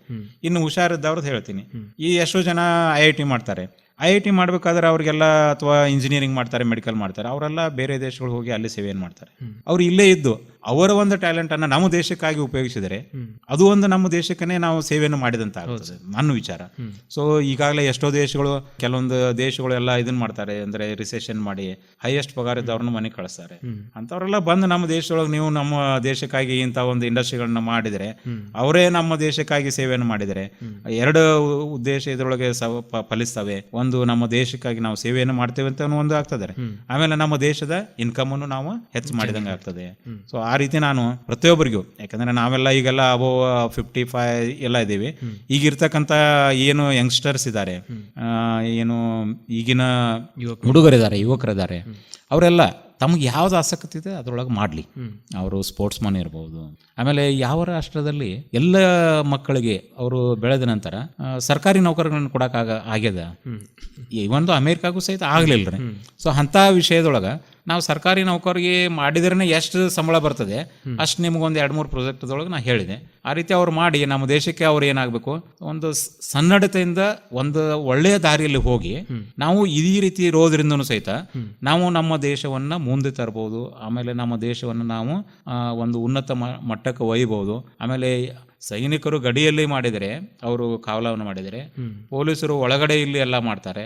Speaker 5: ಇನ್ನು ಹುಷಾರಿದ್ದವ್ರದ್ದು ಹೇಳ್ತೀನಿ. ಈ ಎಷ್ಟೋ ಜನ IIT ಮಾಡ್ತಾರೆ. IIT ಮಾಡಬೇಕಾದ್ರೆ ಅವ್ರಿಗೆಲ್ಲ, ಅಥವಾ ಇಂಜಿನಿಯರಿಂಗ್ ಮಾಡ್ತಾರೆ, ಮೆಡಿಕಲ್ ಮಾಡ್ತಾರೆ, ಅವರೆಲ್ಲ ಬೇರೆ ದೇಶಗಳು ಹೋಗಿ ಅಲ್ಲಿ ಸೇವೆಯನ್ನು ಮಾಡ್ತಾರೆ. ಅವ್ರು ಇಲ್ಲೇ ಇದ್ದು ಅವರ ಒಂದು ಟ್ಯಾಲೆಂಟನ್ನು ನಮ್ಮ ದೇಶಕ್ಕಾಗಿ ಉಪಯೋಗಿಸಿದರೆ ಅದು ಒಂದು ನಮ್ಮ ದೇಶಕ್ಕೇ ನಾವು ಸೇವೆಯನ್ನು ಮಾಡಿದಂತ ಆಗ್ತದೆ, ನನ್ನ ವಿಚಾರ. ಸೊ ಈಗಾಗಲೇ ಎಷ್ಟೋ ದೇಶಗಳು, ಕೆಲವೊಂದು ದೇಶಗಳು ಎಲ್ಲ ಇದನ್ನ ಮಾಡ್ತಾರೆ, ಅಂದರೆ ರಿಸೆಷನ್ ಮಾಡಿ ಹೈಯೆಸ್ಟ್ ಪಗಾರ ಇದ್ದವ್ರನ್ನ ಮನೆಗೆ ಕಳಿಸ್ತಾರೆ. ಅಂಥವರೆಲ್ಲ ಬಂದು ನಮ್ಮ ದೇಶದೊಳಗೆ ನೀವು ನಮ್ಮ ದೇಶಕ್ಕಾಗಿ ಇಂಥ ಒಂದು ಇಂಡಸ್ಟ್ರಿಗಳನ್ನ ಮಾಡಿದರೆ, ಅವರೇ ನಮ್ಮ ದೇಶಕ್ಕಾಗಿ ಸೇವೆಯನ್ನು ಮಾಡಿದರೆ 2 ಉದ್ದೇಶ ಇದರೊಳಗೆ ಫಲಿಸ್ತವೆ. ಒಂದು, ನಮ್ಮ ದೇಶಕ್ಕಾಗಿ ನಾವು ಸೇವೆಯನ್ನು ಮಾಡ್ತೇವೆ ಅಂತ ಒಂದು ಆಗ್ತದೆ, ಆಮೇಲೆ ನಮ್ಮ ದೇಶದ ಇನ್ಕಮನ್ನು ನಾವು ಹೆಚ್ಚು ಮಾಡಿದಂಗೆ ಆಗ್ತದೆ. ಸೊ ಆ ರೀತಿ ನಾನು ಪ್ರತಿಯೊಬ್ಬರಿಗೂ, ಯಾಕಂದ್ರೆ ನಾವೆಲ್ಲ ಈಗೆಲ್ಲ ಅಬೋವ್ 55 ಎಲ್ಲ ಇದ್ದೀವಿ. ಈಗಿರ್ತಕ್ಕಂಥ ಏನು ಯಂಗ್ಸ್ಟರ್ಸ್ ಇದ್ದಾರೆ, ಏನು ಈಗಿನ ಹುಡುಗರಿದ್ದಾರೆ, ಯುವಕರಿದ್ದಾರೆ, ಅವರೆಲ್ಲ ತಮಗೆ ಯಾವ್ದು ಆಸಕ್ತಿ ಇದೆ ಅದರೊಳಗೆ ಮಾಡಲಿ. ಅವರು ಸ್ಪೋರ್ಟ್ಸ್ ಮನ್ ಇರ್ಬೋದು. ಆಮೇಲೆ ಯಾವ ರಾಷ್ಟ್ರದಲ್ಲಿ ಎಲ್ಲ ಮಕ್ಕಳಿಗೆ ಅವರು ಬೆಳೆದ ನಂತರ ಸರ್ಕಾರಿ ನೌಕರಿಗಳನ್ನು ಕೊಡೋಕೆ ಆಗ್ಯದ, ಒಂದು ಅಮೇರಿಕಾಗೂ ಸಹಿತ ಆಗಲಿಲ್ಲ ರೀ. ಸೊ ಅಂಥ ವಿಷಯದೊಳಗೆ ನಾವು ಸರ್ಕಾರಿ ನೌಕರಿಗೆ ಮಾಡಿದ್ರೇ ಎಷ್ಟು ಸಂಬಳ ಬರ್ತದೆ ಅಷ್ಟು ನಿಮ್ಗೊಂದು 2-3 ಪ್ರಾಜೆಕ್ಟ್ದೊಳಗೆ ನಾನು ಹೇಳಿದೆ. ಆ ರೀತಿ ಅವ್ರು ಮಾಡಿ ನಮ್ಮ ದೇಶಕ್ಕೆ ಅವ್ರು ಏನಾಗಬೇಕು, ಒಂದು ಸನ್ನಡತೆಯಿಂದ ಒಂದು ಒಳ್ಳೆಯ ದಾರಿಯಲ್ಲಿ ಹೋಗಿ ನಾವು ಈ ರೀತಿ ಇರೋದ್ರಿಂದನೂ ಸಹಿತ ನಾವು ನಮ್ಮ ದೇಶವನ್ನು ಮುಂದೆ ತರ್ಬೋದು. ಆಮೇಲೆ ನಮ್ಮ ದೇಶವನ್ನು ನಾವು ಒಂದು ಉನ್ನತ ಮಟ್ಟಕ್ಕೆ ಒಯ್ಯಬಹುದು. ಆಮೇಲೆ ಸೈನಿಕರು ಗಡಿಯಲ್ಲಿ ಮಾಡಿದರೆ, ಅವರು ಕಾವಲವನ್ನು ಮಾಡಿದರೆ, ಪೊಲೀಸರು ಒಳಗಡೆ ಇಲ್ಲಿ ಎಲ್ಲ ಮಾಡ್ತಾರೆ.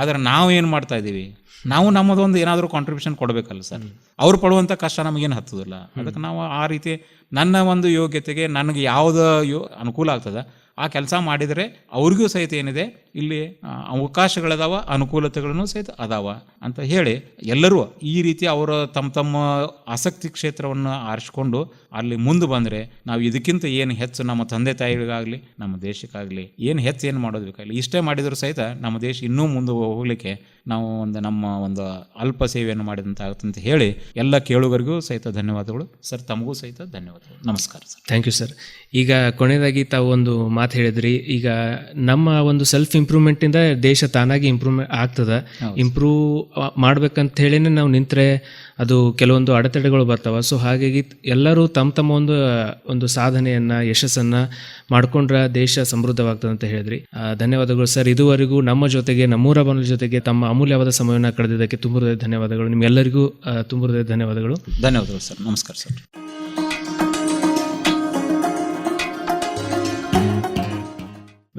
Speaker 5: ಆದರೆ ನಾವು ಏನು ಮಾಡ್ತಾ ಇದ್ದೀವಿ, ನಾವು ನಮ್ಮದೊಂದು ಏನಾದರೂ ಕಾಂಟ್ರಿಬ್ಯೂಷನ್ ಕೊಡಬೇಕಲ್ಲ ಸರ್. ಅವ್ರು ಪಡುವಂಥ ಕಷ್ಟ ನಮಗೇನು ಹತ್ತೋದಿಲ್ಲ. ಅದಕ್ಕೆ ನಾವು ಆ ರೀತಿ ನನ್ನ ಒಂದು ಯೋಗ್ಯತೆಗೆ ನನಗೆ ಯಾವುದು ಅನುಕೂಲ ಆಗ್ತದೆ ಆ ಕೆಲಸ ಮಾಡಿದರೆ ಅವ್ರಿಗೂ ಸಹಿತ ಏನಿದೆ ಇಲ್ಲಿ ಅವಕಾಶಗಳದಾವ, ಅನುಕೂಲತೆಗಳನ್ನು ಸಹಿತ ಅದಾವ ಅಂತ ಹೇಳಿ ಎಲ್ಲರೂ ಈ ರೀತಿ ಅವರ ತಮ್ಮ ಆಸಕ್ತಿ ಕ್ಷೇತ್ರವನ್ನು ಆರಿಸ್ಕೊಂಡು ಅಲ್ಲಿ ಮುಂದೆ ಬಂದರೆ ನಾವು ಇದಕ್ಕಿಂತ ಏನು ಹೆಚ್ಚು ನಮ್ಮ ತಂದೆ ತಾಯಿಗಳಿಗಾಗಲಿ ನಮ್ಮ ದೇಶಕ್ಕಾಗಲಿ ಏನು ಹೆಚ್ಚು ಏನು ಮಾಡೋದು ಬೇಕಾಗಲಿ, ಇಷ್ಟೇ ಮಾಡಿದರೂ ಸಹಿತ ನಮ್ಮ ದೇಶ ಇನ್ನೂ ಮುಂದೆ ಹೋಗಲಿಕ್ಕೆ ನಾವು ನಮ್ಮ ಒಂದು ಅಲ್ಪ ಸೇವೆಯನ್ನು ಮಾಡಿದಂತ ಆಗುತ್ತೆ ಅಂತ ಹೇಳಿ ಎಲ್ಲ ಕೇಳುಗರಿಗೂ ಸಹಿತ ಧನ್ಯವಾದಗಳು ಸರ್. ತಮಗೂ ಸಹಿತ ಧನ್ಯವಾದಗಳು. ನಮಸ್ಕಾರ ಸರ್.
Speaker 2: Thank you sir. ಈಗ ಕೊನೆಯದಾಗಿ ತಾವು ಒಂದು ಮಾತು ಹೇಳಿದ್ರಿ, ಈಗ ನಮ್ಮ ಒಂದು ಸೆಲ್ಫ್ ಇಂಪ್ರೂವ್ಮೆಂಟಿಂದ ದೇಶ ತಾನಾಗಿ ಇಂಪ್ರೂವ್ಮೆಂಟ್ ಆಗ್ತದೆ. ಇಂಪ್ರೂವ್ ಮಾಡ್ಬೇಕಂತ ಹೇಳಿನೇ ನಾವು ನಿಂತರೆ ಅದು ಕೆಲವೊಂದು ಅಡೆತಡೆಗಳು ಬರ್ತಾವೆ. ಸೊ ಹಾಗಾಗಿ ಎಲ್ಲರೂ ತಮ್ಮ ಒಂದು ಸಾಧನೆಯನ್ನು, ಯಶಸ್ಸನ್ನು ಮಾಡ್ಕೊಂಡ್ರೆ ದೇಶ ಸಮೃದ್ಧವಾಗ್ತದೆ ಅಂತ ಹೇಳಿದ್ರಿ. ಧನ್ಯವಾದಗಳು ಸರ್. ಇದುವರೆಗೂ ನಮ್ಮ ಜೊತೆಗೆ, ನಮ್ಮೂರ ಬಾನುಲಿ ಜೊತೆಗೆ ತಮ್ಮ ಅಮೂಲ್ಯವಾದ ಸಮಯವನ್ನು ಕಳೆದಿದ್ದಕ್ಕೆ ತುಂಬ ಹೃದಯ ಧನ್ಯವಾದಗಳು. ನಿಮ್ಮೆಲ್ಲರಿಗೂ ತುಂಬ ಹೃದಯ ಧನ್ಯವಾದಗಳು.
Speaker 5: ಧನ್ಯವಾದಗಳು ಸರ್. ನಮಸ್ಕಾರ ಸರ್.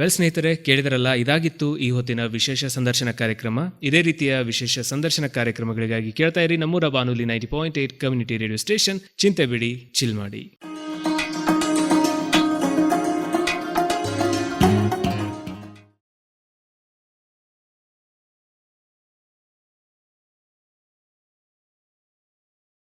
Speaker 2: ವೆಲ್ ಸ್ನೇಹಿತರೆ, ಕೇಳಿದರಲ್ಲ, ಇದಾಗಿತ್ತು ಈ ಹೊತ್ತಿನ ವಿಶೇಷ ಸಂದರ್ಶನ ಕಾರ್ಯಕ್ರಮ. ಇದೇ ರೀತಿಯ ವಿಶೇಷ ಸಂದರ್ಶನ ಕಾರ್ಯಕ್ರಮಗಳಿಗಾಗಿ ಕೇಳ್ತಾ ಇರಿ ನಮ್ಮೂರ ಬಾನುಲಿ 90.8 ಕಮ್ಯುನಿಟಿ ರೇಡಿಯೋ ಸ್ಟೇಷನ್. ಚಿಂತೆ ಬಿಡಿ, ಚಿಲ್ ಮಾಡಿ.